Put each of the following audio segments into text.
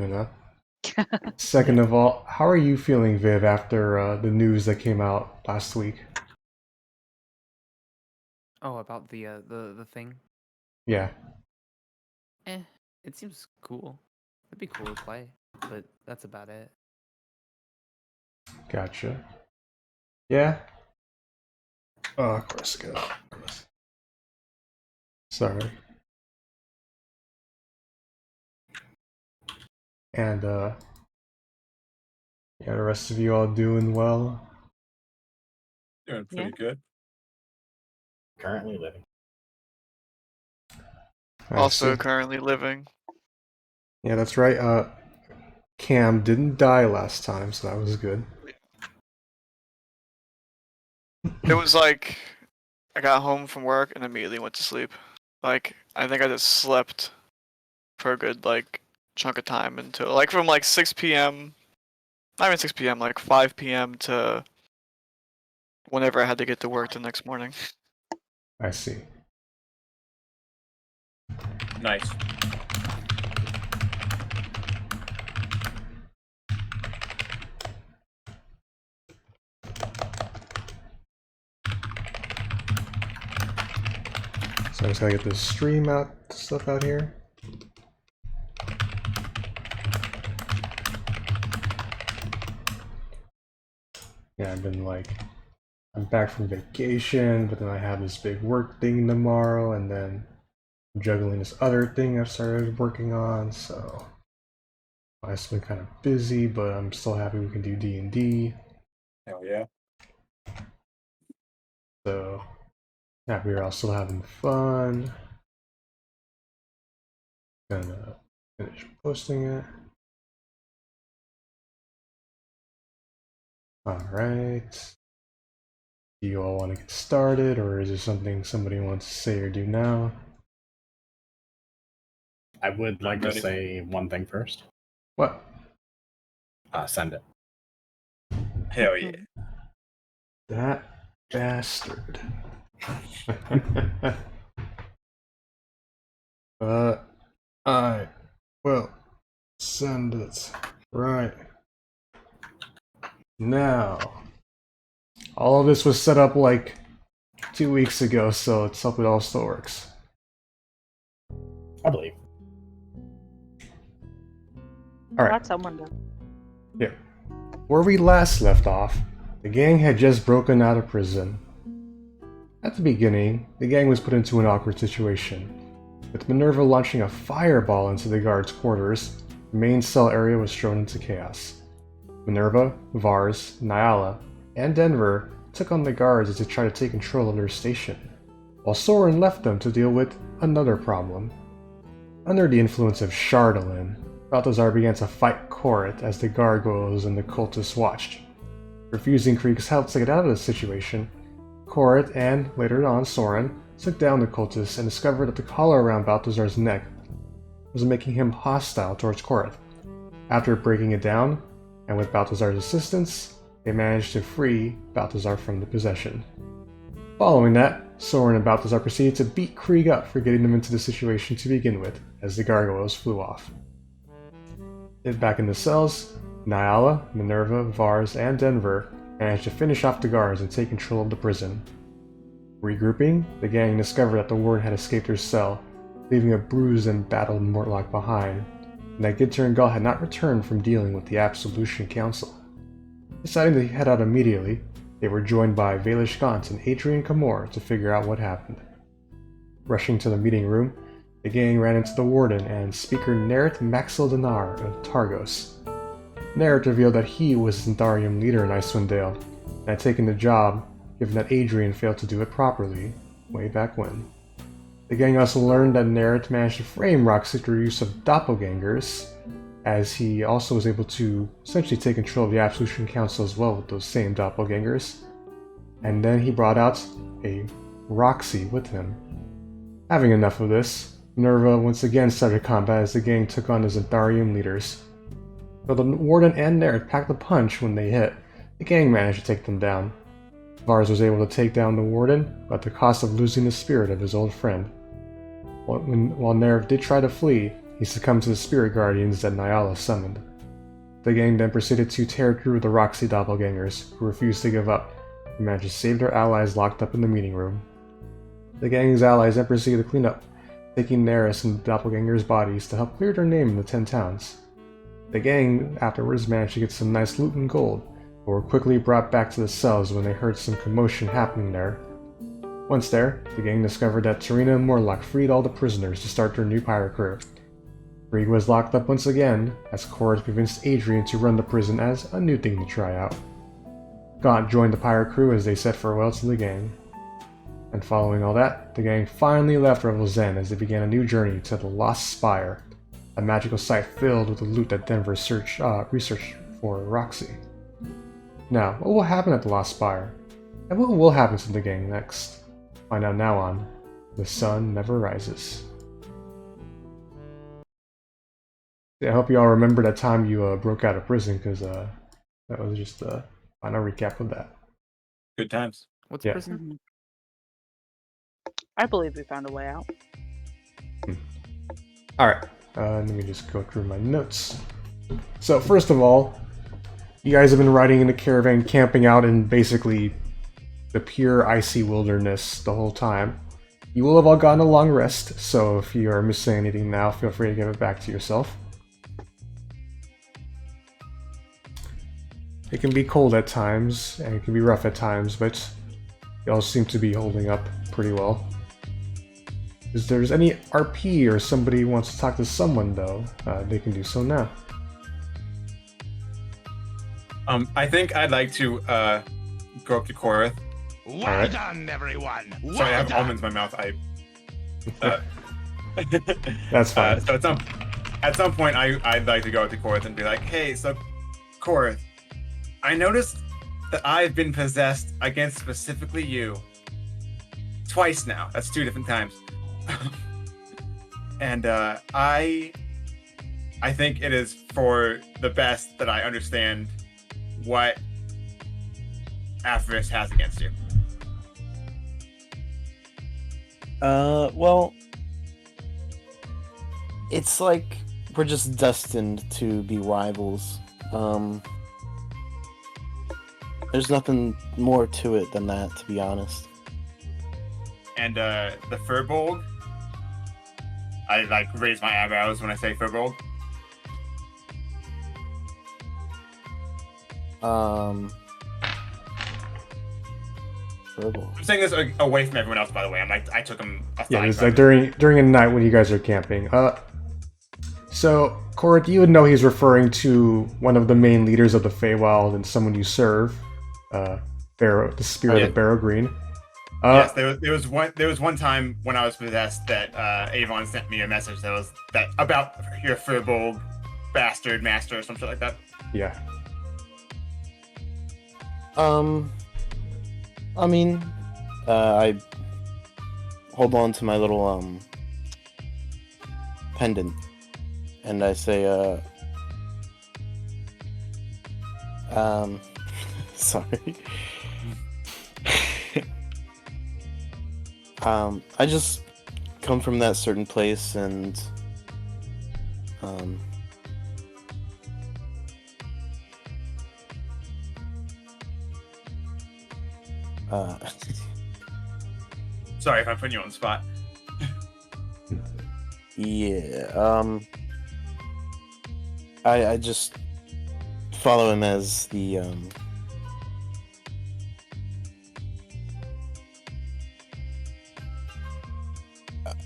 Fair enough. Second of all, how are you feeling, Viv, after the news that came out last week? Oh, about the thing? Yeah. It seems cool. It'd be cool to play, but that's about it. Gotcha. Yeah? Oh, of course, good. Sorry. And, yeah, the rest of you all doing well? Doing pretty good. Currently living. Also currently living. Yeah, that's right. Cam didn't die last time, so that was good. It was like I got home from work and immediately went to sleep. Like I think I just slept for a good like chunk of time until like from like 6 p.m. Not even 6 p.m. like 5 p.m. to whenever I had to get to work the next morning. I see. Nice. So I just gotta get this stream stuff out here. Yeah, I'm back from vacation, but then I have this big work thing tomorrow, and then I'm juggling this other thing I've started working on, so I've been kind of busy, but I'm still happy we can do D&D. Hell yeah. So happy we're all still having fun. Gonna finish posting it. Alright. Do you all want to get started, or is there something somebody wants to say or do now? I would like to say one thing first. What? Send it. Hell yeah. That bastard. I will send it right now. All of this was set up like 2 weeks ago, so let's hope it all still works. I believe. Alright. Got someone done. Yeah. Where we last left off, the gang had just broken out of prison. At the beginning, the gang was put into an awkward situation. With Minerva launching a fireball into the guards' quarters, the main cell area was thrown into chaos. Minerva, Vars, Nayala, and Denver took on the guards as they tried to take control of their station, while Sorrin left them to deal with another problem. Under the influence of chardalyn, Balthazar began to fight Correth as the gargoyles and the cultists watched. Refusing Kreeg's help to get out of the situation, Correth and, later on, Sorrin took down the cultists and discovered that the collar around Balthazar's neck was making him hostile towards Correth. After breaking it down, and with Balthazar's assistance, they managed to free Balthazar from the possession. Following that, Sorrin and Balthazar proceeded to beat Kreeg up for getting them into the situation to begin with, as the gargoyles flew off. Back in the cells, Nayala, Minerva, Vars, and Denver managed to finish off the guards and take control of the prison. Regrouping, the gang discovered that the warden had escaped her cell, leaving a bruised and battered Mortlock behind, and that Ginter and Gall had not returned from dealing with the Absolution Council. Deciding to head out immediately, they were joined by Vaelish, Gant, and Adrian Camore to figure out what happened. Rushing to the meeting room, the gang ran into the warden and Speaker Nareth Maxildannar of Targos. Nareth revealed that he was the Zhentarium leader in Icewind Dale, and had taken the job given that Adrian failed to do it properly, way back when. The gang also learned that Nareth managed to frame Roxy through use of doppelgangers, as he also was able to essentially take control of the Absolution Council as well with those same doppelgangers. And then he brought out a Roxy with him. Having enough of this, Minerva once again started combat as the gang took on the Zhentarium leaders. Though the Warden and Naerth packed a punch when they hit, the gang managed to take them down. Vars was able to take down the Warden, but at the cost of losing the spirit of his old friend. While Naerth did try to flee, he succumbed to the spirit guardians that Nayala summoned. The gang then proceeded to tear through the Roxy doppelgangers, who refused to give up, and managed to save their allies locked up in the meeting room. The gang's allies then proceeded to clean up, taking Nareth and the doppelgangers' bodies to help clear their name in the 10 towns. The gang afterwards managed to get some nice loot and gold, but were quickly brought back to the cells when they heard some commotion happening there. Once there, the gang discovered that Tarina and Mortlock freed all the prisoners to start their new pirate crew. Kreeg was locked up once again, as Correth convinced Adrian to run the prison as a new thing to try out. Gant joined the pirate crew as they said farewell to the gang. And following all that, the gang finally left Revel's End as they began a new journey to the Lost Spire, a magical site filled with the loot that Denver researched for Roxy. Now, what will happen at the Lost Spire? And what will happen to the gang next? Find out now on The Sun Never Rises. Yeah, I hope you all remember that time you broke out of prison, because that was just a final recap of that. Good times. What's Yeah. prison? I believe we found a way out. Alright, let me just go through my notes. So, first of all, you guys have been riding in a caravan, camping out in basically the pure icy wilderness the whole time. You will have all gotten a long rest, so if you are missing anything now, feel free to give it back to yourself. It can be cold at times, and it can be rough at times, but you all seem to be holding up pretty well. If there's any RP or somebody who wants to talk to someone, though, they can do so now. I think I'd like to go up to Correth. Well done, everyone. Sorry, I have almonds in my mouth. That's fine. So at some point, I'd like to go up to Correth and be like, "Hey, so Correth, I noticed that I've been possessed against specifically you. Twice now. That's 2 different times. And I think it is for the best that I understand what Avarice has against you." Well, it's like we're just destined to be rivals. There's nothing more to it than that, to be honest. And the Furbolg, I like raise my eyebrows when I say Furbolg. Furbolg. I'm saying this away from everyone else, by the way. I took him aside. Yeah, it's from like during a night when you guys are camping. So, Correth, you would know he's referring to one of the main leaders of the Feywild and someone you serve, Barrow, the spirit of Barrow Green. Yes, there was one time when I was possessed that Avon sent me a message that was about your Furbolg bastard master or something like that. Yeah. I mean, I hold on to my little pendant, and I say, sorry. I just come from that certain place, and Sorry if I'm putting you on the spot. yeah, I just follow him as the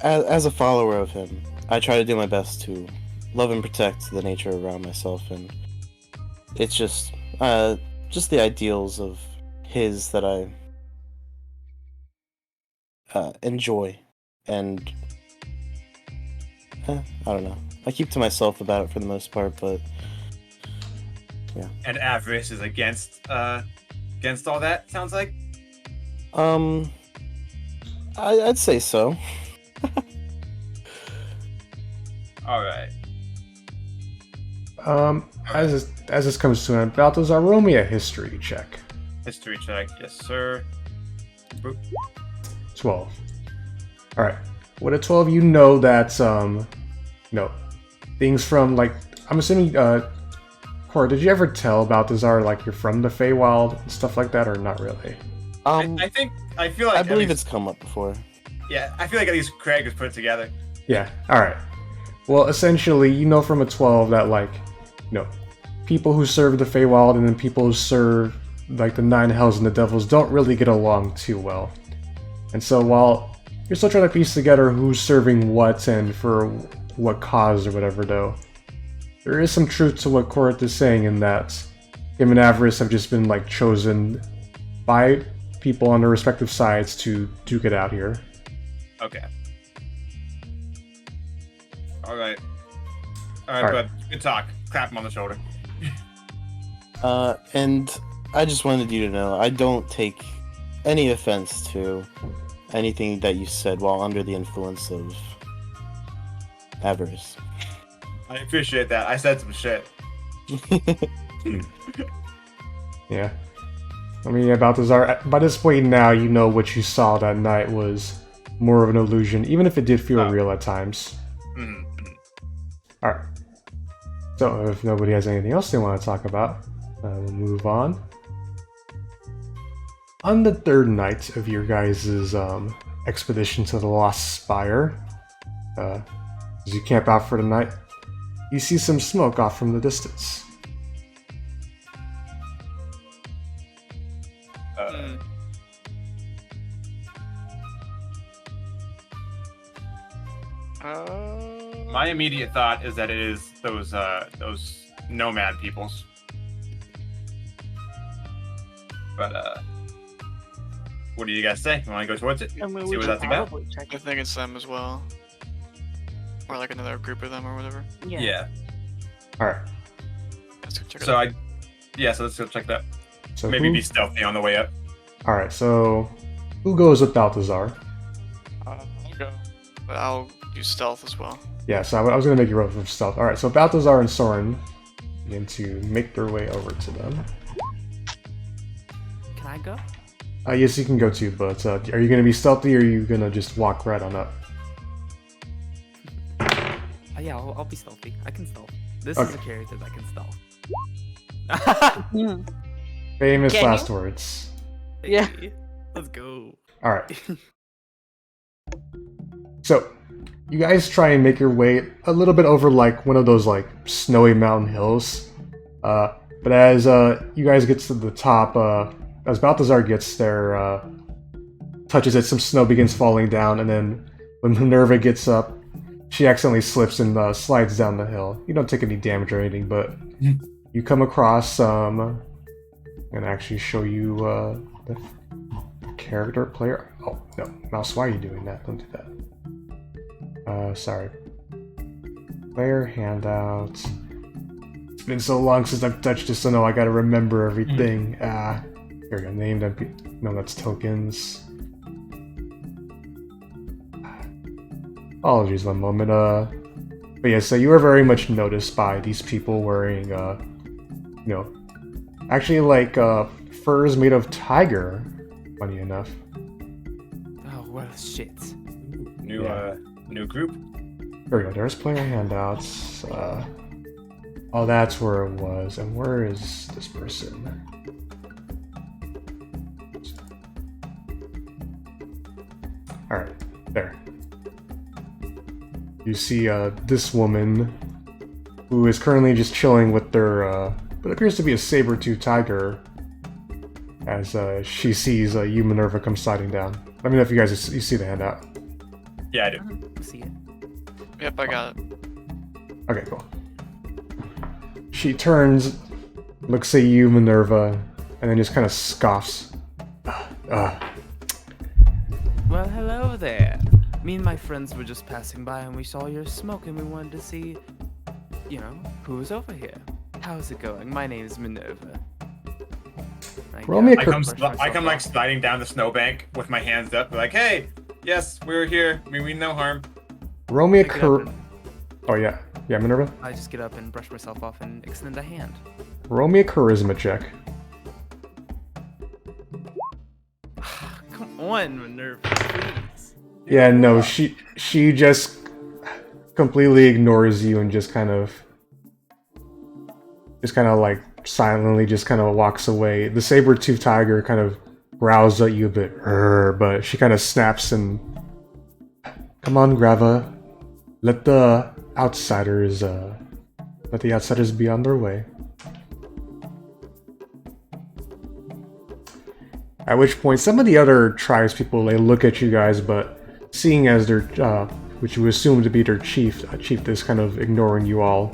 as a follower of him. I try to do my best to love and protect the nature around myself, and it's just the ideals of his that I enjoy, and I don't know. I keep to myself about it for the most part, but yeah. And Avarice is against all that, sounds like? I'd say so. Alright. As this comes to an end, Balthazar, roll me a history check. History check, yes sir. Boop. 12. Alright. With a 12, you know that, things from like I'm assuming Cora, did you ever tell Balthazar like you're from the Feywild and stuff like that, or not really? I feel like I at believe least- it's come up before. Yeah, I feel like at least Kreeg has put it together. Yeah. All right. Well, essentially, you know from a 12 that like, people who serve the Feywild and then people who serve like the Nine Hells and the Devils don't really get along too well. And so while you're still trying to piece together who's serving what and for what cause or whatever, though, there is some truth to what Correth is saying in that him and Avarice have just been like chosen by people on their respective sides to duke it out here. Okay. All right. All All right, right. bud. Good talk. Clap him on the shoulder. And I just wanted you to know I don't take any offense to anything that you said while under the influence of avarice. I appreciate that. I said some shit. Yeah. I mean, yeah, Balthazar, by this point now, you know what you saw that night was more of an illusion, even if it did feel real at times. Mhm. Alright. So, if nobody has anything else they want to talk about, we'll move on. On the third night of your guys' expedition to the Lost Spire, as you camp out for the night, you see some smoke off from the distance. My immediate thought is that it is those nomad peoples. But what do you guys say? You want to go towards it? I mean, See we what should that's about? probably check I it. think it's them as well. Or like another group of them or whatever. Yeah. Alright. Let's go check it So out. so let's go check that. So Maybe who- be stealthy on the way up. Alright, so who goes with Balthazar? I'll go. But I'll use stealth as well. Yeah, so I was going to make you roll for stealth. Alright, so Balthazar and Sorrin begin to make their way over to them. Can I go? Yes, you can go too, but are you going to be stealthy or are you going to just walk right on up? Yeah, I'll be stealthy. I can stealth. This Okay. is a character that can stealth. Famous Can last you? words. Yeah. Hey, let's go. Alright. So, you guys try and make your way a little bit over like one of those like snowy mountain hills. But as you guys get to the top, as Balthazar gets there, touches it, some snow begins falling down, and then when Minerva gets up, she accidentally slips and slides down the hill. You don't take any damage or anything, but you come across I'm gonna actually show you the character player. Oh no, mouse, why are you doing that? Don't do that. Sorry. Player handout. It's been so long since I've touched this, so no, I gotta remember everything. Here we go. Named MP. No, that's tokens. Apologies, one moment. But yeah, so you were very much noticed by these people wearing, actually like furs made of tiger. Funny enough. Oh, well, shit. New group. There we go. There's player handouts. Oh, that's where it was. And where is this person? Alright, there. You see this woman who is currently just chilling with their what appears to be a saber-tooth tiger as she sees you, Minerva, come sliding down. Let me know if you guys you see the handout. Yeah, I do. I see it. Yep, I got it. Okay, cool. She turns, looks at you, Minerva, and then just kind of scoffs. Well, hello there. Me and my friends were just passing by and we saw your smoke and we wanted to see, who's over here. How's it going? My name is Minerva. Roll me a I cur- come like sliding down the snowbank with my hands up, like, hey, yes, we're here. We mean no harm. Roll me a Pick it up cur- Oh yeah, yeah, Minerva. I just get up and brush myself off and extend a hand. Roll me a charisma check. Come on, Minerva, please. Yeah, no, she just completely ignores you and just kind of like silently just kind of walks away. The saber-toothed tiger kind of growls at you a bit, but she kind of snaps and, come on, Grava, let the outsiders be on their way. At which point, some of the other tribes people, they look at you guys, but seeing as their, which you assume to be their chief is kind of ignoring you all,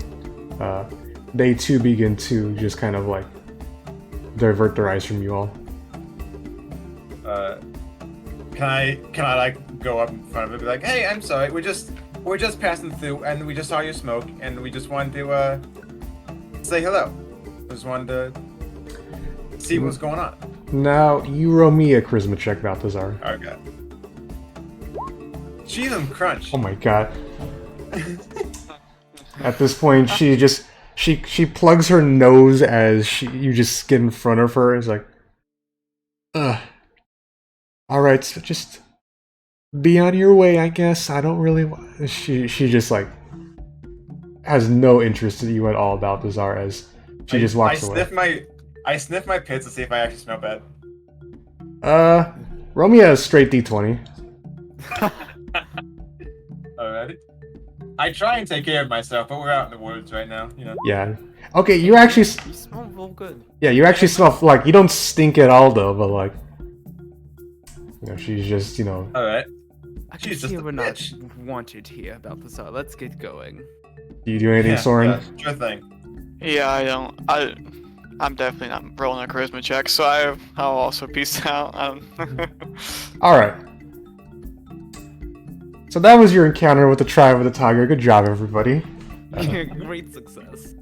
they too begin to just kind of like divert their eyes from you all. Can I like go up in front of it and be like, hey, I'm sorry, we're just passing through and we just saw your smoke and we just wanted to say hello. Just wanted to see what's going on. Now, you roll me a charisma check, Balthazar. Okay. Cheese and crunch. Oh my god. At this point, she plugs her nose as you just get in front of her. It's like, alright, so just be on your way, I guess. I don't really want... She just like has no interest in you at all, Balthazar, as she just walks away. I sniff my pits to see if I actually smell bad. Roll me a straight d20. Alrighty. I try and take care of myself, but we're out in the woods right now, you know. Yeah. Okay, you actually... You smell real good. Yeah, you actually smell... Like, you don't stink at all, though, but like... You know, she's just, you know... Alright. I can see we're not wanted here, Balthazar. Let's get going. Do you do anything, Sorrin? Yeah, sure thing. Yeah, I don't. I'm definitely not rolling a charisma check, so I'll also peace out. Alright. So that was your encounter with the tribe of the tiger. Good job, everybody. Great success.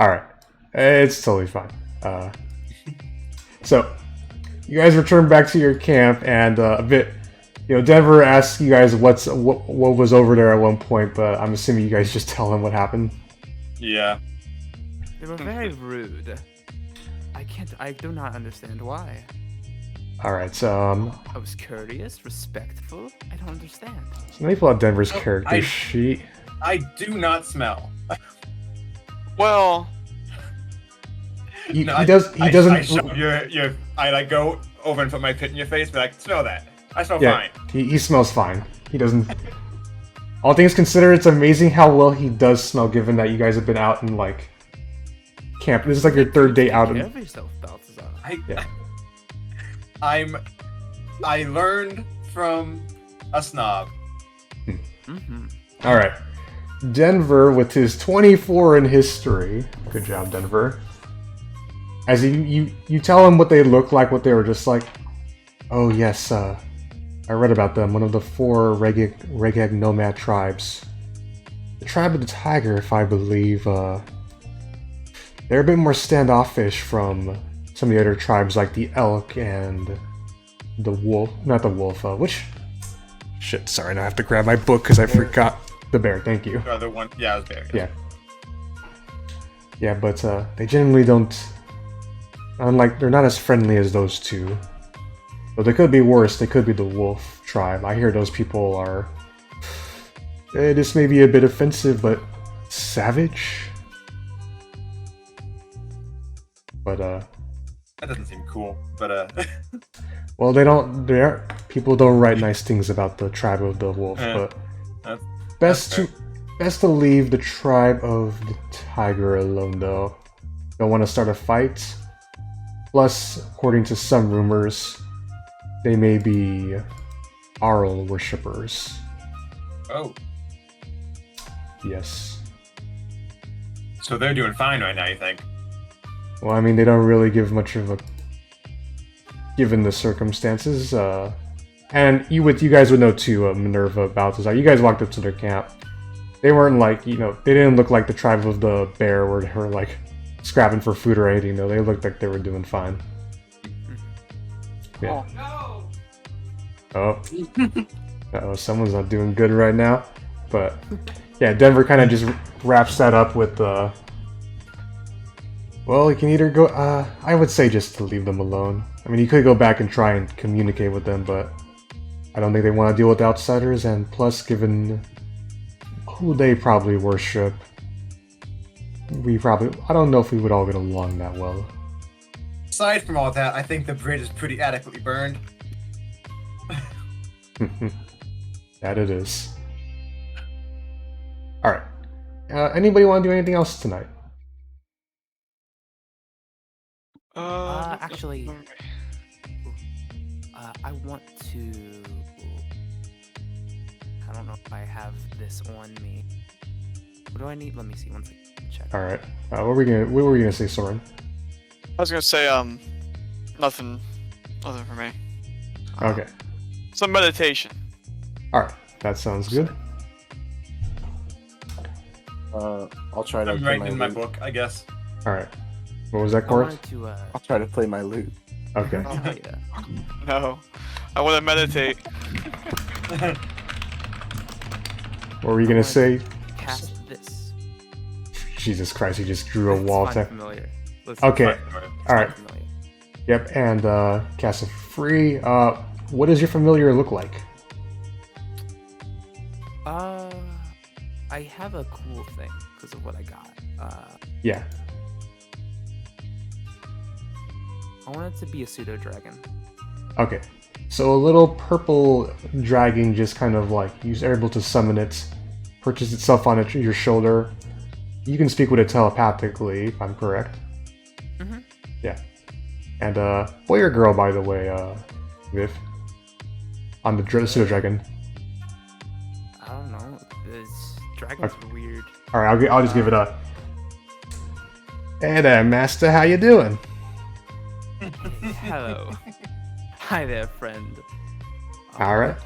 Alright. It's totally fine. So, you guys return back to your camp, and a bit... You know, Denver asks you guys what was over there at one point, but I'm assuming you guys just tell him what happened. Yeah. They were very rude. I do not understand why. Alright, so, I was courteous, respectful. I don't understand. so let me pull out Denver's character sheet. I do not smell. Well, He No, doesn't... I shove I like go over and put my pit in your face, but like, smell that. I smell Yeah, fine. he smells fine. He doesn't... All things considered, it's amazing how well he does smell, given that you guys have been out in, like, camp. This is like your third day out. Take care of yourself, Balthazar. I learned from a snob. Mm-hmm. Alright. Denver, with his 24 in history. Good job, Denver. As you tell him what they look like, what they were just like. Oh, yes, I read about them. One of the 4 Regeg nomad tribes. The tribe of the tiger, if I believe, they're a bit more standoffish from some of the other tribes, like the elk and the wolf. Not the wolf, which... Shit, sorry, now I have to grab my book because I forgot. The bear, thank you. The other one, yeah, it was bear. Yeah. Yeah, but they generally don't... Unlike, they're not as friendly as those two. But they could be worse, they could be the wolf tribe. I hear those people are... this may be a bit offensive, but... savage? But, That doesn't seem cool, but well, people don't write nice things about the tribe of the wolf, but... That's Best to leave the tribe of the tiger alone, though. Don't want to start a fight. Plus, according to some rumors, they may be Arl worshippers. Oh. Yes. So they're doing fine right now, you think? Well, I mean, they don't really give much of a... Given the circumstances, and you guys would know too, Minerva, Balthazar. You guys walked up to their camp. They weren't like, they didn't look like the tribe of the bear where they were like scrapping for food or anything, though. They looked like they were doing fine. Yeah. Oh. Uh-oh, someone's not doing good right now. But, yeah, Denver kind of just wraps that up with, well, you can either go, I would say just to leave them alone. I mean, you could go back and try and communicate with them, but I don't think they want to deal with outsiders, and plus, given who they probably worship, I don't know if we would all get along that well. Aside from all that, I think the bridge is pretty adequately burned. That it is. Alright. Anybody want to do anything else tonight? Actually, I want to. I don't know if I have this on me. What do I need? Let me see. One second. Check. Alright. What were you gonna say, Sorrin? I was gonna say, nothing for me. Okay. Some meditation. Uh, Alright. That sounds good. I'll try to I'm play writing my in my lute. book, I guess. Alright. What was that, I Correth? wanted to. I'll try to play my lute. Okay. Oh, yeah. No, I want to meditate. What were you gonna say? Cast this. Jesus Christ, he just drew a It's wall fine, tech. familiar. Listen, Okay. it's Alright. familiar. Yep, and cast it free. What does your familiar look like? I have a cool thing because of what I got. Yeah. I want it to be a pseudo dragon. Okay. So a little purple dragon just kind of like you're able to summon it, perches itself on your shoulder. You can speak with it telepathically, if I'm correct. Mm-hmm. Yeah. And boy or girl, by the way, Viv. On the pseudo dragon. I don't know. Dragons are weird. All right, I'll just give it a. Hey there, Master. How you doing? Hello. Hi there, friend. All right.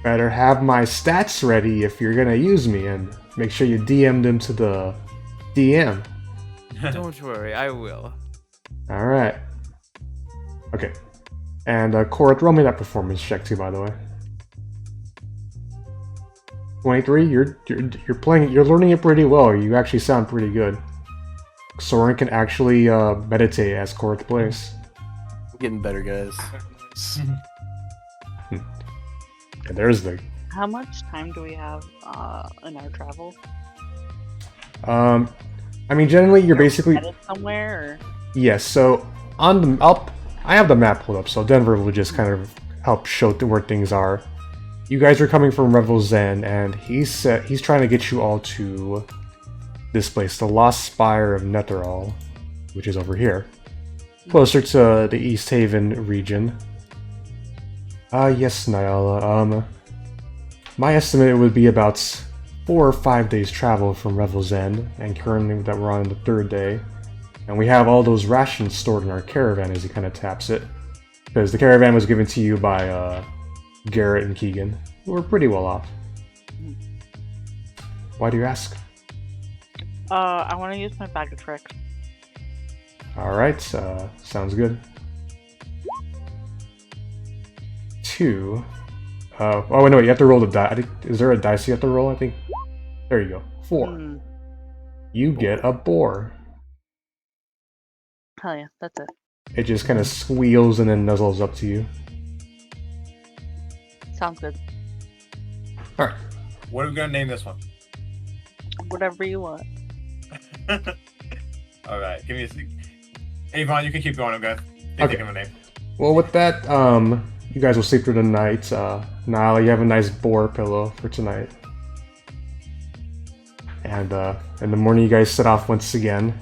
Better have my stats ready if you're gonna use me, and make sure you DM them to the DM. Don't worry, I will. All right. Okay. And Correth, roll me that performance check too, by the way. 23. You're playing. You're learning it pretty well. You actually sound pretty good. Sorrin can actually meditate as Correth plays. I'm getting better, guys. And there's the. How much time do we have in our travel? I mean, generally, you're basically. Headed somewhere? Or? Yes. So on the I have the map pulled up, so Denver will just kind of help show where things are. You guys are coming from Revel's End, and he's trying to get you all to this place, the Lost Spire of Netherall, which is over here, closer to the East Haven region. Yes, Nayala. My estimate would be about 4 or 5 days travel from Revel's End, and currently that we're on the 3rd day, and we have all those rations stored in our caravan as he kind of taps it, because the caravan was given to you by Garrett and Keegan, who were pretty well off. Why do you ask? I want to use my bag of tricks. Alright, sounds good. 2. Oh, wait, no, you have to roll the die. Is there a dice you have to roll, I think? There you go. 4. You get a boar. Hell yeah, that's it. It just kind of squeals and then nuzzles up to you. Sounds good. Alright. What are we gonna name this one? Whatever you want. Alright, give me a sec. Avon, you can keep going, okay? Think of a name. Well, with that, you guys will sleep through the night. Nayala, you have a nice boar pillow for tonight. And in the morning, you guys set off once again.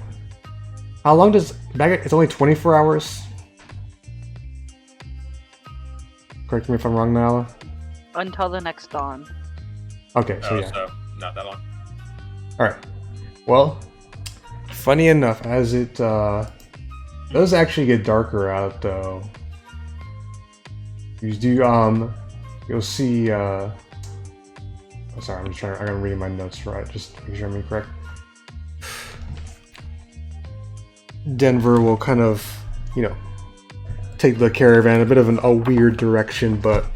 How long does... It's only 24 hours? Correct me if I'm wrong, Nayala. Until the next dawn. Okay, so yeah. So, not that long. Alright. Well, funny enough, as it does actually get darker out, though. You do, you'll see, oh, sorry, I gotta read my notes right, just to make sure I'm correct. Denver will kind of, take the caravan a bit of a weird direction, but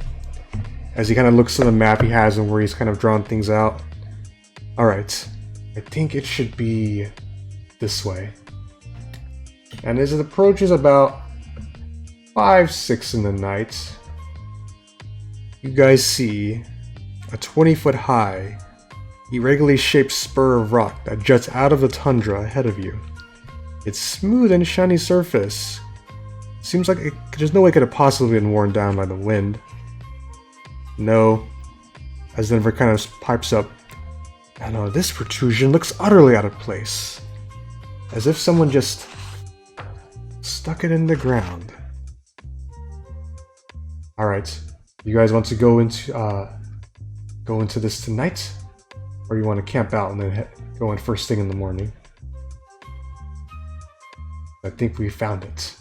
as he kind of looks at the map he has and where he's kind of drawn things out. Alright, I think it should be this way. And as it approaches about 5, 6 in the night, you guys see a 20-foot high, irregularly shaped spur of rock that juts out of the tundra ahead of you. Its smooth and shiny surface seems like there's no way it could have possibly been worn down by the wind. No, as Denver kind of pipes up, I don't know, this protrusion looks utterly out of place. As if someone just stuck it in the ground. Alright, you guys want to go into this tonight? Or you want to camp out and then go in first thing in the morning? I think we found it.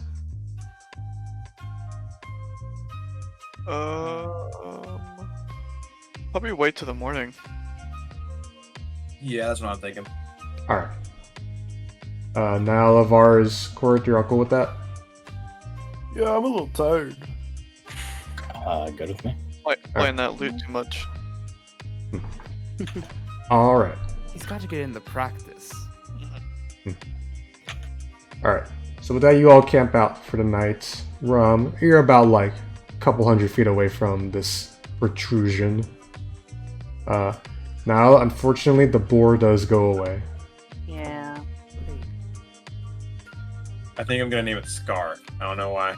Probably wait till the morning. Yeah, that's what I'm thinking. Alright. Nayala, Vars, Correth, you're all cool with that? Yeah, I'm a little tired. Good with me. Playing that loot too much. Alright. He's got to get into practice. Alright. So with that, you all camp out for the night. You're about like a couple hundred feet away from this protrusion. Now, unfortunately, the boar does go away. Yeah. I think I'm gonna name it Scar. I don't know why.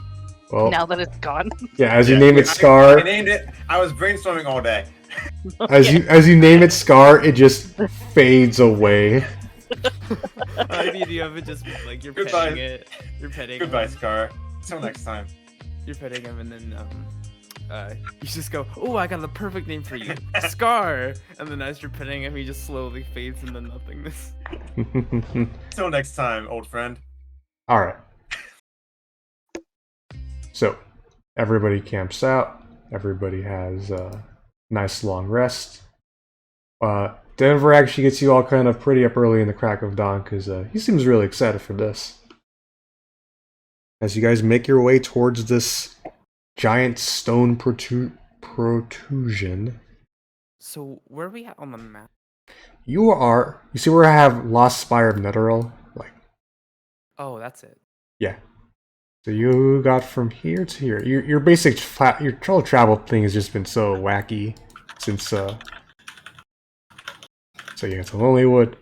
Well, Now that it's gone. yeah, as you name it Scar, I named it. I was brainstorming all day. as you name it Scar, it just fades away. I mean, you have it just like you're Goodbye. petting it. You're petting Goodbye, him. Scar. Till next time. You're petting him, and then you just go, "Oh, I got the perfect name for you, Scar." And then as you're petting him, he just slowly fades into nothingness. Till next time, old friend. Alright. So, everybody camps out. Everybody has a nice long rest. Denver actually gets you all kind of pretty up early in the crack of dawn because he seems really excited for this. As you guys make your way towards this giant stone protrusion, So where are we at on the map? you see where I have Lost Spire of Netheril? Like, Oh, that's it. yeah. So you got from here to here. Your basic your travel thing has just been so wacky since so you get to Lonelywood,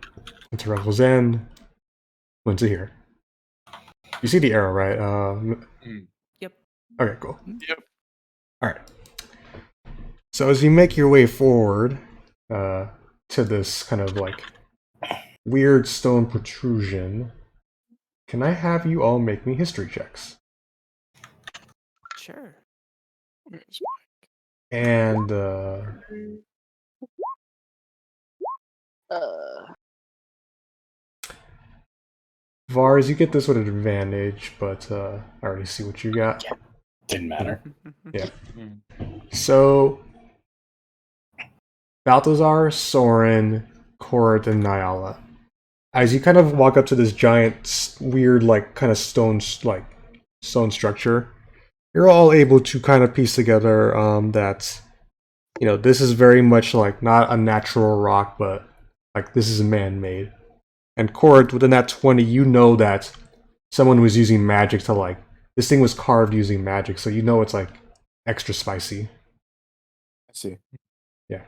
went to Revel's End, went to here. You see the arrow, right? Yep. Okay, cool. Yep. Alright. So as you make your way forward to this kind of like weird stone protrusion, can I have you all make me history checks? Sure. And Vars, you get this with an advantage, but I already see what you got. Didn't matter. Yeah. So, Balthazar, Sorrin, Correth, and Nayala. As you kind of walk up to this giant, weird, like, kind of stone structure, you're all able to kind of piece together that, you know, this is very much like not a natural rock, but like this is man-made. And Correth, within that 20, you know that someone was using magic to like, this thing was carved using magic, so you know it's like extra spicy. I see. Yeah.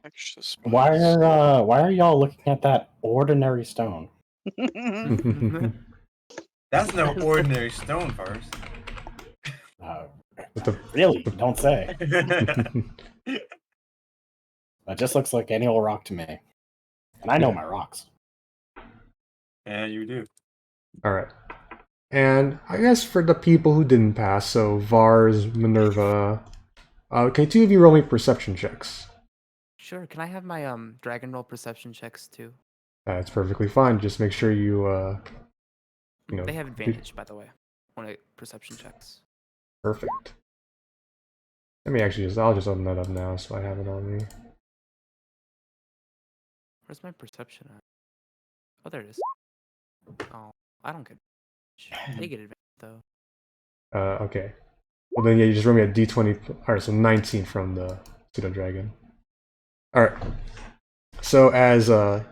Extra Why are y'all looking at that ordinary stone? That's no ordinary stone, Vars. Really? Don't say. That just looks like any old rock to me. And I know my rocks. Yeah, you do. Alright. And I guess for the people who didn't pass, so Vars, Minerva, can two of you roll me perception checks? Sure. Can I have my dragon roll perception checks too? It's perfectly fine. Just make sure you, you know... They have advantage, by the way, on perception checks. Perfect. Let me actually I'll just open that up now so I have it on me. Where's my perception at? Oh, there it is. Oh, I don't get advantage. They get advantage, though. Okay. Well then, yeah, you just roll me a d20. Alright, so 19 from the pseudo-dragon. Alright. So as the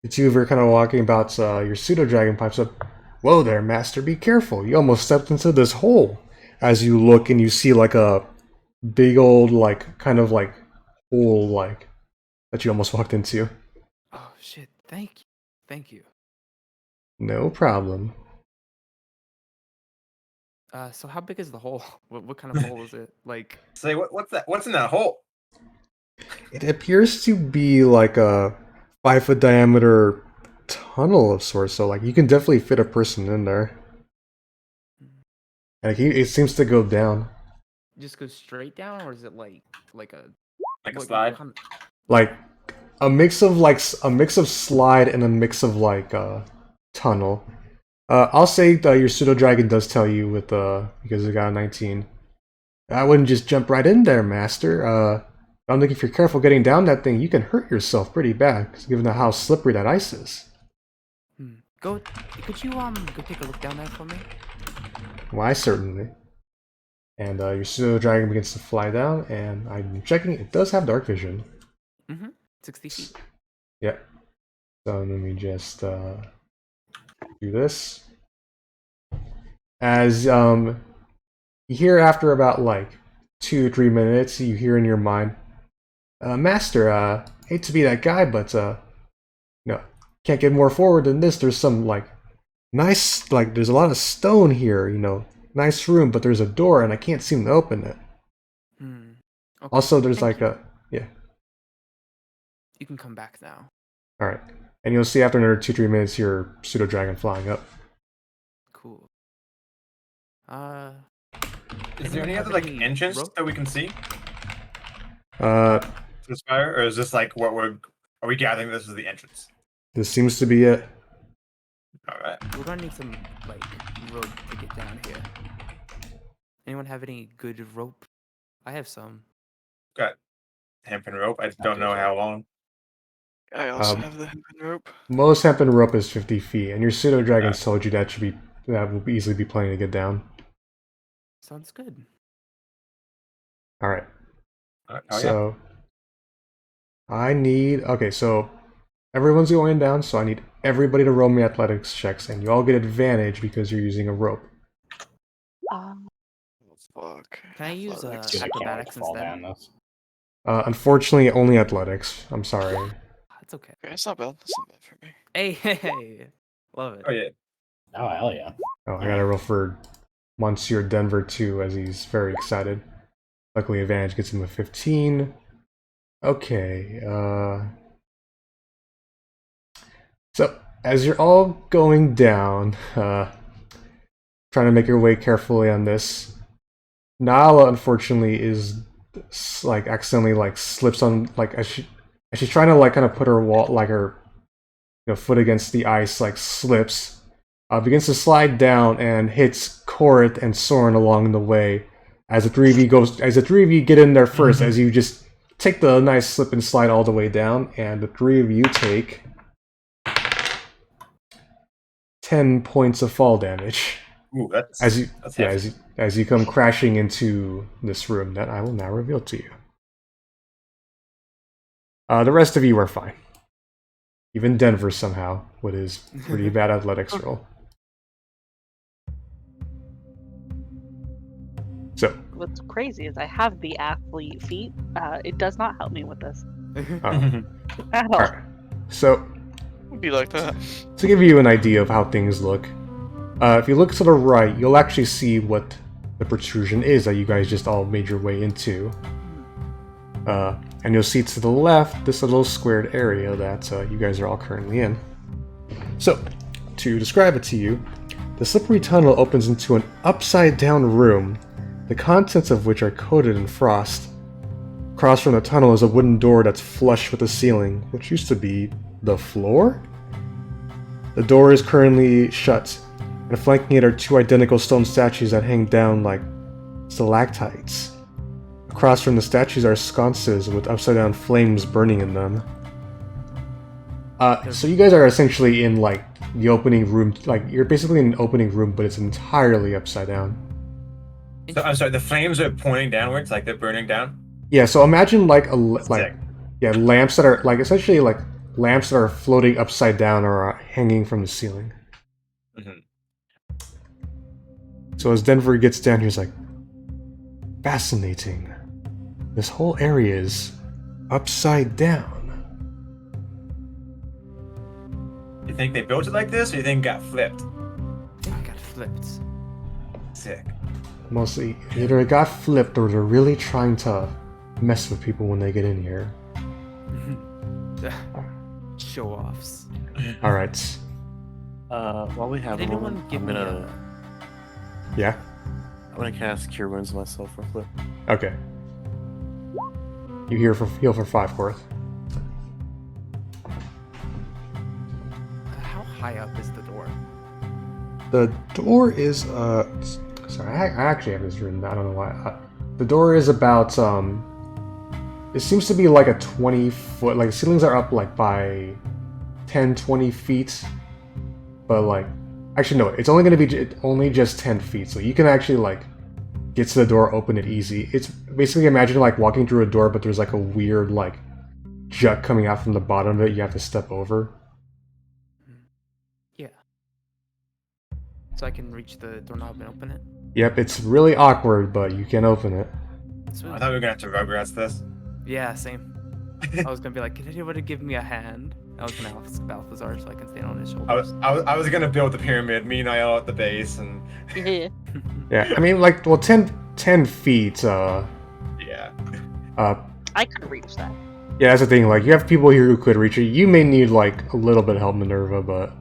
two of you are kind of walking about, your pseudo-dragon pipes up, "Whoa there, master, be careful. You almost stepped into this hole." As you look and you see like a big old like kind of like hole like that you almost walked into. Oh shit! Thank you. Thank you. No problem. So how big is the hole? What kind of hole is it? Like, Say what's that? What's in that hole? It appears to be like a 5-foot diameter tunnel of sorts, so like you can definitely fit a person in there. And it seems to go down. just go straight down, or is it like a Like a what slide? kind Like a mix of slide and a mix of like tunnel. I'll say your pseudo dragon does tell you with because it got a 19. I wouldn't just jump right in there, master. I don't think if you're careful getting down that thing, you can hurt yourself pretty bad, given how slippery that ice is. Go. Could you go take a look down there for me? Why, certainly. And your pseudo dragon begins to fly down, and I'm checking. It does have dark vision. 60 feet. Yeah. So let me just do this. As you hear after about like 2 or 3 minutes, you hear in your mind, Master, hate to be that guy, but no, can't get more forward than this. There's some like nice, like there's a lot of stone here, nice room, but there's a door and I can't seem to open it. Okay. Also, there's Thank like you. You can come back now. All right, and you'll see after another 2-3 minutes your pseudo dragon flying up. Cool. Is there any other like entrance that we can see Uh, to the spire, or is this like what are we gathering? This is the entrance. this seems to be it. All right. We're gonna need some like rope to get down here. Anyone have any good rope? I have some. Got hemp and rope. I just don't know how long. I also have the hempen rope. Most hempen rope is 50 feet, and your pseudo dragons told you that will easily be plenty to get down. Sounds good. All right. Oh, So I need so everyone's going down, so I need everybody to roll me athletics checks, and you all get advantage because you're using a rope. Fuck. Can I use Dude, I can't wait acrobatics to fall instead? down this. Unfortunately, only athletics. I'm sorry. That's okay. Okay, it's not bad. That's not bad for me. Hey, love it. Oh yeah. Oh, hell yeah. Oh, I gotta roll for Monsieur Denver too, as he's very excited. Luckily, advantage gets him a 15. Okay. So as you're all going down, trying to make your way carefully on this, Nayala unfortunately is like accidentally like slips on like as she's trying to like kind of put her foot against the ice, like slips, begins to slide down and hits Correth and Sorrin along the way. As the three of you get in there first, as you just take the nice slip and slide all the way down, and the 3 of you take 10 points of fall damage. Ooh, that's as you come crashing into this room that I will now reveal to you. The rest of you are fine. Even Denver somehow with his pretty bad athletics roll. So What's crazy is I have the athlete feat. It does not help me with this at all. alright. So It'd be like that. to give you an idea of how things look, if you look to the right, you'll actually see what the protrusion is that you guys just all made your way into. And you'll see to the left this little squared area that you guys are all currently in. So, to describe it to you, the slippery tunnel opens into an upside-down room, the contents of which are coated in frost. Across from the tunnel is a wooden door that's flush with the ceiling, which used to be the floor? The door is currently shut, and flanking it are 2 identical stone statues that hang down like stalactites. Across from the statues are sconces with upside-down flames burning in them. So you guys are essentially in like the opening room, like you're basically in an opening room, but it's entirely upside down. So I'm sorry. The flames are pointing downwards, like they're burning down. Yeah. So imagine like Sick. lamps that are like essentially like lamps that are floating upside down or hanging from the ceiling. So as Denver gets down, he's like, fascinating. this whole area is upside down. You think they built it like this, or you think it got flipped? I think I got flipped. Sick. Mostly, either it got flipped or they're really trying to mess with people when they get in here. Show offs. Alright. While we have Did a anyone moment, give I'm me gonna Yeah? cast Cure Wounds myself real quick. Okay. You heal for 5, Correth. How high up is the door? The door is, sorry, I actually have this written down, I don't know why. The door is about, it seems to be like a 20-foot, like, the ceilings are up, like, by 10, 20 feet. But, like, actually, no, it's only going to be only just 10 feet, so you can actually, like, get to the door, open it easy. It's basically, imagine, like, walking through a door, but there's, like, a weird, like, jut coming out from the bottom of it you have to step over. Yeah. So I can reach the doorknob and open it? Yep, it's really awkward, but you can open it. Sweet. I thought we were gonna have to Rugrats this. Yeah, same. I was gonna be like, can anybody give me a hand? I was gonna ask Balthazar so I can stand on his shoulders. I was gonna build the pyramid, me and Nayala at the base, and Yeah. Yeah, I mean, like, well, 10 feet, yeah. I could reach that. yeah, that's the thing, like, you have people here who could reach it. You may need, like, a little bit of help, Minerva, but,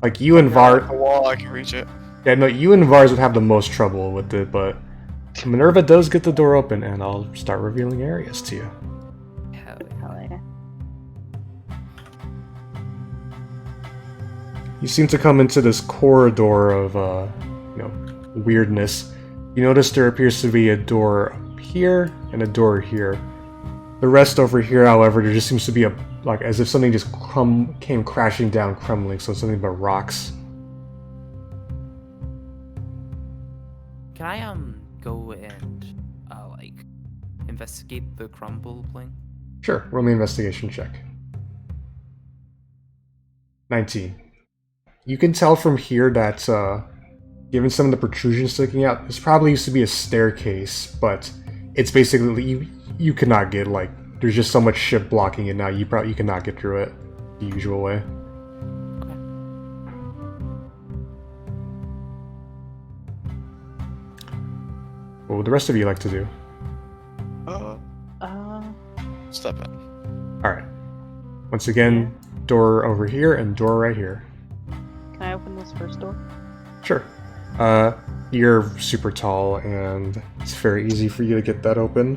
like, you and Vars, The wall, I can reach it. yeah, no, you and Vars would have the most trouble with it, but Minerva does get the door open, and I'll start revealing areas to you. Hell yeah. Hell yeah. You seem to come into this corridor of, you know, weirdness. You notice there appears to be a door up here and a door here. The rest over here, however, there just seems to be a, like, as if something just came crashing down, crumbling, so it's something but rocks. Can I go and like investigate the crumbling? Sure, roll me an investigation check. 19. You can tell from here that, given some of the protrusions sticking out, this probably used to be a staircase, but it's basically, you cannot get, like, there's just so much shit blocking it now, you cannot get through it the usual way. What would the rest of you like to do? Step in. Alright. Once again, door over here and door right here. Can I open this first door? Sure. You're super tall, and it's very easy for you to get that open.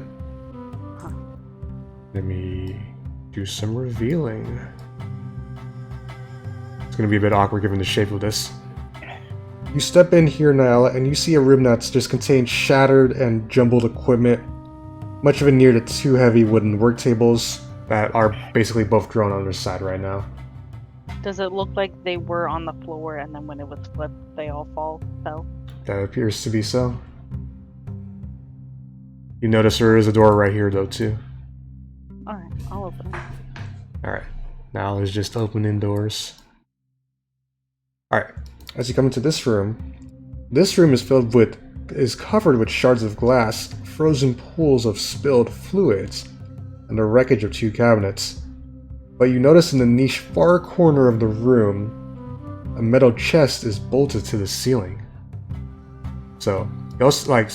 Huh. Let me do some revealing. It's gonna be a bit awkward given the shape of this. You step in here, Nayala, and you see a room that's just contains shattered and jumbled equipment, much of it near to 2 heavy wooden work tables that are basically both thrown on their side right now. Does it look like they were on the floor and then when it was flipped, they all fell? That appears to be so. You notice there is a door right here, though, too. Alright, I'll open it. Alright, now there's just opening doors. Alright, as you come into this room is covered with shards of glass, frozen pools of spilled fluids, and the wreckage of 2 cabinets. But you notice in the niche far corner of the room, a metal chest is bolted to the ceiling. So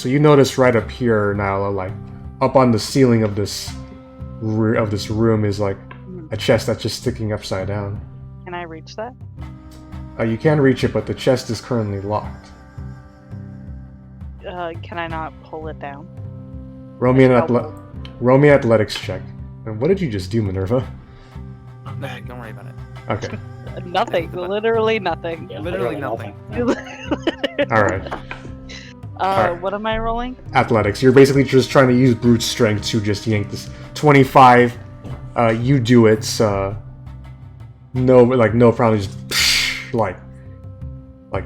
you notice right up here now, like up on the ceiling of this room is like a chest that's just sticking upside down. Can I reach that? You can reach it, but the chest is currently locked. Can I not pull it down? Roll me an athletics check. And what did you just do, Minerva? No, don't worry about it. Okay. Nothing. Literally nothing. Yeah, Literally nothing. Alright. Alright. What am I rolling? Athletics. You're basically just trying to use brute strength to just yank this. 25. You do it. No problem. Just like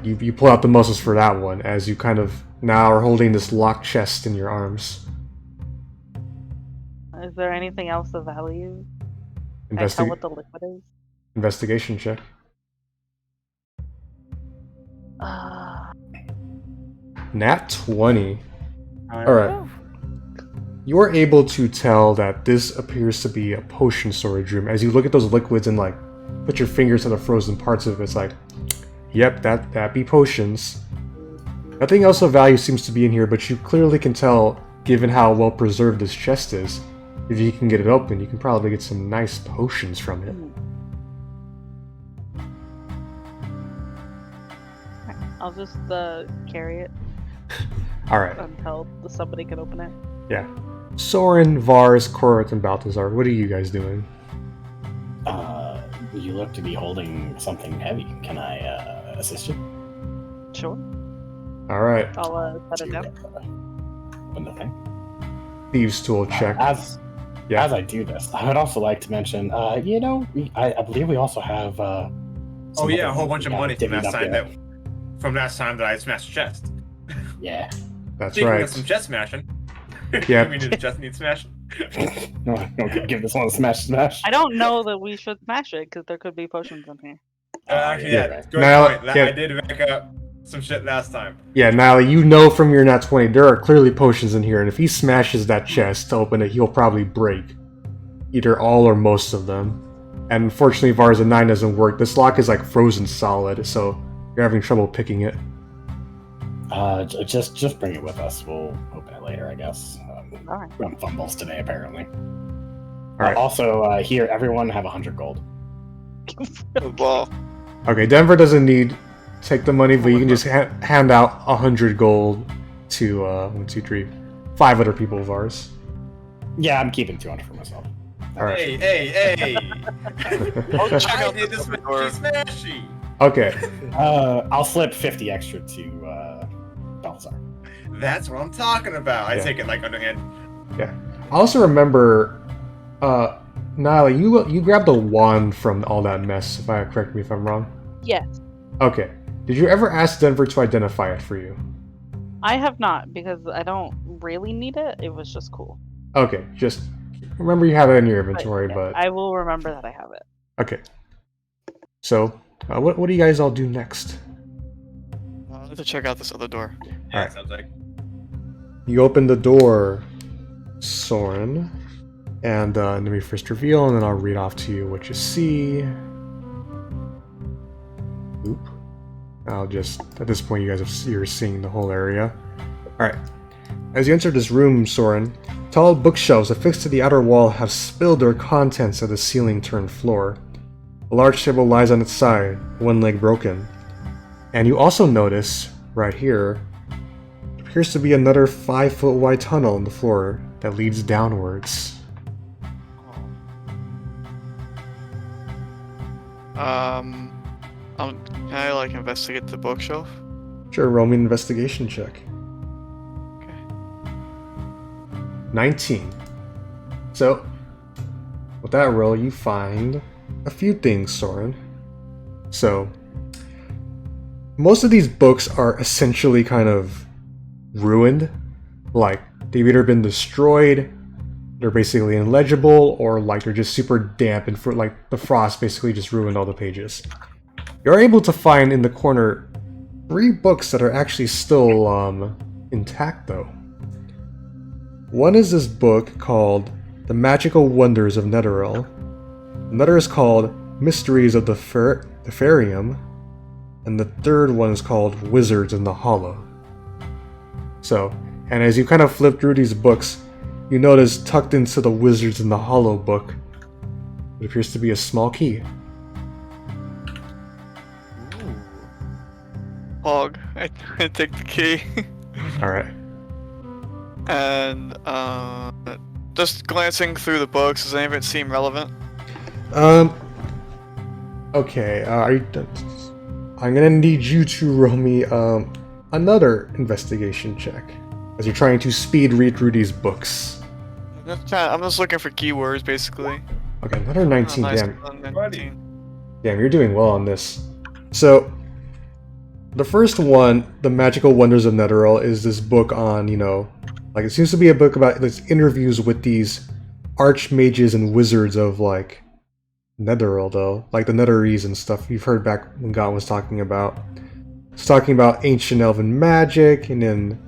you pull out the muscles for that one as you kind of now are holding this locked chest in your arms. Is there anything else of value? Can I tell what the liquid is? Investigation check. Uh, Nat 20. Alright. you're able to tell that this appears to be a potion storage room. As you look at those liquids and like put your fingers to the frozen parts of it, it's like, yep, that be potions. Nothing else of value seems to be in here, but you clearly can tell, given how well preserved this chest is, if you can get it open, you can probably get some nice potions from it. I'll just carry it Alright, until somebody can open it. yeah. Sorrin, Vars, Correth, and Balthazar, what are you guys doing? You look to be holding something heavy. Can I assist you? Sure. Alright, I'll set it down. Open the thing. Thieves' Tool check. As I do this, I would also like to mention, I believe we also have. Oh yeah, a whole bunch of money from divvied up that here. time that I smashed chest. Yeah. That's Speaking right. of some chest smashing. Yeah. I mean, does chest need smashing? No, give this one a smash. I don't know that we should smash it because there could be potions in here. Actually, yeah. yeah, good Now, point. yeah. I did back up some shit last time. Yeah, now you know from your nat 20, there are clearly potions in here, and if he smashes that chest to open it, he'll probably break either all or most of them. And unfortunately, Vars, a 9 doesn't work. This lock is like frozen solid, so you're having trouble picking it. Just bring it with us. We'll open it later, I guess. All right. We're on fumbles today, apparently. Alright. Also, here, everyone have 100 gold. Well, Okay, Denver doesn't need take the money, but you can just hand out 100 gold to 1, 2, 3, 5 other people, Vars. Yeah, I'm keeping 200 for myself. Alright. Hey! check I out did this this door. smashy. Okay. I'll slip 50 extra to Balthazar. That's what I'm talking about. I Yeah. take it like underhand. Yeah. I also remember, Nayala, you grabbed a wand from all that mess, if I correct me if I'm wrong. Yes. Okay. Did you ever ask Denver to identify it for you? I have not because I don't really need it. It was just cool. Okay, just remember you have it in your inventory, but... I will remember that I have it. Okay. So, what do you guys all do next? I have to check out this other door. Yeah, Alright. sounds like. You open the door, Sorrin, and let me first reveal, and then I'll read off to you what you see. Oop. I'll just, at this point, you're seeing the whole area. Alright. As you enter this room, Sorrin, tall bookshelves affixed to the outer wall have spilled their contents at the ceiling-turned floor. A large table lies on its side, one leg broken. And you also notice, right here, appears to be another 5-foot wide tunnel in the floor that leads downwards. Can I like investigate the bookshelf? Sure, roll me an investigation check. Okay. 19. So, with that roll, you find a few things, Sorrin. So, most of these books are essentially kind of ruined. Like, they've either been destroyed, they're basically illegible, or like they're just super damp and like the frost basically just ruined all the pages. You're able to find in the corner 3 books that are actually still intact though. One is this book called The Magical Wonders of Netheril. Another is called Mysteries of the Farium. And the third one is called Wizards in the Hollow. So, and as you kind of flip through these books, you notice tucked into the Wizards in the Hollow book, it appears to be a small key. Hog. I take the key. Alright. And just glancing through the books, does any of it seem relevant? Okay, I'm gonna need you to roll me another investigation check as you're trying to speed read through these books. I'm just looking for keywords, basically. Okay, another 19. Nice. Damn, 19. you're doing well on this. So, the first one, The Magical Wonders of Netheril, is this book on, like it seems to be a book about this interviews with these archmages and wizards of like Netheril, though, like the Netherese and stuff you've heard back when Gant was talking about. It's talking about ancient elven magic, and then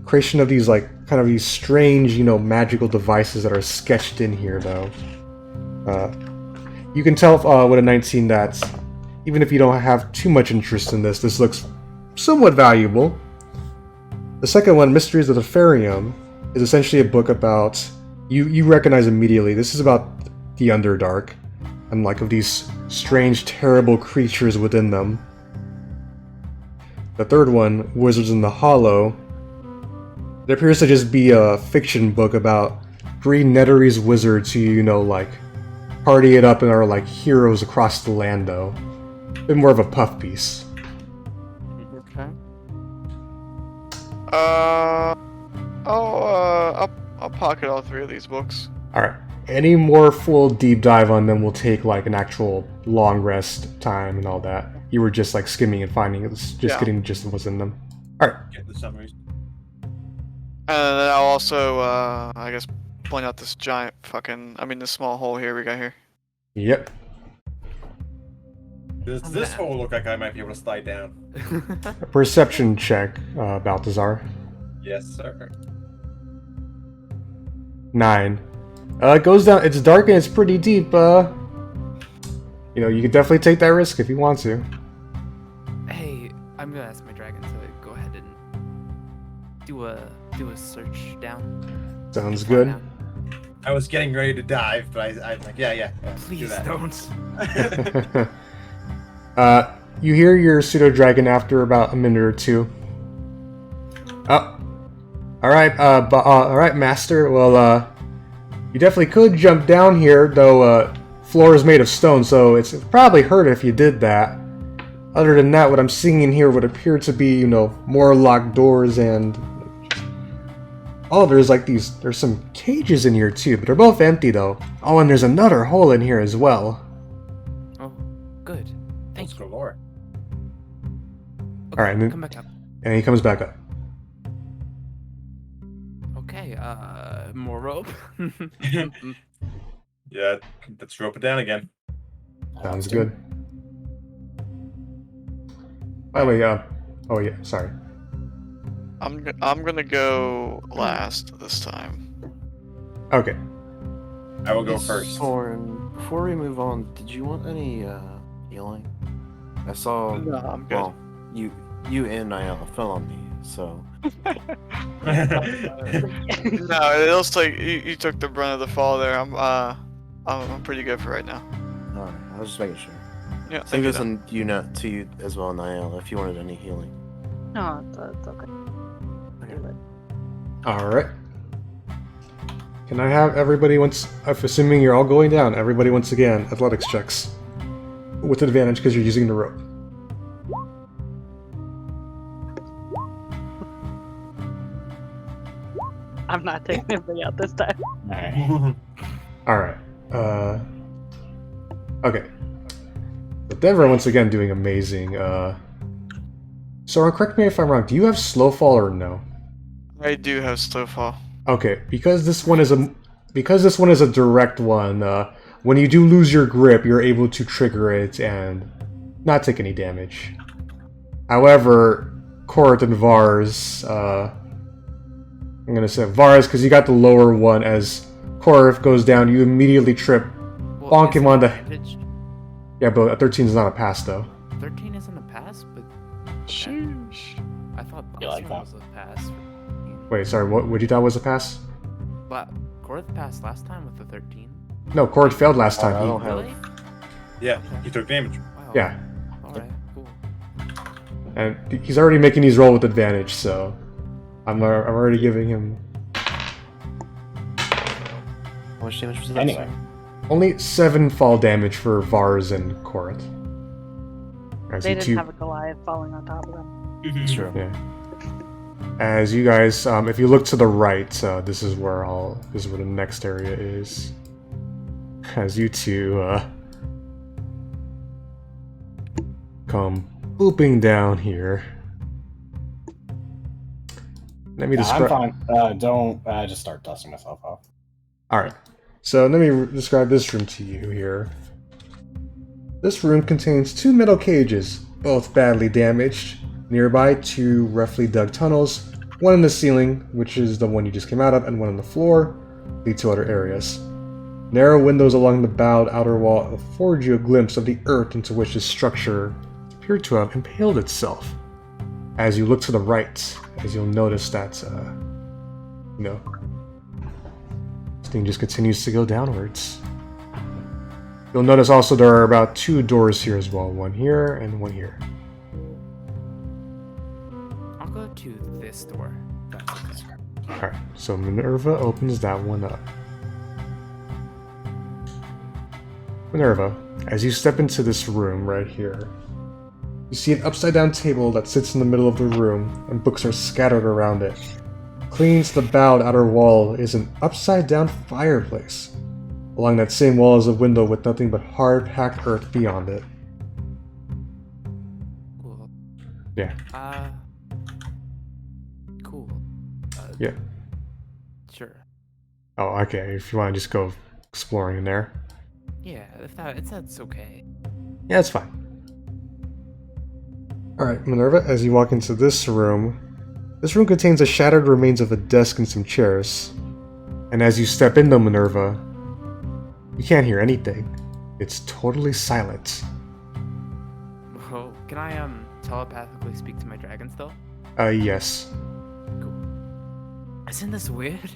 creation of these like kind of these strange, magical devices that are sketched in here, though. You can tell with a 19 that even if you don't have too much interest in this looks somewhat valuable. The second one, Mysteries of the Farium, is essentially a book about... You recognize immediately, this is about the Underdark, and of these strange, terrible creatures within them. The third one, Wizards in the Hollow, it appears to just be a fiction book about 3 Netherese wizards who, party it up and are heroes across the land, though. A bit more of a puff piece. Okay. I'll pocket all 3 of these books. Alright. Any more full deep dive on them will take an actual long rest time and all that. You were just skimming and finding getting the gist of what's in them. Alright. Get the summaries. And then I'll also, I guess, point out this giant this small hole here we got here. Yep. Does this hole look like I might be able to slide down? A perception check, Balthazar. Yes, sir. 9. It goes down. It's dark and it's pretty deep. You could definitely take that risk if you want to. Hey, I'm gonna ask my dragon to go ahead and do a search down. Sounds good. Down. I was getting ready to dive, but I'm like, yeah. Please do that. don't. You hear your pseudo dragon after about a minute or two. Oh, all right, master. Well, you definitely could jump down here, though. Floor is made of stone, so it's probably hurt if you did that. Other than that, what I'm seeing in here would appear to be, more locked doors and... Oh, there's some cages in here too, but they're both empty though. Oh, and there's another hole in here as well. Oh, good. Thank you. Galore. Okay, Alright, and then- come back up. And he comes back up. Okay, more rope. Yeah, let's rope it down again. Sounds good. By the way, oh yeah, sorry. I'm gonna go last this time. Okay. I will go first. Sorrin, before we move on, did you want any healing? I saw. No, I'm good. Well, you and Nayala fell on me, so. No, it looks like you took the brunt of the fall there. I'm pretty good for right now. Alright, I was just making sure. Yeah, Same thank you. goes on to you as well, Nayala, if you wanted any healing. No, it's okay. Alright. Can I have everybody assuming you're all going down, everybody once again, athletics checks. With advantage because you're using the rope. I'm not taking anything out this time. Alright. Alright. Okay. But Denver once again doing amazing. Sorrin, correct me if I'm wrong, do you have slow fall or no? I do have slow fall. Okay, because this one is a direct one, when you do lose your grip, you're able to trigger it and not take any damage. However, Correth and Vars, I'm gonna say Vars because you got the lower one. As Correth goes down, you immediately trip, bonk him on the... Yeah, but a 13 is not a pass though. 13 isn't a pass, but Sheesh. I thought You like Balthazar was a pass. Wait, sorry, what you thought was a pass? But Correth passed last time with the 13. No, Correth failed last time. I don't have. Really? Yeah, he took damage. Wow. Yeah, Alright, cool. and he's already making these roll with advantage, so I'm already giving him How much damage was that? Anyway. only 7 fall damage for Vars and Correth. As They you didn't two- have a Goliath falling on top of them. It's true. Yeah. As you guys, if you look to the right, this is where the next area is. As you two come booping down here. Let me I'm describe. fine. Don't just start dusting myself off. All right. So let me describe this room to you here. This room contains 2 metal cages, both badly damaged. Nearby, 2 roughly dug tunnels, one in the ceiling, which is the one you just came out of, and one on the floor lead to other areas. Narrow windows along the bowed outer wall afford you a glimpse of the earth into which this structure appeared to have impaled itself. As you look to the right, as you'll notice that, this thing just continues to go downwards. You'll notice also there are about 2 doors here as well, one here and one here. I'll go to this door. That's okay. Alright, so Minerva opens that one up. Minerva, as you step into this room right here, you see an upside-down table that sits in the middle of the room, and books are scattered around it. Clinging to the bowed outer wall is an upside-down fireplace. Along that same wall is a window with nothing but hard-packed earth beyond it. Cool. Yeah. Cool. Yeah. Sure. Oh, okay, if you want to just go exploring in there. Yeah, if that's okay. Yeah, it's fine. Alright, Minerva, as you walk into this room contains the shattered remains of a desk and some chairs. And as you step into Minerva, you can't hear anything. It's totally silent. Whoa, can I telepathically speak to my dragon still? Yes. Cool. Isn't this weird?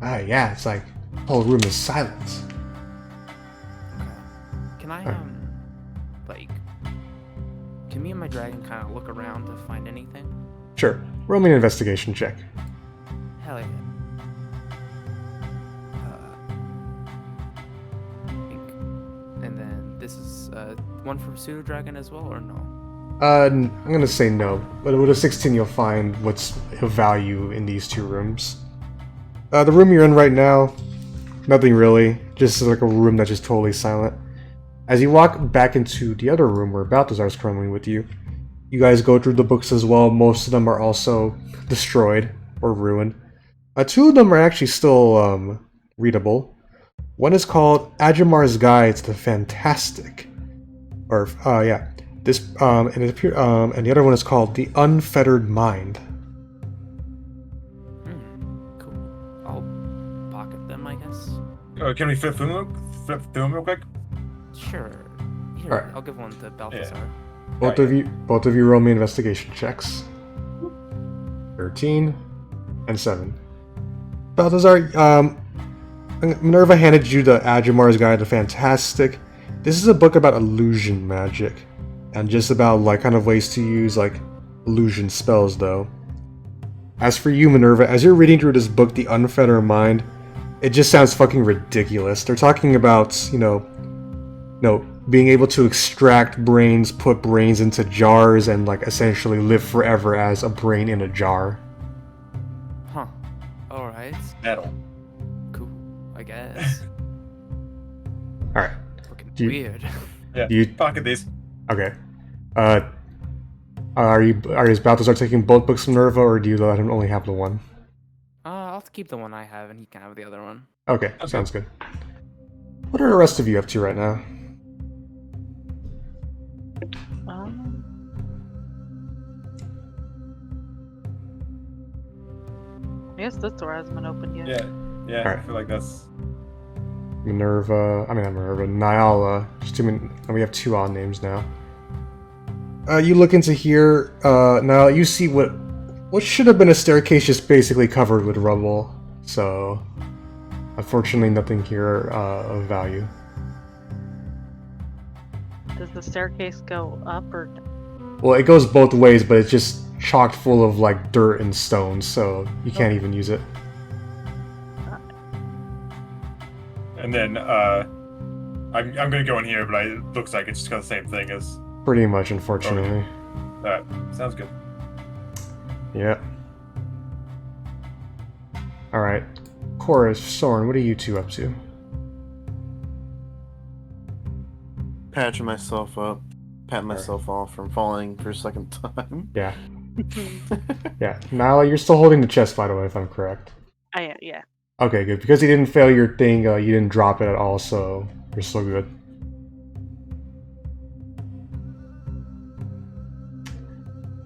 Yeah, it's like the whole room is silent. Okay. Can I can me and my dragon kind of look around to find anything? Sure, roll me an investigation check. Hell yeah. And then this is one from Pseudo Dragon as well, or no? I'm gonna say no, but with a 16 you'll find what's of value in these 2 rooms. The room you're in right now, nothing really, just like a room that's just totally silent. As you walk back into the other room where Balthazar is currently with you, you guys go through the books as well. Most of them are also destroyed or ruined. 2 of them are actually still readable. One is called Ajamar's Guide to the Fantastic, and the other one is called The Unfettered Mind. Cool. I'll pocket them, I guess. Can we flip through them real quick? Sure. Here, Alright. I'll give one to Balthazar. Both of you roll me investigation checks. 13 and 7. Balthazar, Minerva handed you the Ajamar's Guide to Fantastic. This is a book about illusion magic, and just about kind of ways to use illusion spells though. As for you, Minerva, as you're reading through this book, The Unfettered Mind, it just sounds fucking ridiculous. They're talking about, being able to extract brains, put brains into jars, and essentially live forever as a brain in a jar. Huh. Alright. Metal. Cool, I guess. Alright. Fucking Do you- weird. Yeah. You- Pocket these. Okay. Is Balthazar taking both books from Minerva, or do you let him only have the one? I'll keep the one I have, and he can have the other one. Okay, sounds good. What are the rest of you up to right now? I guess this door hasn't been opened yet. Yeah. Alright. I feel like that's. Nayala. We have 2 odd names now. You look into here, now you see what should have been a staircase just basically covered with rubble, so unfortunately nothing here of value. Does the staircase go up or down? Well, it goes both ways, but it's just chocked full of dirt and stones, so you can't even use it. And then I'm gonna go in here, but it looks like it's just got the same thing as. Pretty much, unfortunately. Alright, sounds good. Yeah. Alright. Correth, Sorrin, what are you 2 up to? Patching myself up, patting myself off from falling for a second time. Yeah. Yeah. Nayala, you're still holding the chest, by the way, if I'm correct. Yeah. Okay, good. Because you didn't fail your thing, you didn't drop it at all, so you're still good.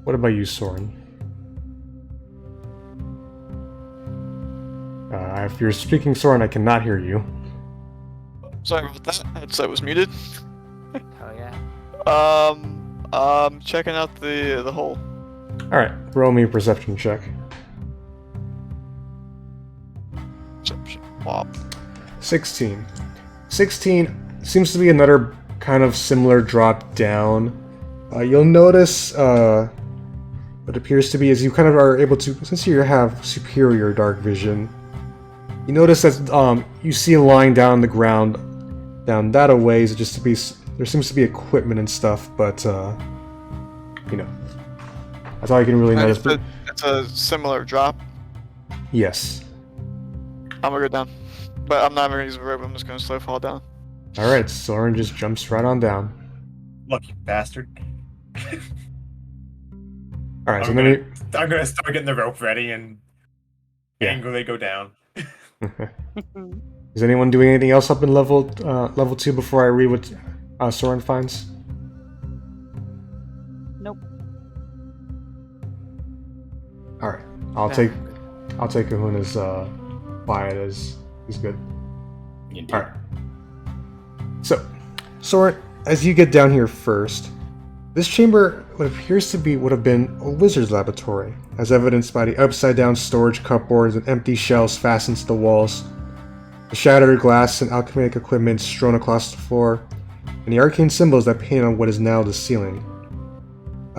What about you, Sorrin? If you're speaking Sorrin, I cannot hear you. Sorry about that. Headset was muted. Hell yeah. Checking out the hole. Alright, roll me a perception check. Wow. 16. 16 seems to be another kind of similar drop down. You'll notice what appears to be as you kind of are able to, since you have superior dark vision, you notice that you see lying down the ground, down that a ways, just to be, there seems to be equipment and stuff, but you know, that's all you can really notice. It's a similar drop. Yes. I'm gonna go down. But I'm not gonna use a rope, I'm just gonna slow fall down. Alright, Sorrin just jumps right on down. Lucky bastard. Alright, so I'm then gonna start getting the rope ready and angrily go down. Is anyone doing anything else up in level 2 before I read what Sorrin finds? Nope. Alright, I'll take Kahuna's quiet as he's good. Alright. So, Sorrin, as you get down here first, this chamber what appears to be would have been a wizard's laboratory, as evidenced by the upside-down storage cupboards and empty shelves fastened to the walls, the shattered glass and alchemic equipment strewn across the floor, and the arcane symbols that paint on what is now the ceiling.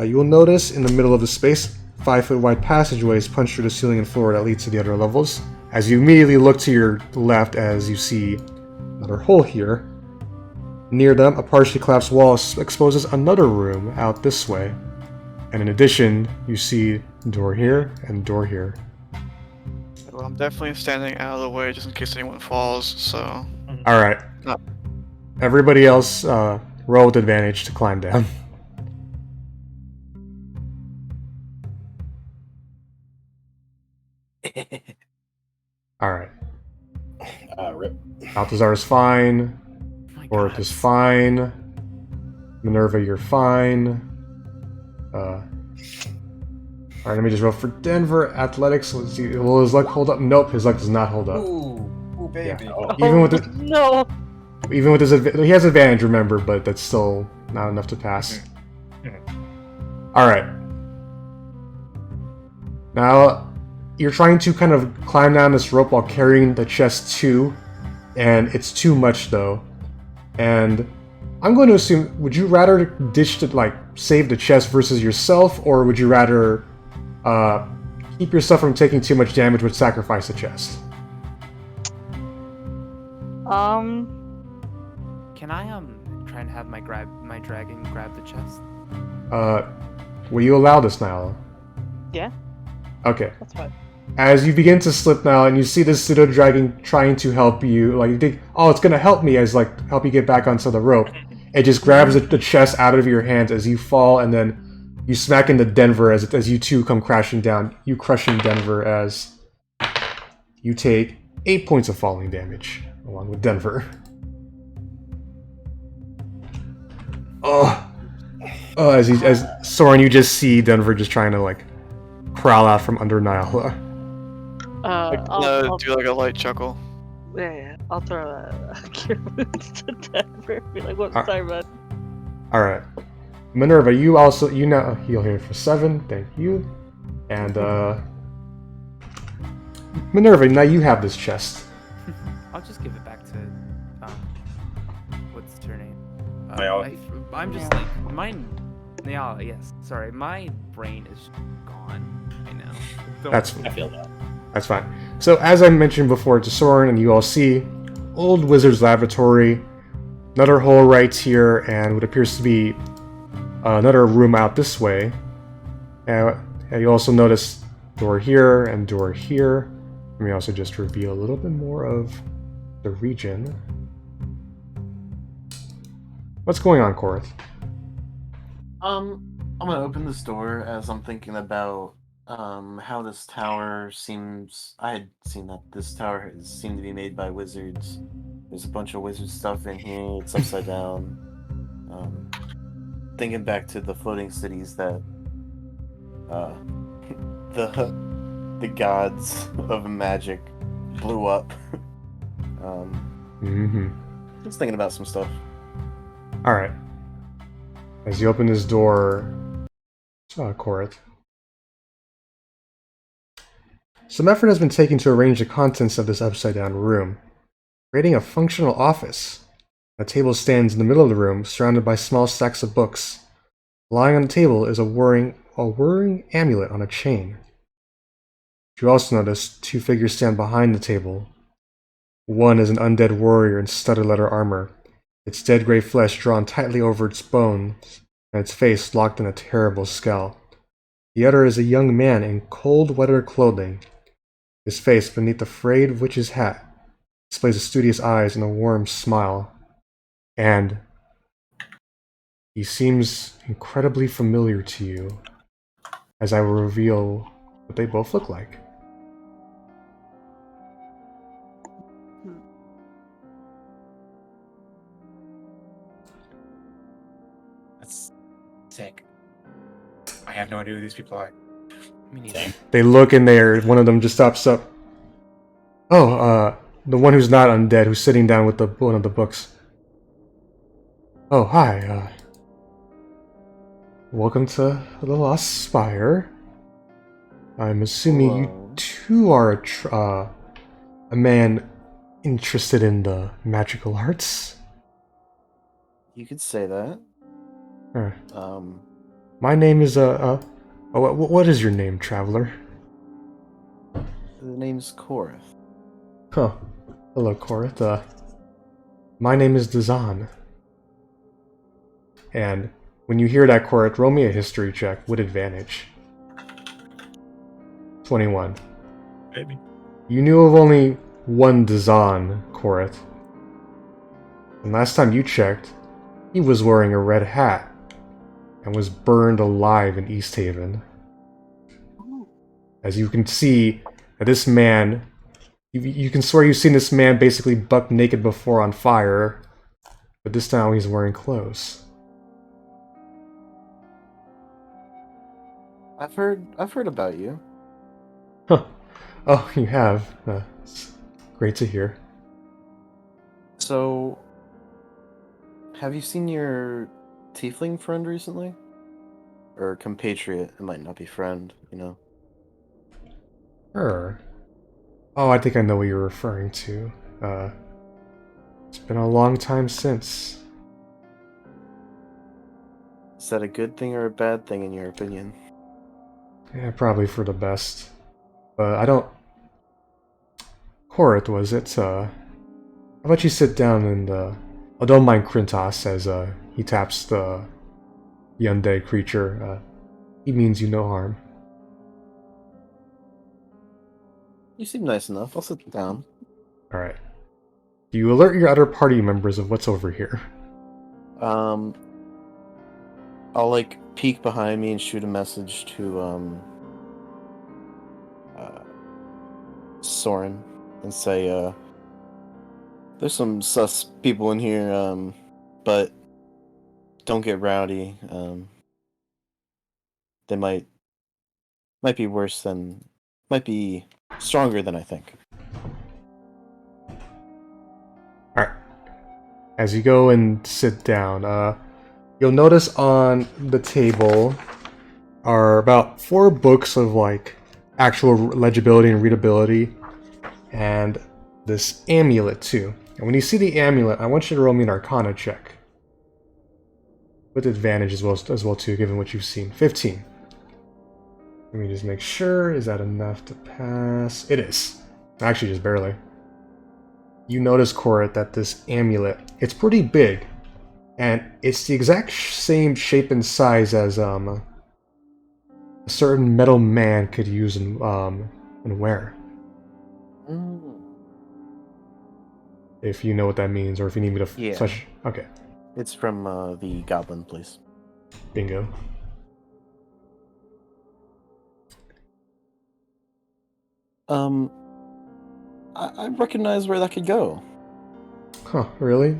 You will notice in the middle of the space, 5-foot wide passageways punch through the ceiling and floor that lead to the other levels, as you immediately look to your left as you see another hole here. Near them, a partially collapsed wall exposes another room out this way, and in addition, you see door here and door here. Well, I'm definitely standing out of the way just in case anyone falls, so... Alright. No. Everybody else, roll with advantage to climb down. Alright. Rip. Balthazar is fine. Correth is fine. Minerva, you're fine. Alright, let me just roll for Denver. Athletics, let's see. Will his luck hold up? Nope, his luck does not hold up. Ooh, baby. Yeah. Even with the, No. even with his he has advantage, remember, but that's still not enough to pass. Alright. Now, you're trying to kind of climb down this rope while carrying the chest too, and it's too much though. And I'm going to assume, would you rather ditch to, like, save the chest versus yourself, or would you rather keep yourself from taking too much damage but sacrifice the chest? Can I try and have my dragon grab the chest? Will you allow this, Nayala? Yeah, Okay. that's fine. As you begin to slip now, and you see this pseudo dragon trying to help you, like you think, oh, it's gonna help me, as like help you get back onto the rope. It just grabs the chest out of your hands as you fall, and then you smack into Denver as you two come crashing down. You crushing Denver as you take 8 points of falling damage along with Denver. As Sorrin, you just see Denver just trying to like crawl out from under Nayala. I'll Do like a light chuckle. I'll throw a cure wounds to Denver. Be like, what's sorry, bud? Alright. Minerva, you now heal here for 7, thank you. And Minerva, now you have this chest. I'll just give it back to what's her name? Nayala. I'm just like Nayala. Yes, sorry, my brain is gone right now. That's I feel that. That's fine. So, as I mentioned before to Sorrin, and you all see, old wizard's laboratory, another hole right here, and what appears to be another room out this way. And you also notice door here and door here. Let me also just reveal a little bit more of the region. What's going on, Correth? I'm gonna open this door as I'm thinking about how this tower seems. I had seen that this tower seemed to be made by wizards. There's a bunch of wizard stuff in here. It's upside down. Thinking back to the floating cities that the gods of magic blew up. Just thinking about some stuff. Alright. As you open this door, Correth. Some effort has been taken to arrange the contents of this upside-down room, creating a functional office. A table stands in the middle of the room, surrounded by small stacks of books. Lying on the table is a whirring amulet on a chain. You also notice two figures stand behind the table. One is an undead warrior in studded leather armor, its dead gray flesh drawn tightly over its bones, and its face locked in a terrible scowl. The other is a young man in cold weather clothing. His face, beneath the frayed witch's hat, displays a studious eyes and a warm smile. And he seems incredibly familiar to you, as I will reveal what they both look like. That's sick. I have no idea who these people are. Me neither. They look in there, one of them just stops up. Oh, the one who's not undead, who's sitting down with one of the books. Oh, hi, welcome to the Lost Spire. I'm assuming you too are a man interested in the magical arts? You could say that. My name is, what is your name, traveler? The name's Correth. Huh. Hello, Correth. My name is Dazan. And when you hear that, Correth, roll me a history check with advantage. 21. Maybe. You knew of only one Dazan, Correth. And last time you checked, he was wearing a red hat and was burned alive in East Haven. As you can see, this man, you can swear you've seen this man basically buck naked before on fire, but this time he's wearing clothes. I've heard about you. Huh. Oh, you have? It's great to hear. So, have you seen your tiefling friend recently? Or compatriot? It might not be friend, you know. Sure. Oh, I think I know what you're referring to. It's been a long time since. Is that a good thing or a bad thing in your opinion? Yeah, probably for the best. But I don't... Correth, was it? How about you sit down and, oh, don't mind Krintos as, he taps the undead creature. He means you no harm. You seem nice enough. I'll sit down. Alright. Do you alert your other party members of what's over here? I'll, like, peek behind me and shoot a message to, Sorrin and say, there's some sus people in here, but don't get rowdy. They might be stronger than I think. Alright. As you go and sit down, you'll notice on the table are about 4 books of, like, actual legibility and readability, and this amulet, too. And when you see the amulet, I want you to roll me an Arcana check. With advantage as well, too, given what you've seen. 15. Let me just make sure. Is that enough to pass? It is. Actually, just barely. You notice, Correth, that this amulet, it's pretty big. And it's the exact same shape and size as a certain metal man could use and wear. If you know what that means, or if you need me to flesh. Okay. It's from the goblin place. Bingo. I recognize where that could go. Huh, really?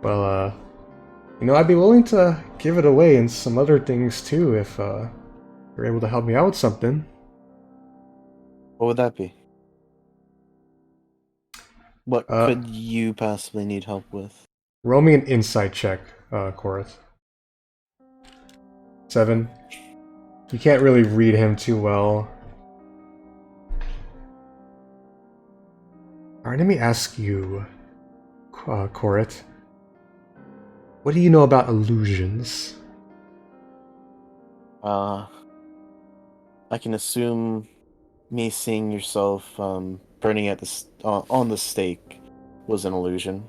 Well, you know, I'd be willing to give it away and some other things too if you're able to help me out with something. What would that be? What Uh, could you possibly need help with? Roll me an insight check, Correth. 7. You can't really read him too well. Alright, let me ask you, Correth. What do you know about illusions? I can assume me seeing yourself burning at the on the stake was an illusion.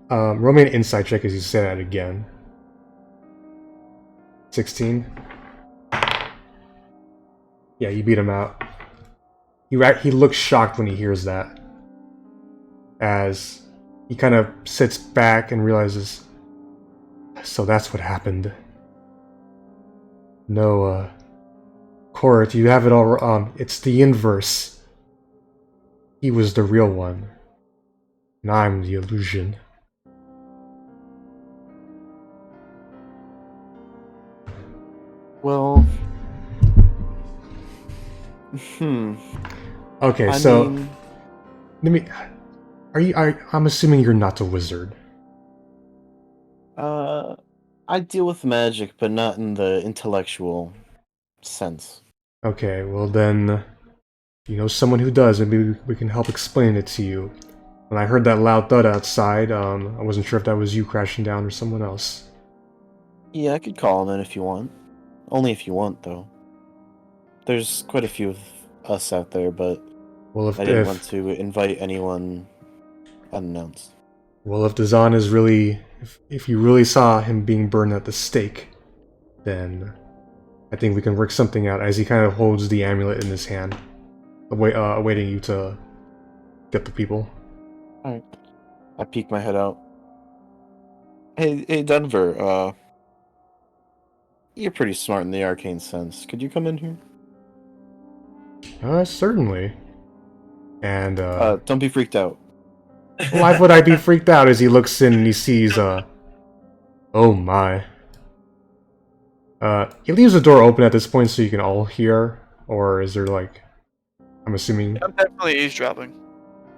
Roll me an insight check as you say that again. 16. Yeah, you beat him out. He looks shocked when he hears that. As he kind of sits back and realizes, so that's what happened. No, Correth, you have it all wrong. It's the inverse. He was the real one. And I'm the illusion. Well, Okay, I so mean, let me. I'm assuming you're not a wizard. I deal with magic, but not in the intellectual sense. Okay, well then, you know someone who does, and maybe we can help explain it to you. When I heard that loud thud outside, I wasn't sure if that was you crashing down or someone else. Yeah, I could call him in if you want. Only if you want, though. There's quite a few of us out there, but Well, I didn't want to invite anyone unannounced. Well, if Dazan is really, if you really saw him being burned at the stake, then I think we can work something out. As he kind of holds the amulet in his hand, awaiting you to get the people. All right. I peek my head out. Hey, Denver. You're pretty smart in the arcane sense. Could you come in here? Certainly. And Don't be freaked out. why would I be freaked out as he looks in and he sees, oh my. He leaves the door open at this point so you can all hear, or is there like, I'm assuming... I'm definitely eavesdropping.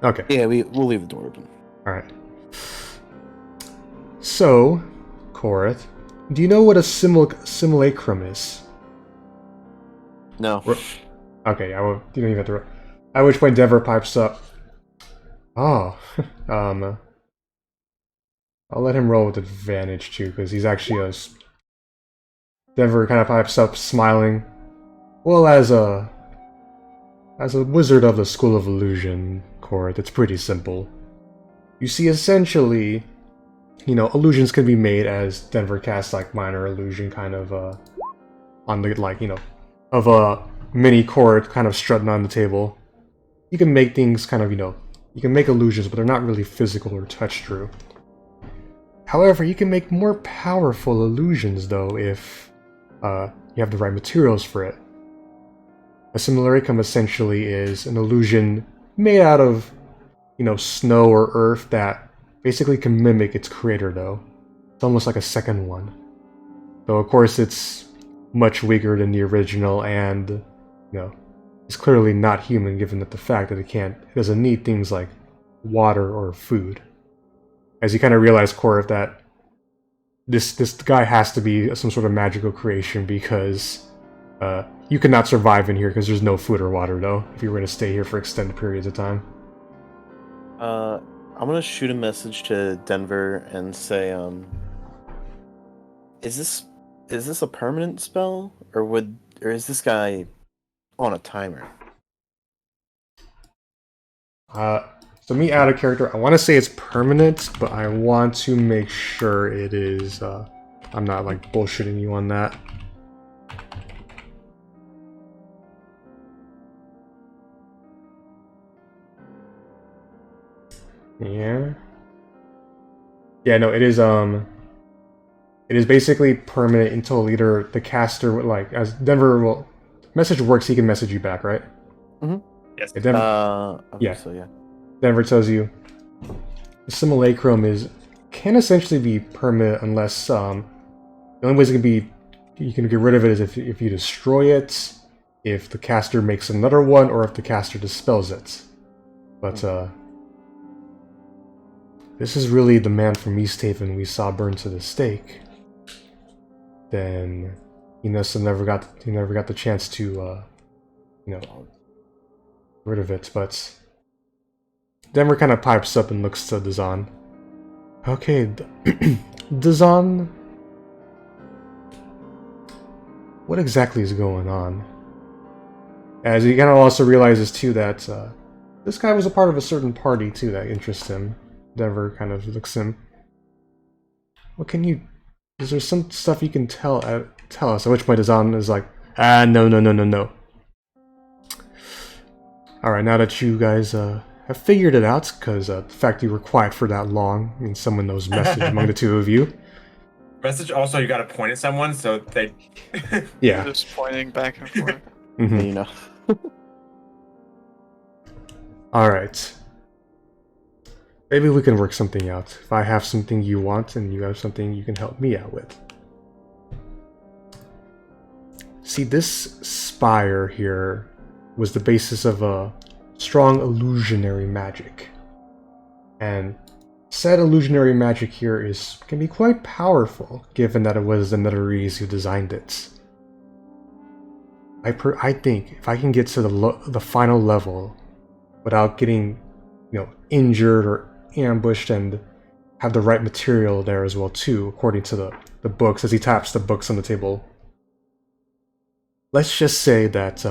Okay. Yeah, we'll leave the door open. Alright. So, Correth, do you know what a simulacrum is? No. Okay, you don't even have to... At which point Denver pipes up. Oh, I'll let him roll with advantage too, because he's actually a... Denver kind of pipes up, smiling. Well, as a wizard of the School of Illusion, Correth, it's pretty simple. You see, essentially, you know, illusions can be made as Denver casts like minor illusion kind of on the, like, you know, of a mini Correth kind of strutting on the table. You can make things kind of, you know, you can make illusions, but they're not really physical or touch-through. However, you can make more powerful illusions, though, if you have the right materials for it. A simulacrum essentially is an illusion made out of, you know, snow or earth that basically can mimic its creator, though. It's almost like a second one. Though, of course, it's much weaker than the original, and, you know, it's clearly not human, given that the fact that it doesn't need things like water or food. As you kind of realize, Correth, that this guy has to be some sort of magical creation, because you cannot survive in here because there's no food or water, though, if you were going to stay here for extended periods of time. I'm gonna shoot a message to Denver and say, is this a permanent spell, or is this guy on a timer? So me out of character, I want to say it's permanent, but I want to make sure it is, I'm not like bullshitting you on that. Yeah, no, it is basically permanent until either the caster, like, as Denver will, message works, he can message you back, right? Mm-hmm. Yes. Yeah, Denver, yeah. So yeah. Denver tells you the simulacrum can essentially be permanent unless the only ways it can be, you can get rid of it is if you destroy it, if the caster makes another one or if the caster dispels it. But this is really the man from East Haven we saw burned to the stake. Then he never got the chance to get rid of it. But Denver kind of pipes up and looks to Dazan. Okay, Dazan, what exactly is going on? As he kind of also realizes too that this guy was a part of a certain party too that interests him. Denver kind of looks him. What can you? Is there some stuff you can tell us? At which point Dazan is like, no. All right, now that you guys have figured it out, because the fact you were quiet for that long means someone knows message among the two of you. Message also, you gotta point at someone so they. Yeah. Just pointing back and forth. Mm-hmm. You know. All right. Maybe we can work something out. If I have something you want and you have something you can help me out with. See, this spire here was the basis of a strong illusionary magic. And said illusionary magic here can be quite powerful, given that it was the Netherese who designed it. I think if I can get to the final level without getting, injured or ambushed, and have the right material there as well too, according to the books, as he taps the books on the table. Let's just say that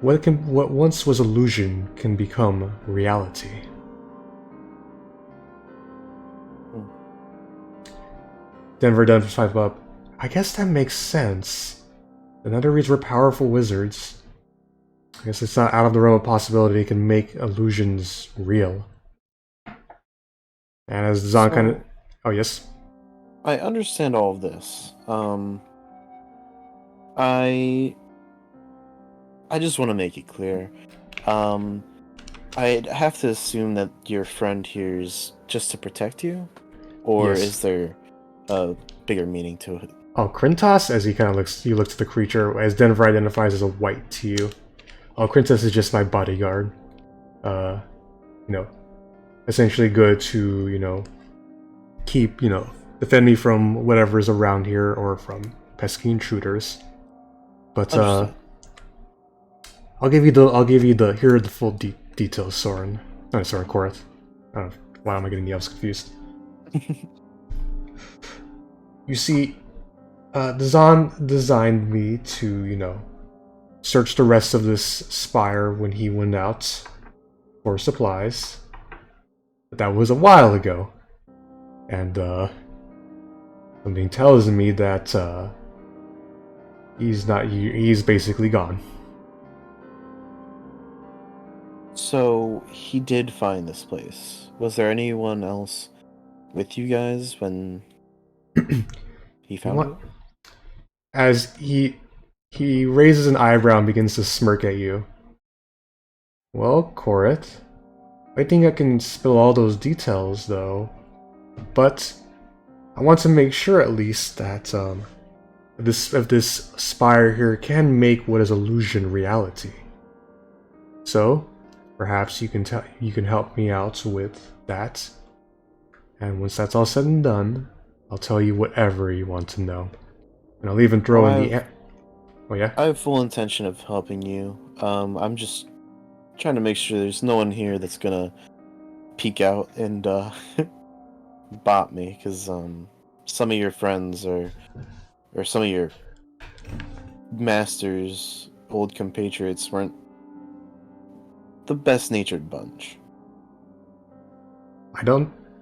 what once was illusion can become reality. Denver does pipe up. I guess that makes sense. The Netherese were powerful wizards. I guess it's not out of the realm of possibility they can make illusions real. And as Zahn kind of... Oh, yes? I understand all of this. I just want to make it clear. I'd have to assume that your friend here is just to protect you? Or Yes. is there a bigger meaning to it? Oh, Krintas, as he kind of looks at the creature, as Denver identifies as a white to you. Oh, Krintas is just my bodyguard. Essentially good to, keep, defend me from whatever's around here or from pesky intruders. But Understood. I'll give you the here are the full details, Sorrin. No, sorry, Correth. I don't know, why am I getting the elves confused? You see, Dazan designed me to, search the rest of this spire when he went out for supplies. But that was a while ago. And, something tells me that, he's basically gone. So, he did find this place. Was there anyone else with you guys when he found it? As he raises an eyebrow and begins to smirk at you. Well, Correth, I think I can spill all those details, though. But I want to make sure, at least, that this spire here can make what is illusion reality. So, perhaps you can help me out with that. And once that's all said and done, I'll tell you whatever you want to know. And I'll even throw in the... Oh, yeah? I have full intention of helping you. I'm just trying to make sure there's no one here that's gonna peek out and bot me, because some of your friends or some of your masters, old compatriots, weren't the best-natured bunch.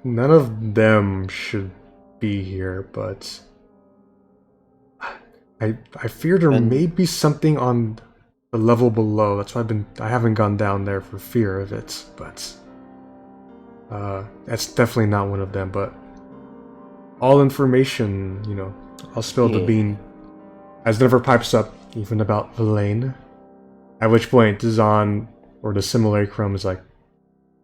None of them should be here, but I fear there may be something on the level below. That's why I haven't gone down there for fear of it, but that's definitely not one of them. But all information, I'll spill the bean as Never pipes up, even about Verlaine. At which point, Dazan or the Simulacrum is like,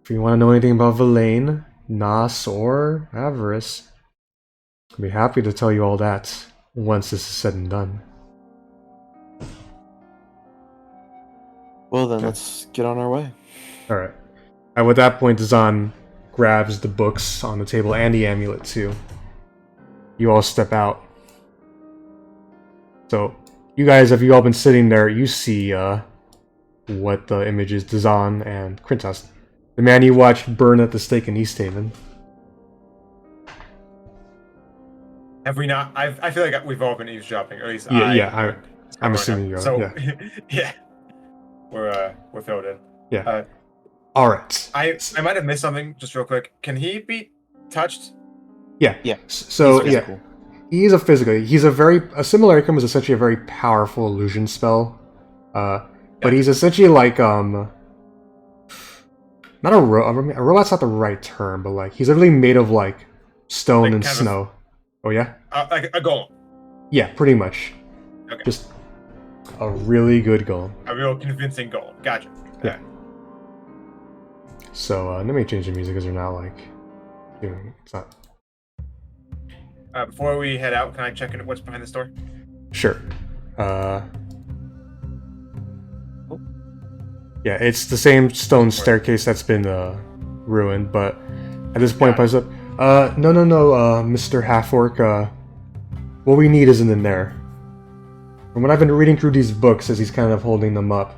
if you want to know anything about Verlaine, Nas, or Avarice, I'll be happy to tell you all that once this is said and done. Well then, Okay. let's get on our way. Alright. And at that point, Zahn grabs the books on the table and the amulet too. You all step out. So, you guys, have you all been sitting there, you see what the image is, Zahn and Krintas. The man you watched burn at the stake in East Haven. Have we not? I feel like we've all been eavesdropping, or at least I'm assuming you're. So, Yeah. yeah. We're filled in. Yeah. Alright. I might have missed something, just real quick. Can he be touched? Yeah. Yeah. So, He's yeah. physical. He is a physical. He's a similar icon is essentially a very powerful illusion spell. But he's essentially like not a robot's not the right term, but like he's literally made of like stone Like and kind of- snow. Oh yeah? Like a golem. Yeah, pretty much. Okay. Just a really good golem. A real convincing golem. Gotcha. Yeah. So let me change the music because they're not like it's not Before we head out, can I check in what's behind this door? sure. Yeah, it's the same stone staircase that's been ruined, but at this point, pops up. No, Mr. Half-Orc. What we need isn't in there. From what I've been reading through these books, as he's kind of holding them up,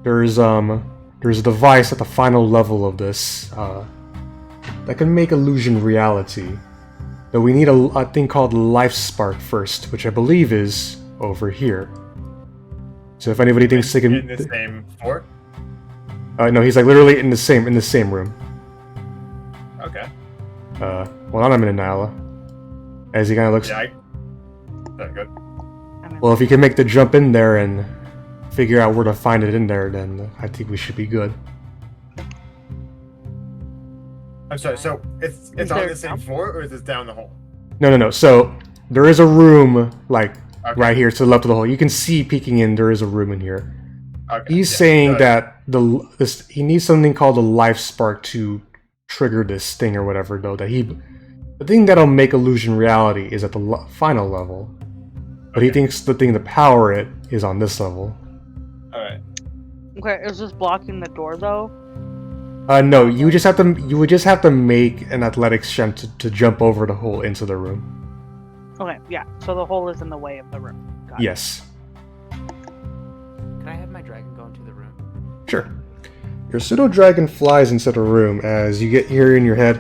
there's a device at the final level of this that can make illusion reality. Though we need a thing called life spark first, which I believe is over here. So if anybody thinks they can, In the same floor? no, he's like literally in the same room. Okay. Well, I'm in Nayala. As he kind of looks. Yeah, that's good. Well, if you can make the jump in there and figure out where to find it in there, then I think we should be good. I'm sorry, so it's Is on there the same down? floor, or is this down the hole? No. So there is a room like Okay. right here to the left of the hole. You can see peeking in. There is a room in here. Okay. He's yeah, saying got it. that he needs something called a life spark to trigger this thing or whatever. Though the thing that'll make illusion reality is at the final level, but he Okay. thinks the thing to power it is on this level. Alright. Okay, is this blocking the door though? No, you would just have to make an athletics check to jump over the hole into the room. Okay, yeah. So the hole is in the way of the room. Got it. Yes. Can I have my dragon go into the room? Sure. Your pseudo dragon flies into the room as you get here in your head.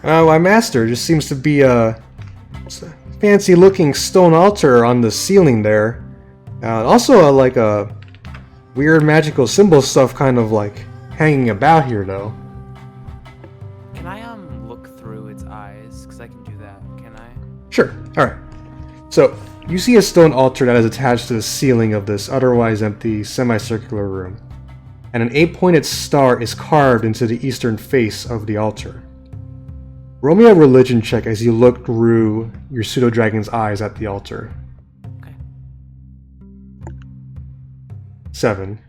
My master just seems to be it's a fancy looking stone altar on the ceiling there. Also like a weird magical symbol stuff kind of like hanging about here though. Can I look through its eyes? Because I can do that. Can I? Sure. Alright. So, you see a stone altar that is attached to the ceiling of this otherwise empty semicircular room. And an 8-pointed star is carved into the eastern face of the altar. Roll me a religion check as you look through your pseudo-dragon's eyes at the altar. Okay. 7.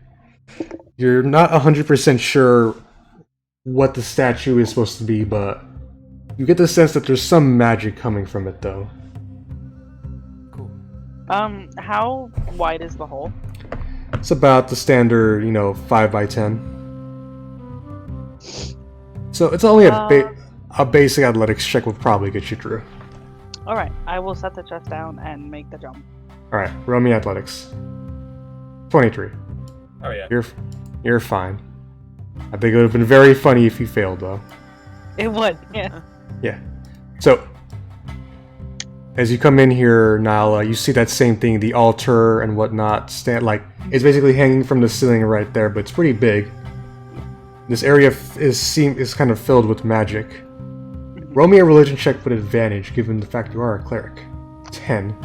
You're not 100% sure what the statue is supposed to be, but you get the sense that there's some magic coming from it, though. Cool. How wide is the hole? It's about the standard, 5 by 10. So it's only a basic athletics check would probably get you through. Alright, I will set the chest down and make the jump. Alright, roll me athletics. 23. Oh yeah. You're fine. I think it would have been very funny if you failed, though. It would, yeah. Yeah. So, as you come in here, Nayala, you see that same thing, the altar and whatnot, it's basically hanging from the ceiling right there, but it's pretty big. This area is kind of filled with magic. Roll me a religion check with advantage, given the fact you are a cleric. 10.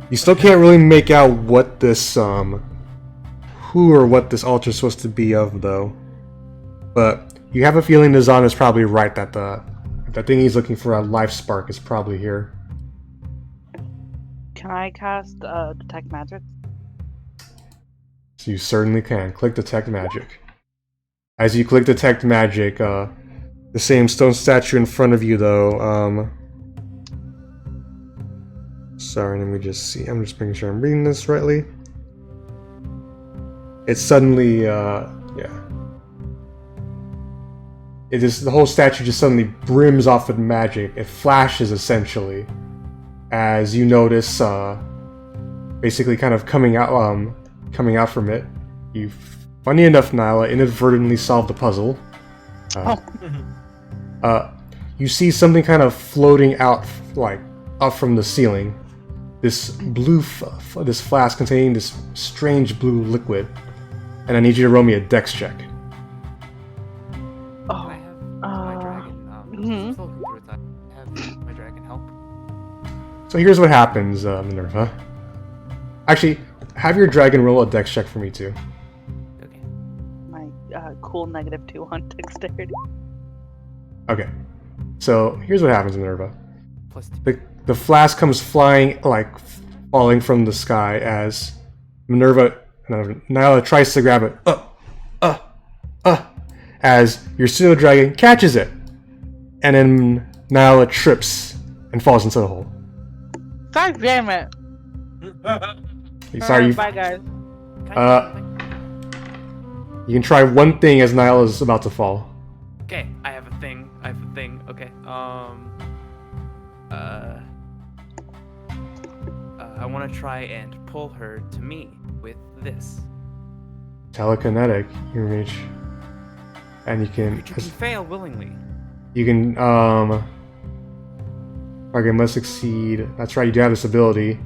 You still can't really make out what this, who or what this altar is supposed to be of, though. But you have a feeling Nizan is probably right that the thing he's looking for, a life spark, is probably here. Can I cast Detect Magic? So you certainly can. Click Detect Magic. As you click Detect Magic, the same stone statue in front of you, though, Sorry, let me just see. I'm just making sure I'm reading this rightly. It's suddenly, yeah. It is, the whole statue just suddenly brims off with magic. It flashes, essentially, as you notice, basically kind of coming out from it. You, funny enough, Nayala inadvertently solved the puzzle. You see something kind of floating out, like, up from the ceiling. This blue, this flask containing this strange blue liquid. And I need you to roll me a dex check. Can I have my dragon? Still going through it, I have my dragon help. So here's what happens, Minerva. Actually, have your dragon roll a dex check for me too. Okay. My cool -2 on dexterity. Okay. So here's what happens, Minerva. +2. The flask comes flying, like falling from the sky as Nayala tries to grab it. As your pseudo dragon catches it, and then Nayala trips and falls into the hole. God damn it! Sorry, Bye, guys. you can try one thing as Nayala is about to fall. Okay, I have a thing. Okay. I want to try and pull her to me with this. Telekinetic, you reach, and you can. You can fail willingly. You can. Target must succeed. That's right. You do have this ability.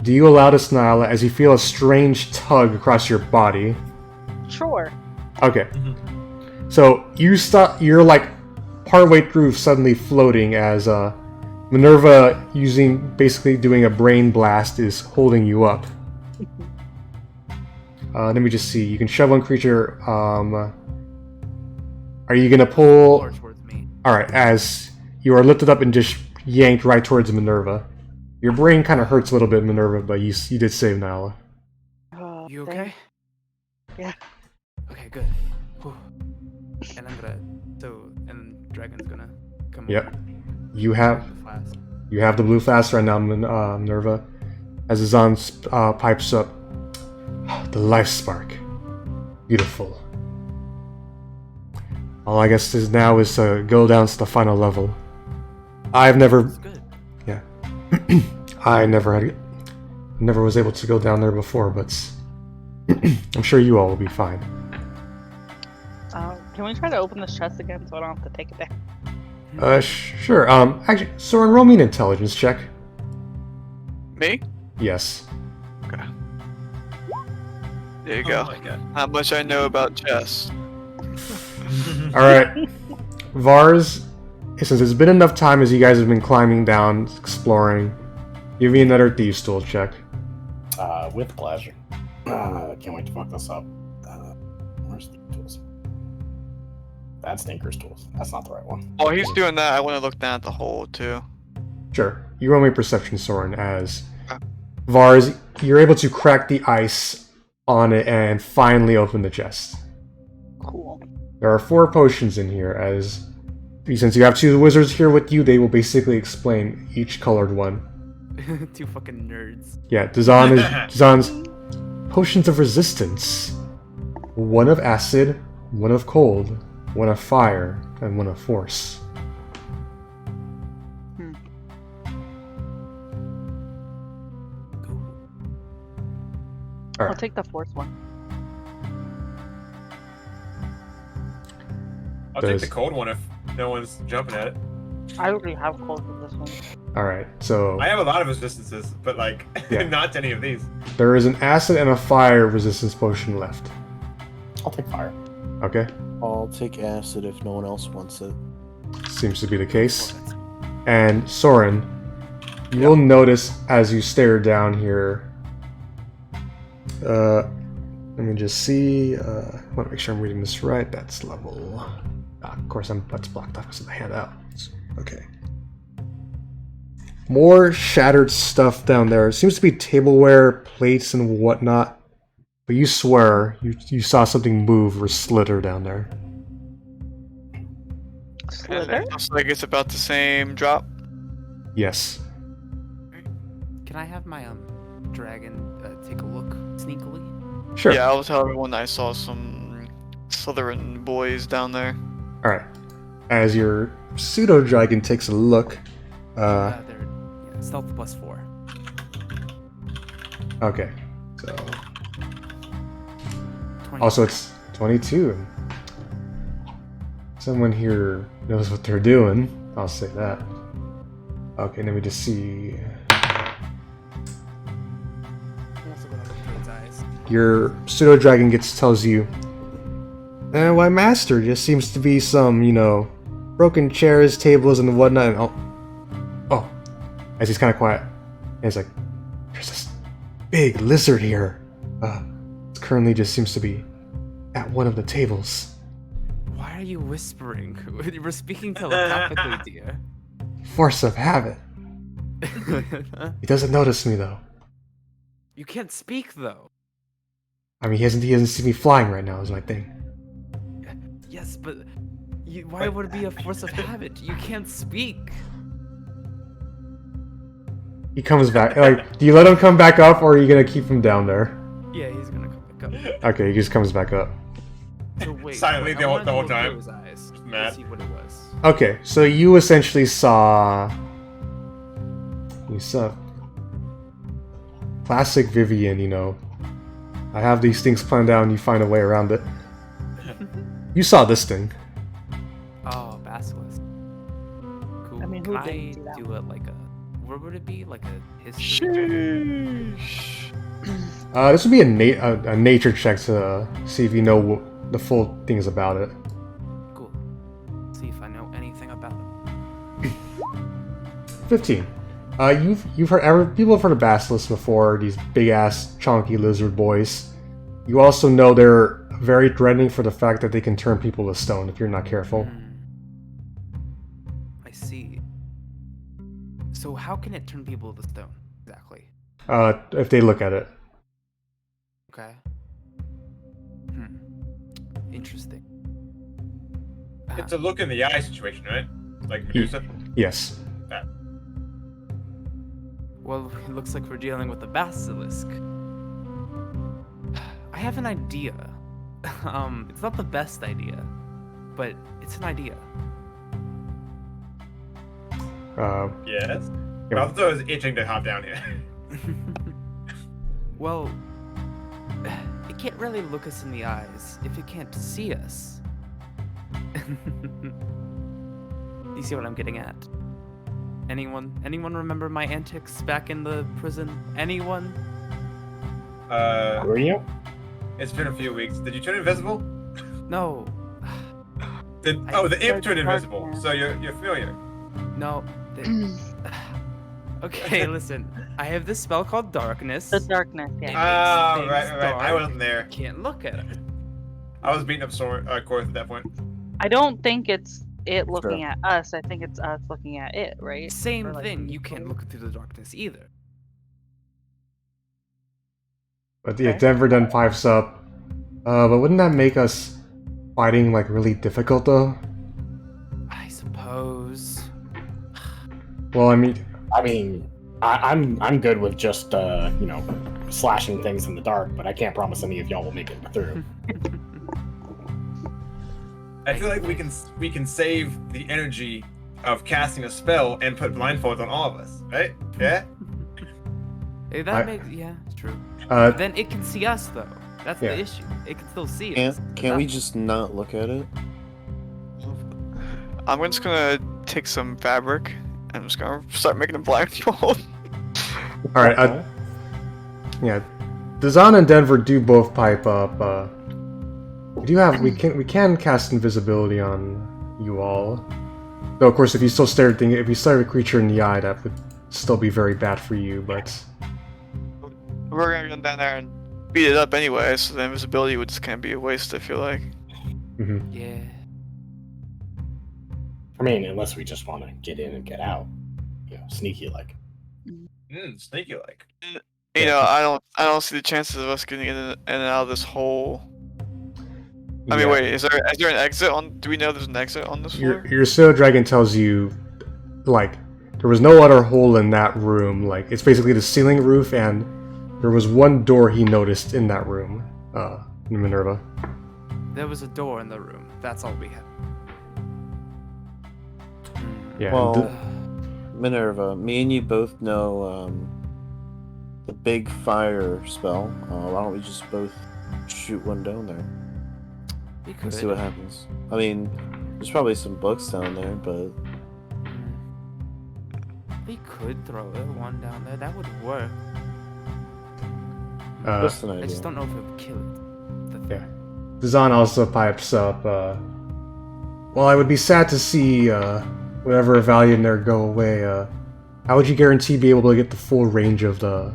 Do you allow this, Nayala, as you feel a strange tug across your body? Sure. Okay. So you stop. You're like partway through, suddenly floating as Minerva, basically doing a brain blast, is holding you up. Let me just see. You can shove one creature. Are you gonna pull? Or towards me. All right. As you are lifted up and just yanked right towards Minerva. Your brain kind of hurts a little bit, Minerva, but you did save Nayala. You okay? Yeah. Okay, good. Whew. And and Dragon's gonna come Yep. over. You have The flask. the blue flask right now, Minerva. As Azan pipes up, the life spark, beautiful. All I guess is now is to go down to the final level. I've never, It's good. yeah, I never was able to go down there before, but I'm sure you all will be fine. Can we try to open this chest again so I don't have to take it down? Sure. Actually, Sorrin, roll me an intelligence check. Me? Yes. Okay. There you go. Oh my God. How much I know about chess. All right, Vars. Since it's been enough time as you guys have been climbing down, exploring, give me another thieves' tool check. With pleasure. Can't wait to fuck this up. Where's the tools? That's Tinker's tools. That's not the right one. While he's doing that, I want to look down at the hole too. Sure. You roll me perception, Sorrin, as Vars, you're able to crack the ice on it and finally open the chest. Cool. There are 4 potions in here, as since you have 2 wizards here with you, they will basically explain each colored one. 2 fucking nerds. Yeah, Dazan's potions of resistance. 1 of acid, 1 of cold, 1 of fire, and 1 of force. I'll Alright. take the fourth one. I'll take the cold one if no one's jumping at it. I already have cold with this one. Alright, so I have a lot of resistances, but like Yeah. not to any of these. there is an acid and a fire resistance potion left. I'll take fire. Okay? I'll take acid if no one else wants it. Seems to be the case. And Sorrin, you will notice as you stare down here. Let me just see. I want to make sure I'm reading this right. That's level. Of course, that's blocked off because of the handout. Okay. More shattered stuff down there. It seems to be tableware, plates, and whatnot. But you swear you saw something move or slither down there. And Slither? it looks like it's about the same drop. Yes. can I have my dragon take a look sneakily? Sure. Yeah, I'll tell everyone I saw some Slytherin boys down there. All right. As your pseudo dragon takes a look, They're stealth +4. okay. So 20. also it's 22. Someone here knows what they're doing. I'll say that. Okay, let me just see. I'm also gonna look through his eyes. Your pseudo dragon tells you, why, master, just seems to be some, broken chairs, tables, and whatnot. And oh, as he's kind of quiet, and he's like, there's this big lizard here. It currently just seems to be at one of the tables. Why are you whispering? We're speaking telepathically, dear. Force of habit. He doesn't notice me though. You can't speak though. I mean, he hasn't seen me flying right now. Is my thing. Yes, but why would it be a force of habit? You can't speak. He comes back. Like, do you let him come back up, or are you gonna keep him down there? Yeah, he's gonna come back up. Okay, he just comes back up. So wait, Silently I the whole- wanted the to whole look through time. his eyes to Mad. see what it was. Okay, so you essentially saw classic Vivian. I have these things planned out, and you find a way around it. You saw this thing. Oh, basilisk. Cool. I mean, Can who I didn't see that do it like a? What would it be? Like a history? Sheesh. This would be a nature check to see if you know the full things about it. Cool. See if I know anything about it. 15. You've heard people have heard of basilisks before. These big ass chunky lizard boys. You also know they're very threatening for the fact that they can turn people to stone if you're not careful. I see. So how can it turn people to stone exactly? If they look at it. Okay. Interesting. It's a look in the eye situation, right? Like Medusa. Yes. Well, it looks like we're dealing with a basilisk. I have an idea. It's not the best idea, but it's an idea. Yes. Yeah. Balthazar is itching to hop down here. Well, it can't really look us in the eyes if it can't see us. You see what I'm getting at? Anyone remember my antics back in the prison? Anyone? Who are you? It's been a few weeks. Did you turn invisible? No. The I imp tried turned to invisible, partner. so you're familiar. No. Okay, listen. I have this spell called Darkness. The darkness, yeah. Ah, things right. I dark. wasn't there. Can't look at it. I was beating up Correth at that point. I don't think it's it looking at us. I think it's us looking at it, right? Same Or, like, thing. You can't look through the darkness either. But yeah, Okay. Denver then pipes up. But wouldn't that make us fighting like really difficult though? I suppose. Well, I mean, I'm good with just slashing things in the dark, but I can't promise any of y'all will make it through. I feel like we can save the energy of casting a spell and put blindfolds on all of us, right? Yeah. Hey, that makes it's true. uh, Then it can see us though. That's Yeah. the issue. It can still see us. Can't we just not look at it? I'm just gonna take some fabric and I'm just gonna start making a blindfold. all right. Yeah, Dazan and Denver do both pipe up. We can cast invisibility on you all. Though of course, if you stare a creature in the eye, that would still be very bad for you. But We're gonna go down there and beat it up anyway, so the invisibility would just kind of be a waste, I feel like. Yeah. I mean, unless we just want to get in and get out, sneaky like. Sneaky like. You know, I don't see the chances of us getting in and out of this hole. I mean, yeah. wait, is there an exit on? Do we know there's an exit on this floor? Your pseudo dragon tells you, like, there was no other hole in that room. Like, it's basically the ceiling roof, and there was one door he noticed in that room, in Minerva. There was a door in the room. That's all we had. Yeah. Well, Minerva, me and you both know the big fire spell. Why don't we just both shoot one down there We and could. see what happens? I mean, there's probably some books down there, but We could throw one down there. That would work. just an I idea. just don't know if it would kill it. The thing. Dazan also pipes up, well, I would be sad to see, whatever value in there go away. How would you guarantee be able to get the full range of the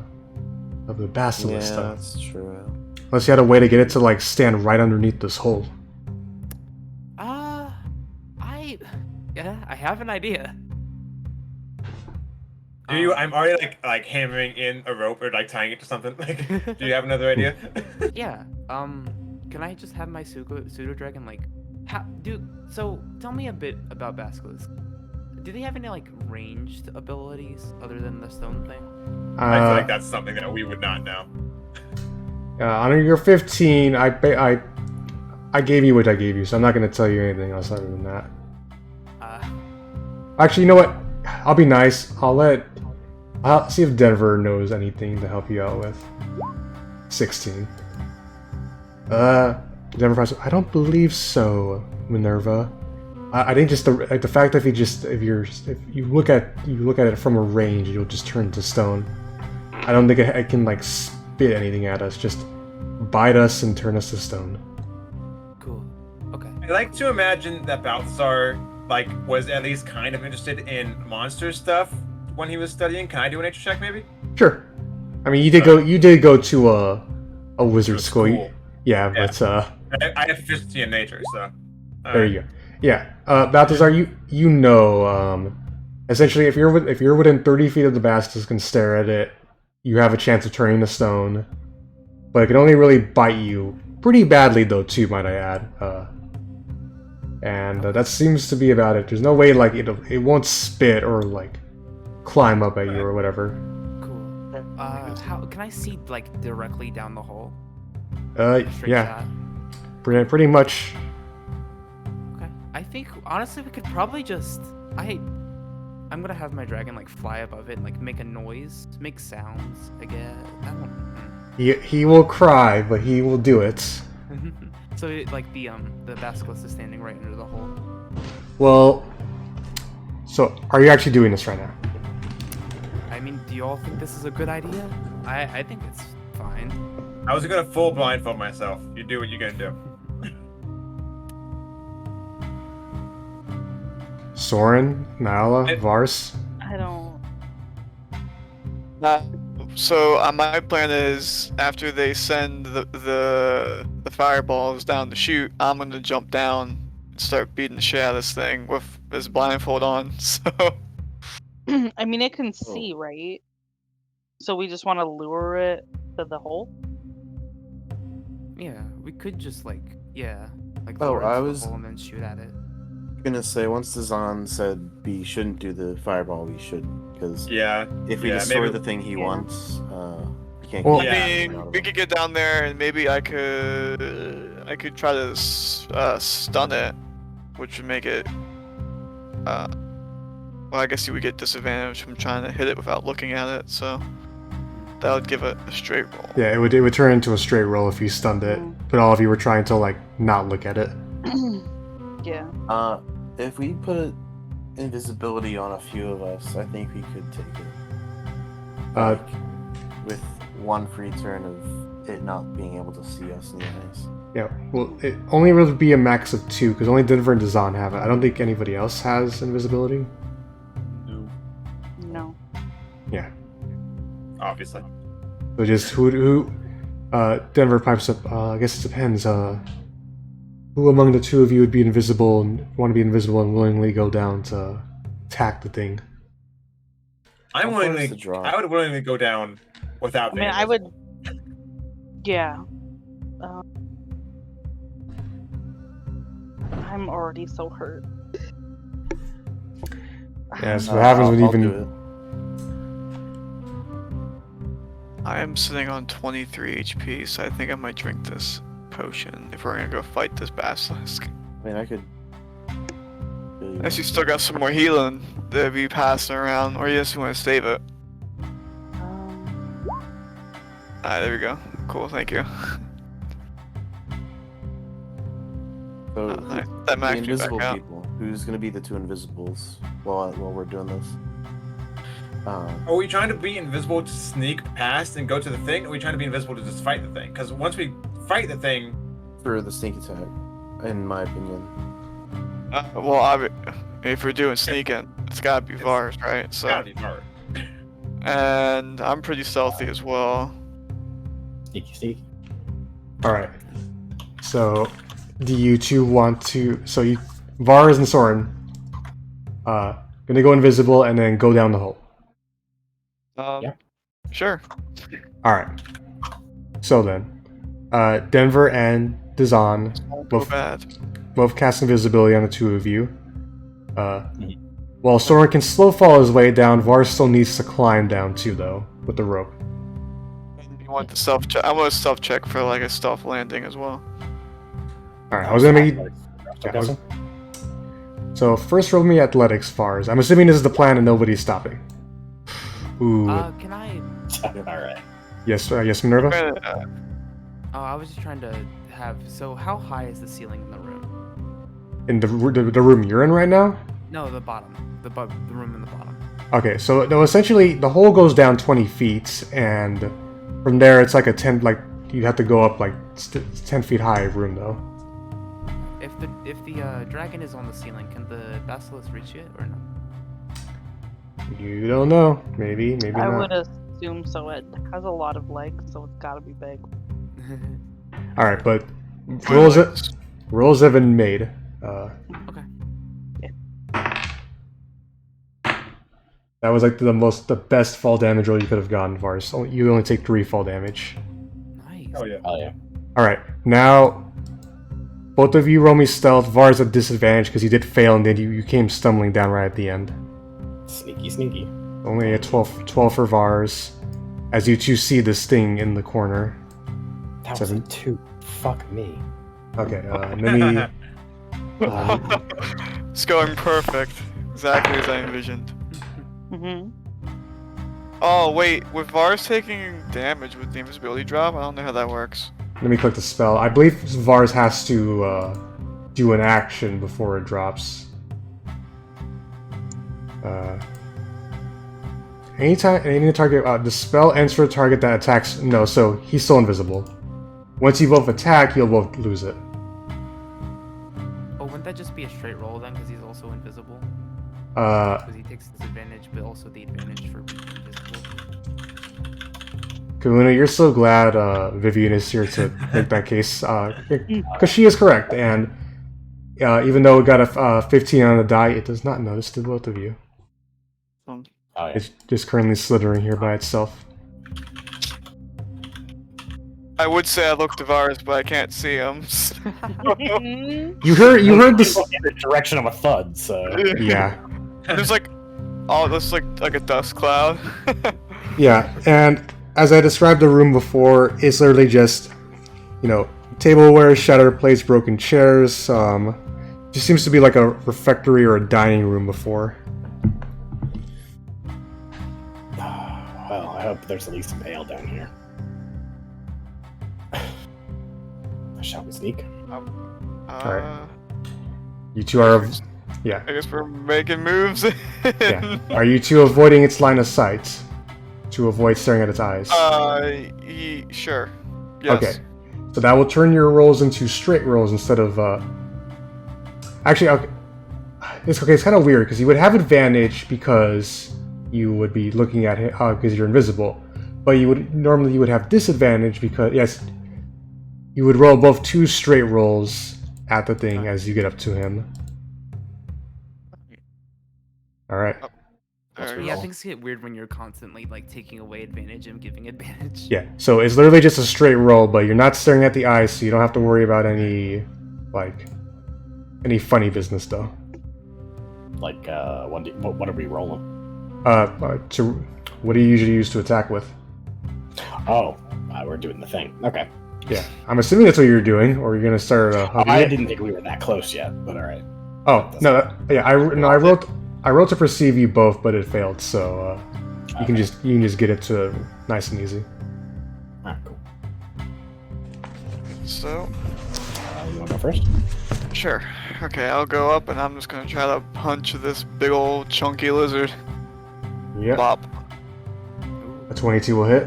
basilisk Yeah, stuff? that's true. Unless you had a way to get it to, like, stand right underneath this hole. I have an idea. Do you? I'm already like hammering in a rope or like tying it to something. Like, do you have another idea? Yeah. Can I just have my pseudo dragon like? So tell me a bit about basilisks. Do they have any like ranged abilities other than the stone thing? I feel like that's something that we would not know. On your 15, I gave you what I gave you, so I'm not going to tell you anything else other than that. Actually, you know what? I'll be nice. I'll see if Denver knows anything to help you out with. 16. Denver Price. I don't believe so, Minerva. I think just the fact that if you look at it from a range, you'll just turn to stone. I don't think it can like spit anything at us. Just bite us and turn us to stone. Cool. Okay. I like to imagine that Balthazar like was at least kind of interested in monster stuff when he was studying. Can I do a nature check, maybe? Sure. I mean, you did go to a wizard school. Yeah, but I have 50 in nature, so. there you go. Yeah, Balthazar, you know, essentially, if you're within 30 feet of the basilisk and stare at it, you have a chance of turning to stone. But it can only really bite you pretty badly, though, too, might I add. And that seems to be about it. There's no way like it won't spit or like climb up at you or whatever. Cool. How can I see like directly down the hole? Straight Yeah, shot? pretty much. Okay. I think honestly we could probably just I'm gonna have my dragon like fly above it and like make a noise, make sounds. I guess that one. He will cry, but he will do it. So like the basilisk is standing right under the hole. Well, so are you actually doing this right now? I mean, do you all think this is a good idea? I think it's fine. I was gonna full blindfold myself. You do what you're gonna do. Sorrin, Nayala, Vars. I don't. So my plan is after they send the fireballs down the chute, I'm gonna jump down and start beating the shit out of this thing with this blindfold on. So I mean, it can see, right? So we just want to lure it to the hole. Yeah, we could just like Oh, lure it I into the was- hole and then shoot at it. Gonna say once Dazan said we shouldn't do the fireball, we should, because Yeah. if we Yeah, destroy maybe- the thing he wants, we can't. Well- get Yeah. I anything out mean, of we it. could get down there and maybe I could try to stun it, which would make it. Well, I guess you would get disadvantage from trying to hit it without looking at it, so that would give it a straight roll. Yeah, it would turn into a straight roll if you stunned it, but all of you were trying to like not look at it. Yeah. If we put invisibility on a few of us, I think we could take it. Uh, With one free turn of it not being able to see us in the eyes. Yeah, well, it only would be a max of 2 because only Denver and Dazan have it. I don't think anybody else has invisibility. No. Yeah, Obviously. so just who Denver pipes up. I guess it depends. Who among the two of you would be invisible and want to be invisible and willingly go down to attack the thing? I How far is the drop? would willingly go down without I mean, being I would. invisible. Yeah. I'm already so hurt. That's what happens when you I'll even. do it. I am sitting on 23 HP, so I think I might drink this potion if we're gonna go fight this basilisk. I mean, I could. Unless you still got some more healing that be passing around, or you just want to save it. Alright, there we go. Cool, thank you. So, Nice. That the maxed me invisible back out. people. Who's gonna be the two invisibles while we're doing this? Are we trying to be invisible to sneak past and go to the thing? Or are we trying to be invisible to just fight the thing? Because once we fight the thing, For the sneak attack, in my opinion. If we're doing sneaking, it's gotta be Vars, right? it's So, gotta be hard. and I'm pretty stealthy as well. Sneaky. Alright. So, do you two want to. So, Vars and Sorrin, gonna go invisible and then go down the hole. Yeah. Sure. Alright. So then, Denver and Dazan Won't go bad. both cast invisibility on the two of you. While Sorrin can slow fall his way down, Vars still needs to climb down too, though, with the rope. You want the stealth check? I want a stealth check for like a stealth landing as well. Alright, I was gonna make. Yeah, so, first roll me athletics, Vars. I'm assuming this is the plan and nobody's stopping. Ooh. Can I? Alright. Yes, yes, Minerva? Oh, I was just trying to have. So, how high is the ceiling in the room? In the room you're in right now? No, the bottom. The room in the bottom. Okay, so no, essentially the hole goes down 20 feet, and from there it's like a 10, like you have to go up like 10 feet high room though. If the dragon is on the ceiling, can the basilisk reach it or no? You don't know. Maybe I not. would assume so. It has a lot of legs, so it's gotta be big. All right, but rolls have been made. Okay. That was like the best fall damage roll you could have gotten, Vars. You only take 3 fall damage. Nice. Oh yeah. Oh yeah. All right, now both of you roll me stealth. Vars at disadvantage because you did fail, and then you came stumbling down right at the end. Sneaky. Only a 12 for Vars, as you two see this thing in the corner. That was a 2. Fuck me. Okay, let me. It's going perfect. Exactly as I envisioned. Oh wait, with Vars taking damage with the invisibility drop, I don't know how that works. Let me click the spell. I believe Vars has to do an action before it drops. Anytime any target, the spell ends for a target that attacks. No, so he's still invisible. Once you both attack, you'll both lose it. Oh, wouldn't that just be a straight roll then? Because he's also invisible. Because he takes disadvantage, but also the advantage for being invisible. Kahuna, you're so glad Vivian is here to make that case, because she is correct, and even though it got a 15 on the die, it does not notice to both of you. Oh yeah. It's just currently slithering here by itself. I would say I look to Vars, but I can't see him. You heard this. In the direction of a thud. So. Yeah, There's like, oh, that's like a dust cloud. yeah, and as I described the room before, it's literally just, tableware, shattered plates, broken chairs. Just seems to be like a refectory or a dining room before. Well, I hope there's at least some ale down here. Shall we sneak? Alright. You two are, yeah. I guess we're making moves. Yeah. Are you two avoiding its line of sight to avoid staring at its eyes? Sure. Yes. Okay. So that will turn your rolls into straight rolls instead of. Actually, okay. It's kind of weird because you would have advantage because you would be looking at him because you're invisible, but you would have disadvantage because you would roll both 2 straight rolls at the thing as you get up to him. All right. Yeah, things get weird when you're constantly like taking away advantage and giving advantage. Yeah. So it's literally just a straight roll, but you're not staring at the eyes, so you don't have to worry about any funny business though. Like, what are we rolling? What do you usually use to attack with? Oh, we're doing the thing. Okay. Yeah, I'm assuming that's what you're doing, or you're gonna start hugging I it? didn't think we were that close yet, but all right. Oh no, I wrote to perceive you both, but it failed. So you can just get it to nice and easy. All right, cool. So, You want to go first? sure. Okay, I'll go up and I'm just gonna try to punch this big old chunky lizard. Yep, Bop. a 22 will hit.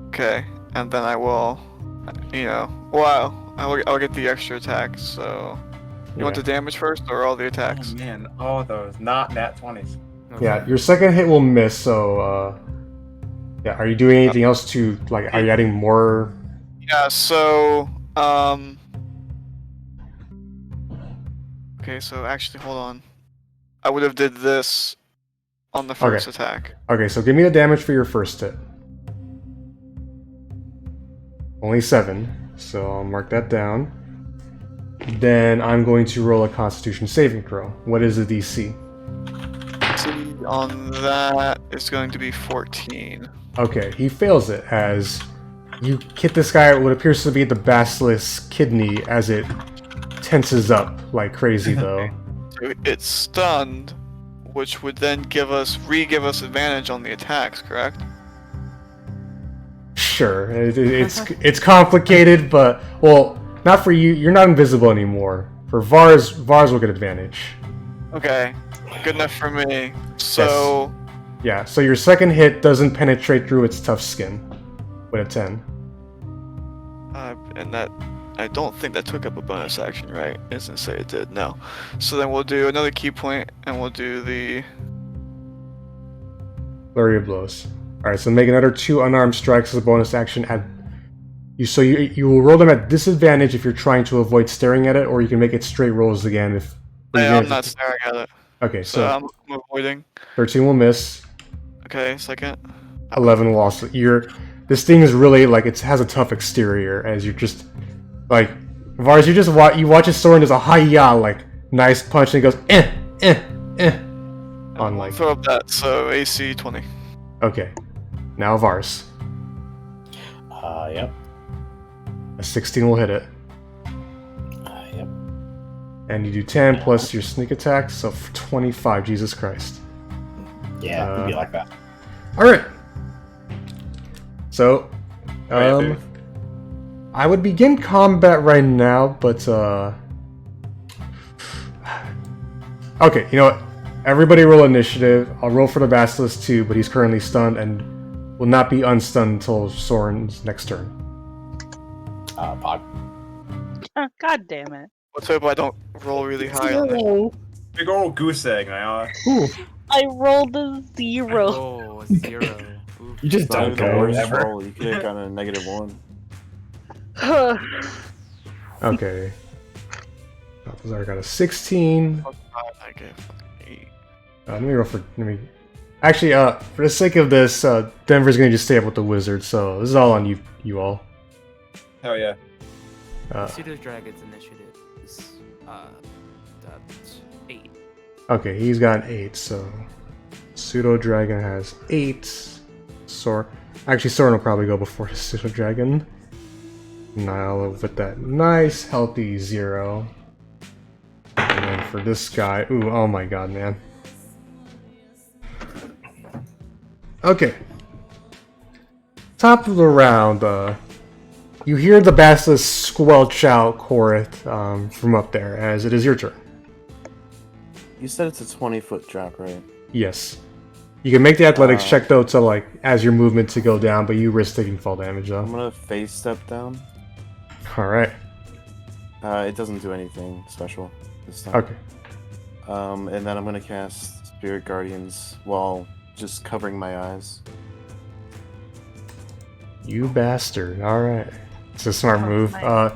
Okay, and then I will, wow, I'll get the extra attack. So, you want Yeah. the damage first or all the Oh attacks? man, all those not nat 20s. Yeah, your second hit will miss. So yeah, are you doing anything else to like? Are you adding more? Yeah. So, okay. So actually, hold on. I would have did this on the first attack. Okay, so give me the damage for your first hit. Only 7, so I'll mark that down. Then I'm going to roll a Constitution saving throw. What is the DC? On that, it's going to be 14. Okay, he fails it as you hit this guy at what appears to be the basilisk kidney as it tenses up like crazy though. So it's stunned, which would then give us advantage on the attacks, correct? Sure, it's complicated, but well, not for you. You're not invisible anymore. For Vars will get advantage. Okay, good enough for me. So, Yeah, so your second hit doesn't penetrate through its tough skin with a 10. and that, I don't think that took up a bonus action, right? It doesn't say it did, no. So then we'll do another key point, and we'll do the... Flurry of blows. Alright, so make another 2 unarmed strikes as a bonus action at... You will roll them at disadvantage if you're trying to avoid staring at it, or you can make it straight rolls again if... Yeah, I'm not staring at it. Okay, So so I'm avoiding. 13 will miss, Okay, second. 11 will also... This thing is really, like, it has a tough exterior, as you're just... Like, Vars, you watch his sword and does a hi-ya, like, nice punch, and he goes, on, like... Throw up that, so AC 20. Okay. Now Vars. Yep. A 16 will hit it. Yep. And you do 10 plus your sneak attack, so 25, Jesus Christ. Yeah, it'd be like that. Alright. So, Right, I would begin combat right now, but, okay, you know what? Everybody roll initiative. I'll roll for the Basilisk too, but he's currently stunned and will not be unstunned until Sorrin's next turn. Pod. Oh, God damn it. Let's hope I don't roll really high on this. Zero. Big old goose egg, Nayala. I rolled a 0. Oh, 0. Oof. You just It's not don't even go the worst ever. roll. You could have gotten a -1. Okay. Balthazar got a 16. I get fucking 8. Let me roll for... Actually, for the sake of this, Denver's gonna just stay up with the wizard, so this is all on you all. Hell yeah. Pseudo Dragon's initiative is 8. Okay, he's got an 8, so... Pseudo Dragon has 8. Actually, Sorrin will probably go before his Pseudo Dragon. Nayala with that nice, healthy 0. And then for this guy... Ooh, oh my god, man. Okay. Top of the round, you hear the basilisk squelch out Correth from up there, as it is your turn. You said it's a 20-foot drop, right? Yes. You can make the athletics check, though, to, like, as your movement to go down, but you risk taking fall damage, I'm though. gonna face step down. Alright. It doesn't do anything special this time. Okay. And then I'm gonna cast Spirit Guardians while just covering my eyes. You bastard. Alright. It's a smart Oh, move. nice.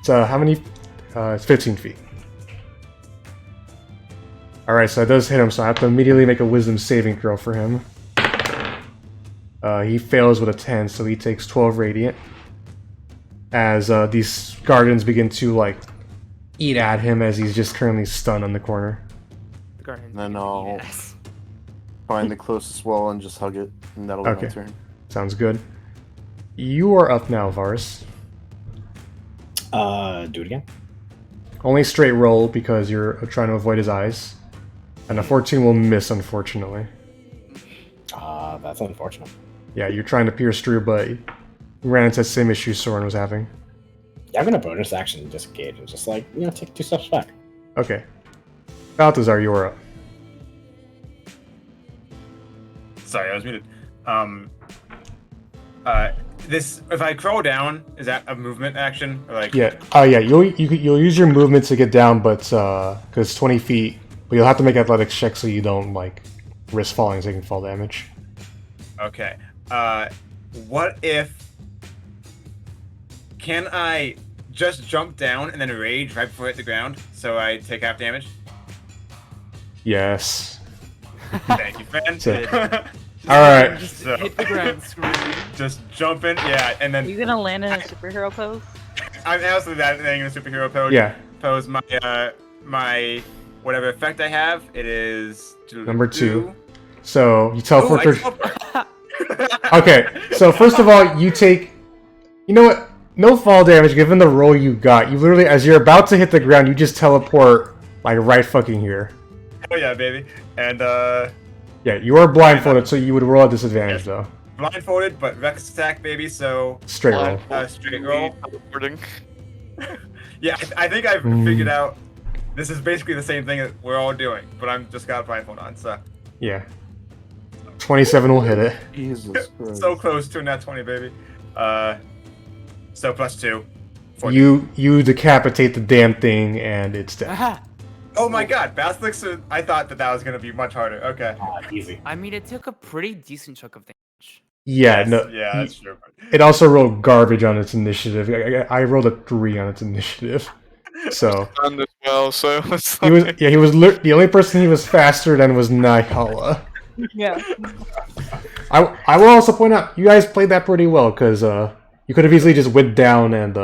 So how many? It's 15 feet. Alright, so it does hit him, so I have to immediately make a wisdom saving throw for him. He fails with a 10, so he takes 12 radiant. As these guardians begin to, like, eat at him as he's just currently stunned on the corner. Guardian's Then gonna I'll- eat ass. Find the closest wall and just hug it, and that'll be Okay. my turn. Sounds good. You are up now, Vars. Do it again. Only straight roll because you're trying to avoid his eyes. And a 14 will miss, unfortunately. That's unfortunate. Yeah, you're trying to pierce through, but you ran into the same issue Sorrin was having. Yeah, I'm gonna bonus action disengage and just like, take 2 steps back. Okay. Balthazar, you're up. Sorry, I was muted. This if I crawl down, is that a movement action? Or like Yeah. Yeah. You'll use your movement to get down, but because 20 feet, but you'll have to make athletics checks so you don't like risk falling, taking fall damage. Okay. What if? Can I just jump down and then rage right before I hit the ground, so I take half damage? Yes. Thank you, fan. So- All right. Just So- hit the ground, screaming. Just jump in, yeah, and Are then you gonna land in a superhero pose? I'm absolutely that thing in a superhero pose. Yeah. Pose my whatever effect I have. It is Number 2. So you Ooh, teleport. I through- teleport. Okay. So first of all, you take. You know what? No fall damage given the roll you got. You literally, as you're about to hit the ground, you just teleport like right fucking here. Oh yeah, baby. And Yeah, you are blindfolded, so you would roll at disadvantage Yes. though. blindfolded, but Rex attack, baby. So Straight roll. straight roll. Teleporting. Yeah, I think I've Mm. figured out. This is basically the same thing that we're all doing, but I'm just got a blindfold on. So Yeah. 27 will hit it. Jesus Christ. so close to a nat 20, baby. So plus 2. 14. You decapitate the damn thing, and it's dead. Aha! Oh my god, Basilisk, I thought that was going to be much harder. Okay. Easy. I mean, it took a pretty decent chunk of damage. Yeah, Yes, no. Yeah, that's true. It also rolled garbage on its initiative. I rolled a 3 on its initiative. So Done as well, so it's he was the only person he was faster than was Nayala. Yeah. I will also point out you guys played that pretty well because you could have easily just went down and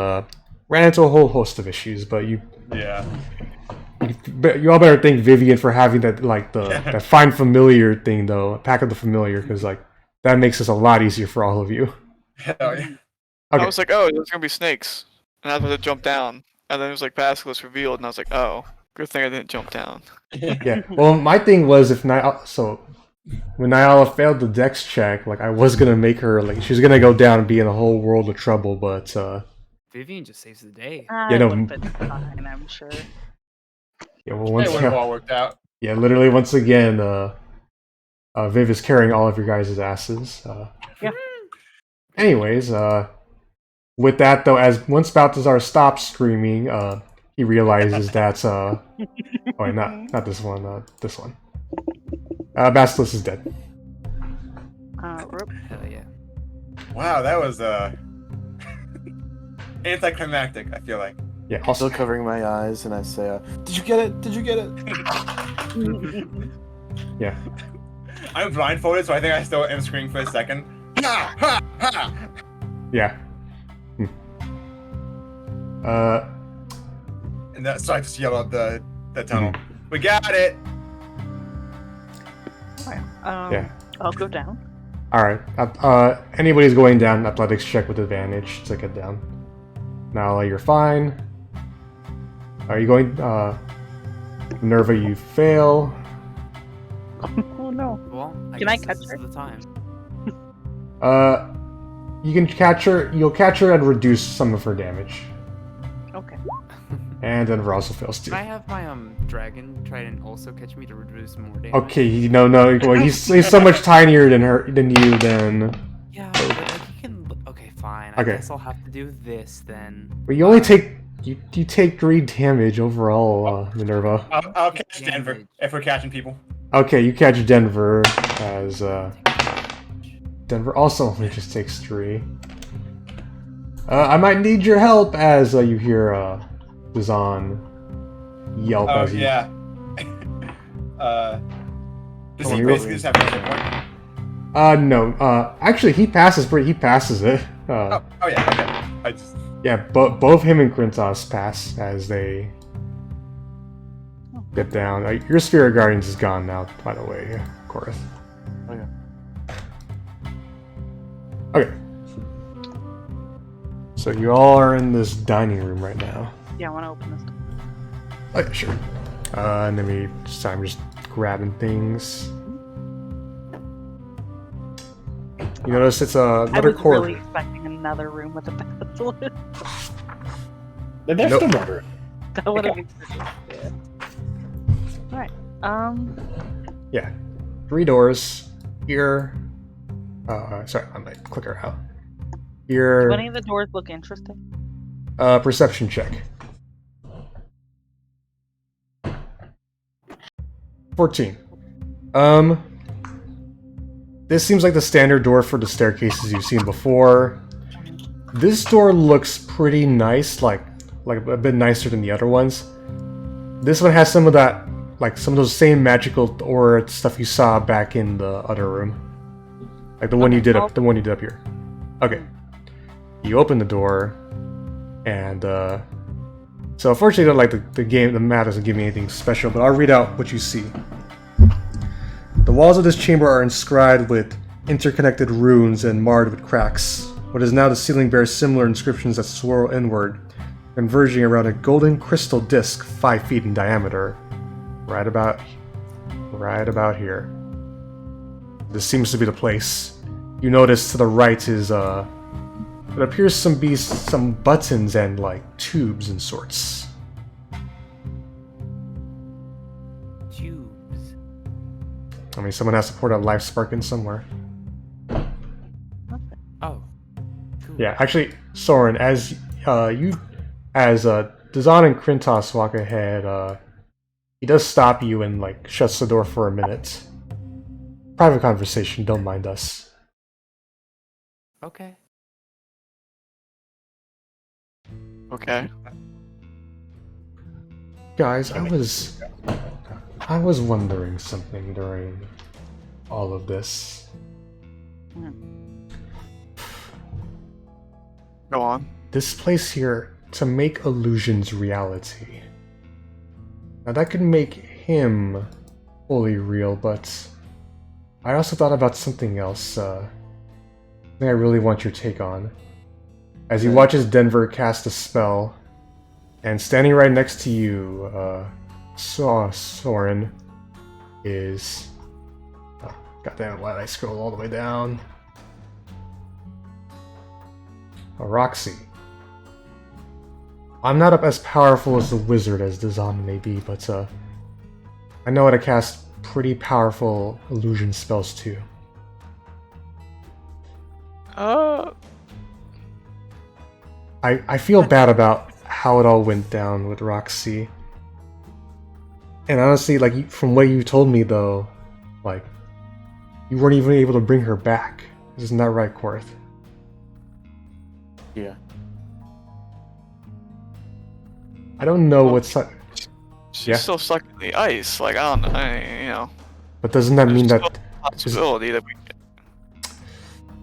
ran into a whole host of issues, but you Yeah. all better thank Vivian for having that that find familiar thing though, pack of the familiar, because that makes this a lot easier for all of you. Hell yeah. Okay. I was like, oh, there's gonna be snakes, and I was about to jump down, and then it was like Basilisk revealed, and I was like, oh, good thing I didn't jump down. Yeah. Well, my thing was when Nayala failed the dex check, I was gonna make her she was gonna go down and be in a whole world of trouble, but Vivian just saves the day. I no. would have been fine, I'm sure. yeah. Well, It once would have all worked out. yeah, literally once again, Viv is carrying all of your guys' asses. Yeah. Anyways, with that though, once Balthazar stops screaming, he realizes that's oh wait, not this one, this one. Basilisk is dead. Rope. Hell yeah. Wow, that was anticlimactic, I feel like. Yeah. Still Also, covering my eyes, and I say, "Did you get it? Did you get it?" yeah. I'm blindfolded, so I think I still am screaming for a second. Ha! Ha! Ha! Yeah. And so I just yell out the tunnel. We got it! Alright, Yeah. I'll go down. All right. Anybody's going down. Athletics check with advantage to get down. Now you're fine. Are you going? Minerva, you fail. Oh no. Well, Can I guess catch this her? is the time. You can catch her. You'll catch her and reduce some of her damage. Okay. And Denver also fails too. Can I have my dragon try and also catch me to reduce more damage? Okay, no. Well, he's so much tinier than you. Then. Yeah, but he can. Okay, fine. I Okay. guess I'll have to do this then. But you only take you take 3 damage overall, Minerva. I'll catch Denver Damage. if we're catching people. Okay, you catch Denver as Denver also only just takes 3. I might need your help as you hear Dazan yelp Oh as he. yeah. Does Oh, he you're basically right. just have a hit point? No. Actually, he passes it. Oh yeah. Okay. I just. Yeah, both him and Krintos pass as they. get down. Your Spirit Guardians is gone now, by the way, Correth. Okay. Okay. So you all are in this dining room right now. Yeah, I want to open this. Oh, yeah, sure. And then I'm just grabbing things. You notice it's another I was corridor. really expecting another room with a basilisk. There's Nope. still more room. That would have been good. Alright. Yeah. 3 doors. Here. Sorry, I might clicker out. Here. Do any of the doors look interesting? Perception check. 14. This seems like the standard door for the staircases you've seen before. This door looks pretty nice, like a bit nicer than the other ones. This one has some of that, like some of those same magical aura stuff you saw back in the other room, like the one you did up here. Okay, you open the door, and so unfortunately, like the map doesn't give me anything special, but I'll read out what you see. The walls of this chamber are inscribed with interconnected runes and marred with cracks. What is now the ceiling bears similar inscriptions that swirl inward, converging around a golden crystal disc 5 feet in diameter. Right about here. This seems to be the place. You notice to the right is it appears to be some buttons and like tubes and sorts. Tubes. I mean, someone has to pour that life spark in somewhere. Oh. Cool. Yeah, actually, Sorrin, as Dazan and Krintos walk ahead, he does stop you and like shuts the door for a minute. Private conversation, don't mind us. Okay. Okay. Guys, I was wondering something during all of this. Go on. This place here, to make illusions reality. Now that could make him fully real, but I also thought about something else, something I really want your take on. As he watches Denver cast a spell, and standing right next to you, Sorrin, is... Oh, goddamn, why did I scroll all the way down? Roxy. I'm not as powerful as the wizard as Dazan may be, but I know how to cast pretty powerful illusion spells too. I feel bad about how it all went down with Roxy. And honestly, like, from what you told me though, like, you weren't even able to bring her back. Isn't that right, Correth? Yeah. I don't know what's... She's Yeah. still stuck in the ice. Like, I don't know, But doesn't that mean there's that... still a possibility that we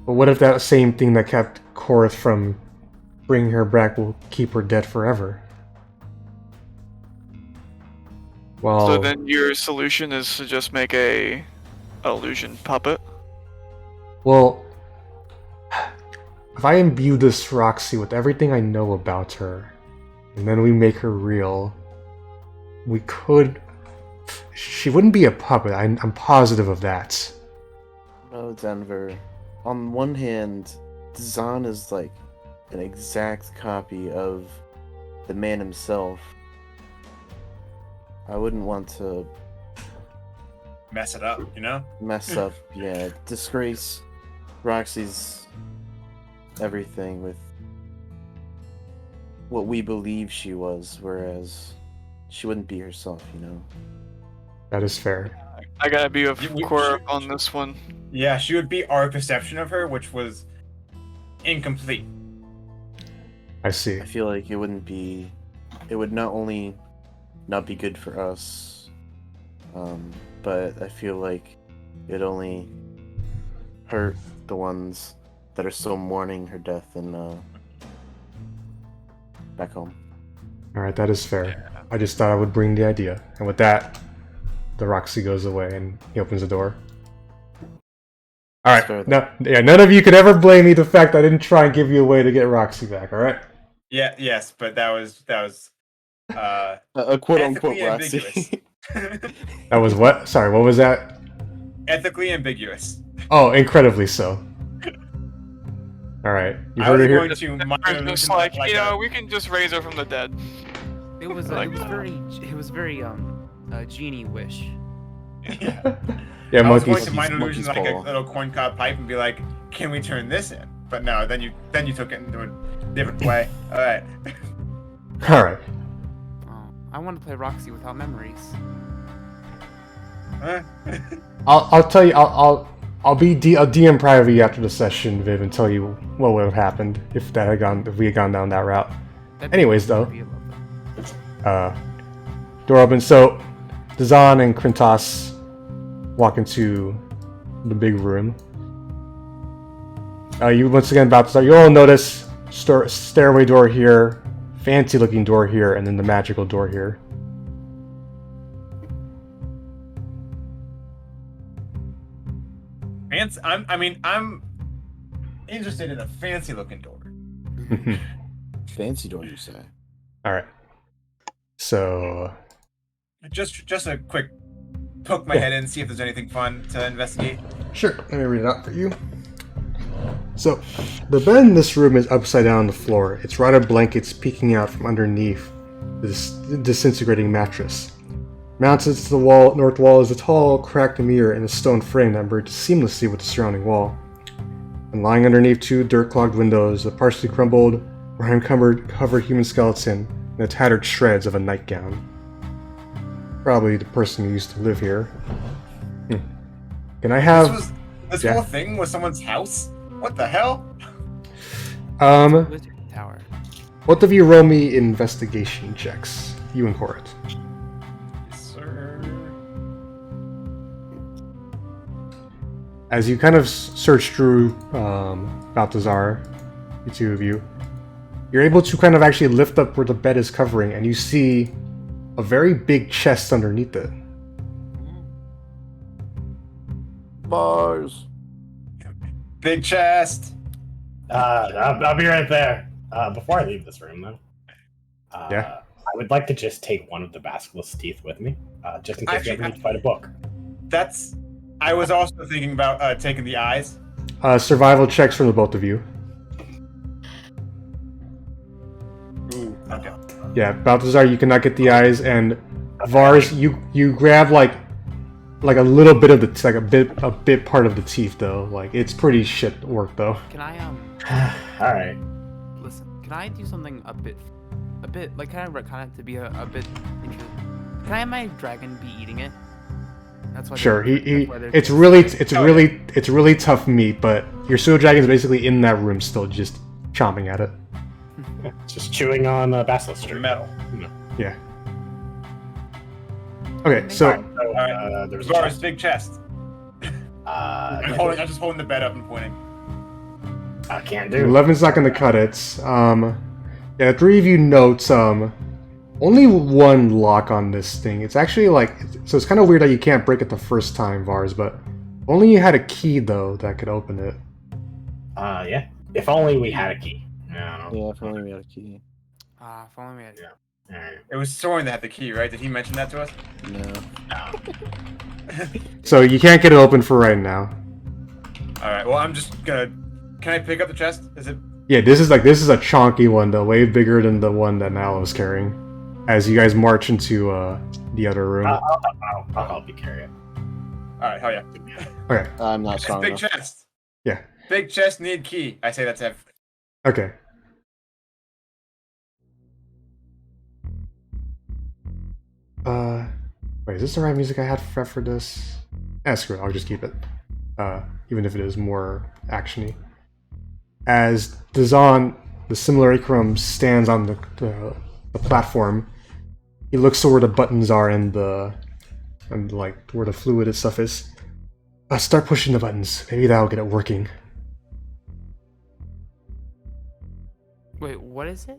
But what if that same thing that kept Correth from bringing her back will keep her dead forever? Well, So then your solution is to just make a illusion puppet? well, if I imbue this Roxy with everything I know about her, and then we make her real, we could... She wouldn't be a puppet, I'm positive of that. No, Denver. On one hand, Zahn is like an exact copy of the man himself. I wouldn't want to Mess it up, you know? mess up, disgrace Roxy's everything with what we believe she was, whereas she wouldn't be herself, you know? That is fair. I gotta be with You- Correth on this one. Yeah, she would be our perception of her, which was incomplete. I see. I feel like it would not only not be good for us, but I feel like it only hurt the ones that are still mourning her death and back home. Alright, that is fair. Yeah. I just thought I would bring the idea. And with that, the Roxy goes away and he opens the door. Alright, none of you could ever blame me the fact I didn't try and give you a way to get Roxy back, alright? Yeah, yes, but that was a quote-unquote ethically Roxy. ambiguous. That was what? Sorry, what was that? Ethically ambiguous. Oh, incredibly so. Alright, you I heard was it here? going to minor Just illusion like, you know, we can just raise her from the dead. It was very genie wish. Yeah. Yeah, I was going monkeys. to minor illusion monkey's like a paw. little corncob pipe and be like, can we turn this in? But no, then you took it into a different way. Alright. Alright. Oh, I want to play Roxy without memories. I'll tell you, I'll DM privately after the session, Viv, and tell you what would have happened if we had gone down that route. Anyways, though. Door opens. So, Dazan and Krintas walk into the big room. You once again about to start. You all notice stairway door here, fancy looking door here, and then the magical door here. I'm interested in a fancy looking door. Fancy door, you say? All right. So, Just a quick poke my head in, see if there's anything fun to investigate. sure, let me read it out for you. So, the bed in this room is upside down on the floor, its rotted blankets peeking out from underneath this disintegrating mattress. Mounted to the north wall is a tall, cracked mirror in a stone frame that merges seamlessly with the surrounding wall. And lying underneath two dirt-clogged windows, a partially crumbled, rime-covered human skeleton and the tattered shreds of a nightgown. Probably the person who used to live here. Can I have... This Yeah. whole thing was someone's house? What the hell? Wizard Tower. Both of you roll me investigation checks. You and Correth. Sir. As you kind of search through Balthazar, the two of you, you're able to kind of actually lift up where the bed is covering, and you see a very big chest underneath it. Vars. Big chest. I'll be right there. Before I leave this room, though, Yeah. I would like to just take one of the basilisk's teeth with me, just in case we Actually, ever need to fight a book. I was also thinking about taking the eyes. Survival checks from the both of you. Ooh, okay. Yeah, Balthazar, you cannot get the eyes, and Vars, you grab like a little bit of a bit part of the teeth though. Like it's pretty shit work though. Can I All right. listen? Can I do something a bit like kind of to be a bit interesting? Can I have my dragon be eating it? That's why. Sure, that's why they're- it's really tough meat, but your pseudo dragon is basically in that room still, just chomping at it. Just chewing on basilisk tree. Metal. Yeah. Okay, so There's a Vars, chest. big chest. I'm just holding the bed up and pointing. I can't do. 11's not gonna cut it. Yeah, the three of you note only one lock on this thing. It's actually so it's kind of weird that you can't break it the first time, Vars, but only you had a key though that could open it. Yeah. If only we had a key. No. Yeah, if only we had a key. If only we had. Yeah. All right. It was Sorrin that had the key, right? Did he mention that to us? No. So you can't get it open for right now. Alright, well I'm just gonna... Can I pick up the chest? Is it... Yeah, this is a chonky one though, way bigger than the one that Nayala was carrying. As you guys march into the other room. I'll help you carry it. Alright, hell yeah. Okay. I'm not It's strong big enough. chest. Yeah. Big chest need key. I say that's everything. Okay. Wait, is this the right music I had for this? Screw it, I'll just keep it. Even if it is more actiony. As Dazan, the simulacrum, stands on the platform, he looks to where the buttons are and like where the fluid and stuff is. Start pushing the buttons. Maybe that'll get it working. Wait, what is it?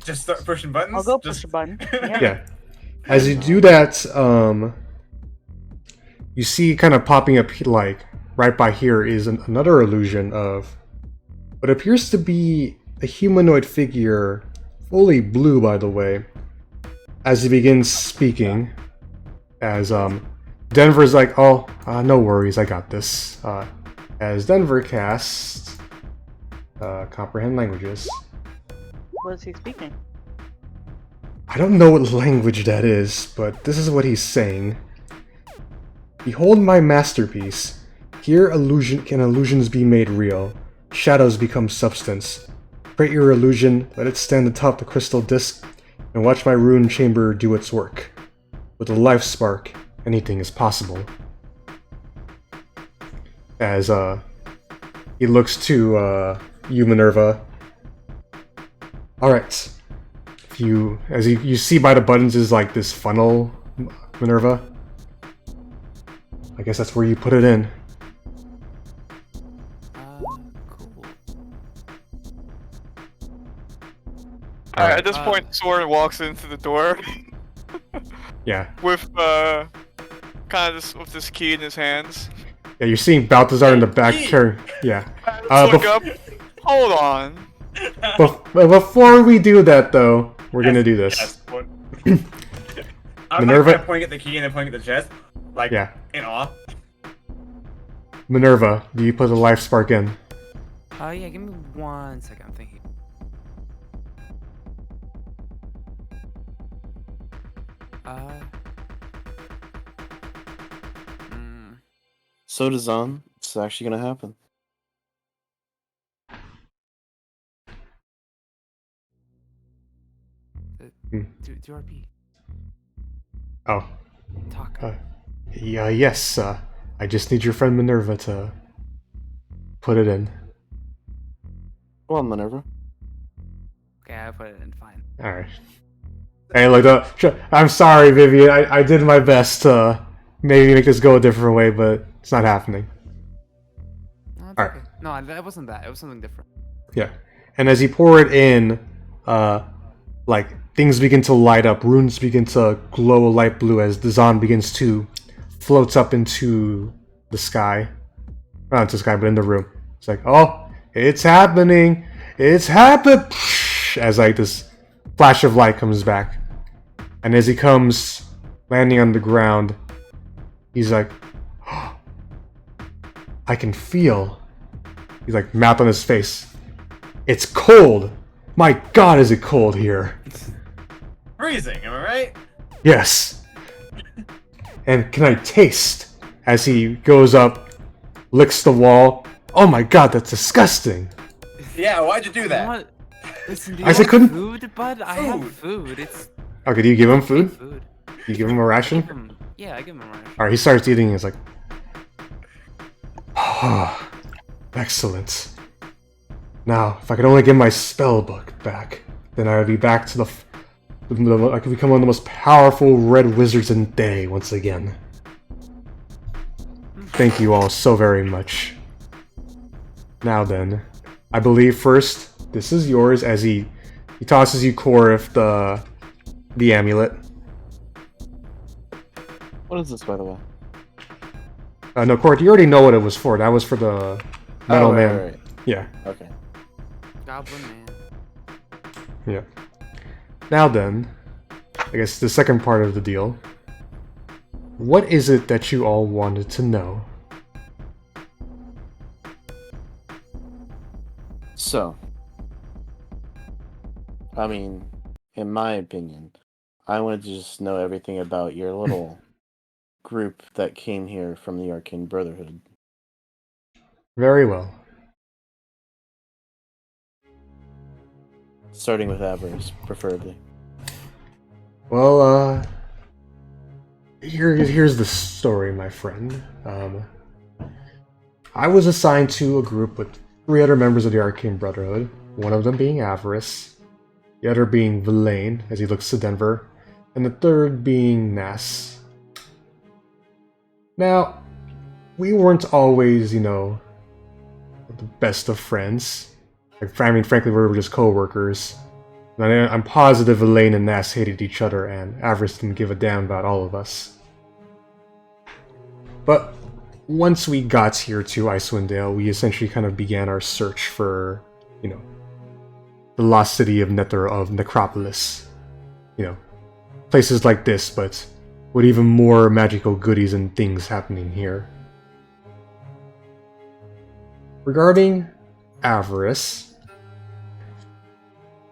Just start pushing buttons? I'll go push a button. Yeah. Yeah. As you do that, you see kind of popping up, like, right by here is another illusion of what appears to be a humanoid figure, fully blue, by the way, as he begins speaking, as Denver's like, oh, no worries, I got this. As Denver casts Comprehend Languages. What is he speaking? I don't know what language that is, but this is what he's saying. Behold my masterpiece. Here can illusions be made real. Shadows become substance. Create your illusion, let it stand atop the crystal disc, and watch my rune chamber do its work. With a life spark, anything is possible. As he looks to you, Minerva. Alright. As you see by the buttons is like this funnel, Minerva. I guess that's where you put it in. Cool. Alright, at this point, Sorrin walks into the door Yeah. with kind of with this key in his hands. Yeah, you're seeing Balthazar in the back carrying. Yeah. Let's look up. Hold on. Before we do that, though, we're gonna do this. Yes, what? Minerva- I'm pointing at the key and then pointing at the chest. Like, Yeah. in awe. Minerva, do you put the life spark in? Oh yeah, give me 1 second. I'm thinking. So does on. It's actually gonna happen. Do RP. Oh. Talk. Yeah, yes, I just need your friend Minerva to put it in. Go on, Minerva. Okay, I put it in. Fine. Alright. Hey, look, I'm sorry, Vivian. I did my best to maybe make this go a different way, but it's not happening. No, it's Alright. okay. No, that wasn't that. It was something different. Yeah. And as you pour it in, like, things begin to light up, runes begin to glow a light blue as the Zon begins to floats up into the sky. Not into the sky, but in the room. It's like, oh, it's happening! It's happened! As like this flash of light comes back. And as he comes landing on the ground, he's like, oh, I can feel. He's like, mouth on his face. It's cold! My god, is it cold here! Freezing, am I right? Yes! And can I taste? As he goes up, licks the wall. Oh my god, that's disgusting! Yeah, why'd you do that? What? Listen, do I you said want couldn't- food, bud? I have food. It's Okay, do you give him food? food. You give him a ration? Yeah, I give him a ration. Alright, he starts eating and he's like, oh, excellent. Now, if I could only get my spell book back, then I would be back to I could become one of the most powerful red wizards in Day once again. Thank you all so very much. Now then, I believe first, this is yours as he tosses you, Correth, the amulet. What is this, by the way? No, Correth, you already know what it was for. That was for the Metal Man. Right. Yeah. Okay. Goblin man. Yeah. Now then, I guess the second part of the deal. What is it that you all wanted to know? So, I mean, in my opinion, I wanted to just know everything about your little group that came here from the Arcane Brotherhood. Very well. Starting with Avars, preferably. Well, here's the story, my friend. I was assigned to a group with 3 other members of the Arcane Brotherhood, one of them being Avarice, the other being Villain, as he looks to Denver, and the third being Nass. Now, we weren't always, the best of friends. Like, I mean, frankly, we were just co-workers. I'm positive Elaine and Nass hated each other, and Avarice didn't give a damn about all of us. But once we got here to Icewind Dale, we essentially kind of began our search for, you know, the lost city of Necropolis. You know, places like this, but with even more magical goodies and things happening here. Regarding Avarice,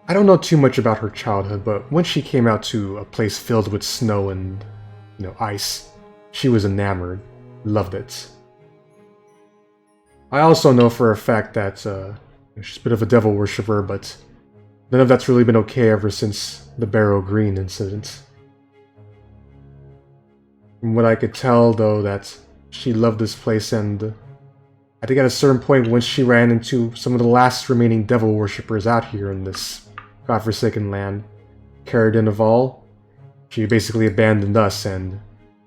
I don't know too much about her childhood, but when she came out to a place filled with snow and, you know, ice, she was enamored, loved it. I also know for a fact that she's a bit of a devil worshipper, but none of that's really been okay ever since the Barrow Green incident. From what I could tell, though, that she loved this place, and I think at a certain point, once she ran into some of the last remaining devil worshippers out here in this godforsaken land, Cerridon of all, she basically abandoned us and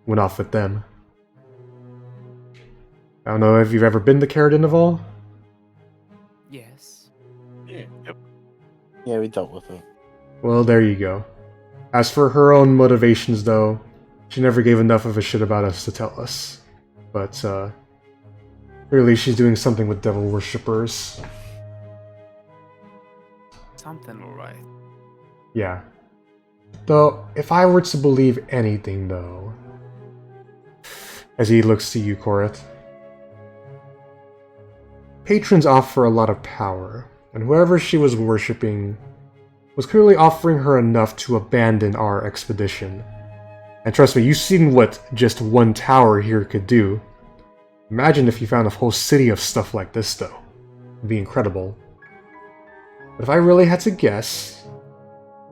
went off with them. I don't know if you've ever been to Cerridon of all? Yes. Yeah, we dealt with it. Well, there you go. As for her own motivations, though, she never gave enough of a shit about us to tell us. But, clearly she's doing something with devil worshippers. Something alright. Yeah. Though, if I were to believe anything, though... As he looks to you, Correth. Patrons offer a lot of power, and whoever she was worshipping was clearly offering her enough to abandon our expedition. And trust me, you've seen what just one tower here could do. Imagine if you found a whole city of stuff like this, though. It'd be incredible. But if I really had to guess,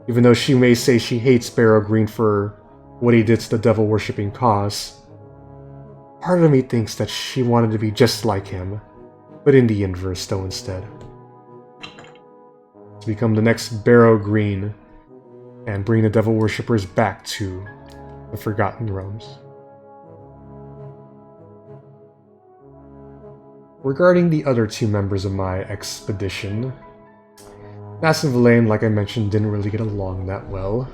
even though she may say she hates Barrow Green for what he did to the devil-worshipping cause, part of me thinks that she wanted to be just like him, but in the inverse, though, instead. To become the next Barrow Green, and bring the devil worshippers back to the Forgotten Realms. Regarding the other two members of my expedition, Nass and Vaelaine, like I mentioned, didn't really get along that well.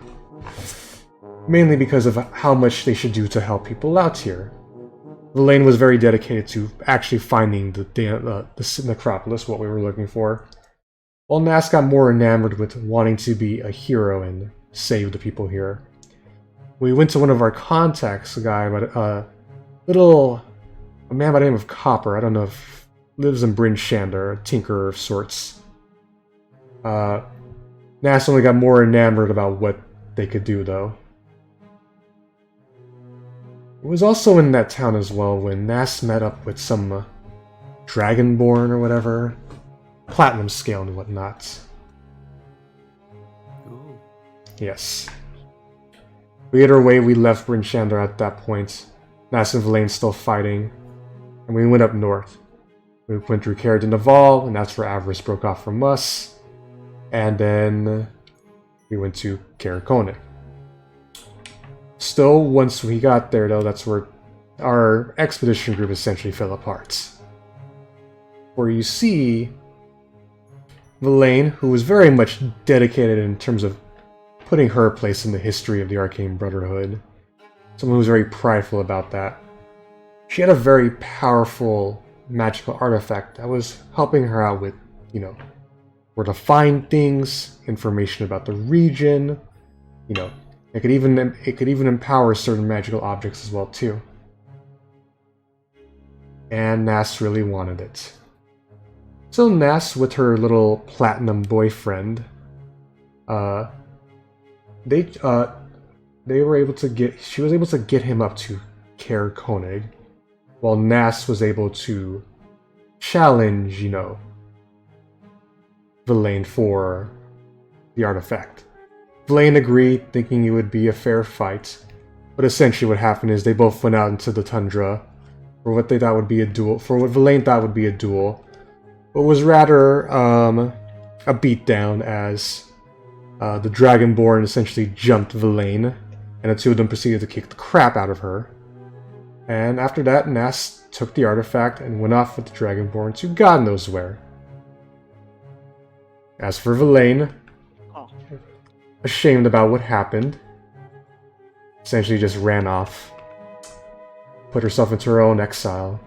Mainly because of how much they should do to help people out here. Vaelaine was very dedicated to actually finding the necropolis, what we were looking for, while Nass got more enamored with wanting to be a hero and save the people here. We went to one of our contacts, a man by the name of Copper. I don't know if lives in Bryn Shander, a tinkerer of sorts. Nass only got more enamored about what they could do, though. It was also in that town as well when Nass met up with some Dragonborn or whatever, platinum scale and whatnot. Ooh. Yes. We hit our way, we left Bryn Shander at that point. Nass and Vaelaine still fighting, and we went up north. We went through Cerridon of all, and that's where Avarice broke off from us. And then we went to Cerridon. Still, once we got there, though, that's where our expedition group essentially fell apart. Where you see Vaelaine, who was very much dedicated in terms of putting her place in the history of the Arcane Brotherhood. Someone who was very prideful about that. She had a very powerful magical artifact that was helping her out with, you know, where to find things, information about the region, you know. It could even empower certain magical objects as well, too. And Nass really wanted it. So Nass, with her little platinum boyfriend, she was able to get him up to Cerridon, while Nass was able to challenge, you know, Vaelaine for the artifact. Vaelaine agreed, thinking it would be a fair fight, but essentially what happened is they both went out into the tundra for what they thought would be a duel, for what Vaelaine thought would be a duel, but was rather a beatdown as the Dragonborn essentially jumped Vaelaine, and the two of them proceeded to kick the crap out of her. And after that, Nass took the artifact and went off with the Dragonborn to God knows where. As for Vaelaine, ashamed about what happened. Essentially just ran off. Put herself into her own exile.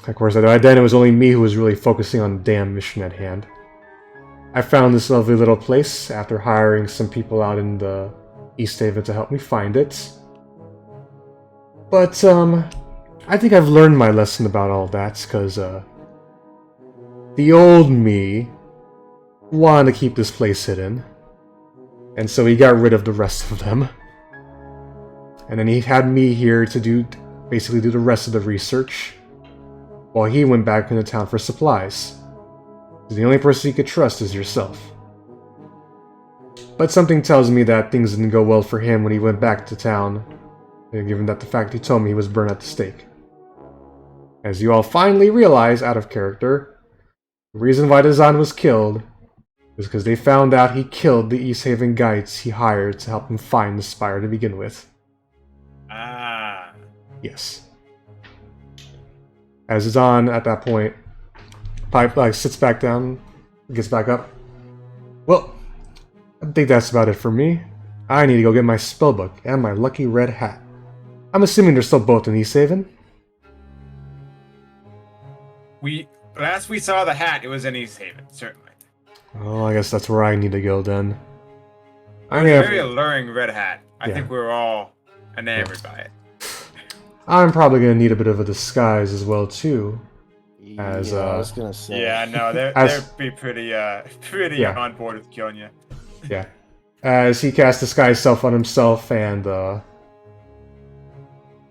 Of course, by then it was only me who was really focusing on the damn mission at hand. I found this lovely little place after hiring some people out in the East Haven to help me find it. But, I think I've learned my lesson about all that, because, the old me wanted to keep this place hidden. And so he got rid of the rest of them. And then he had me here to basically do the rest of the research, while he went back into town for supplies. The only person you could trust is yourself. But something tells me that things didn't go well for him when he went back to town, given that the fact he told me he was burned at the stake. As you all finally realize, out of character, the reason why Dazan was killed was because they found out he killed the East Haven guides he hired to help him find the Spire to begin with. Ah. Yes. As Dazan, at that point, sits back down, gets back up. Well, I think that's about it for me. I need to go get my spellbook and my lucky red hat. I'm assuming they're still both in East Haven. Last we saw the hat, it was in East Haven, certainly. Oh, I guess that's where I need to go then. It was a very alluring red hat. I think we were all enamored by it. I'm probably gonna need a bit of a disguise as well too. As I was gonna say. Yeah, no, they'd be pretty on board with killing you. Yeah. As he casts disguise self on himself and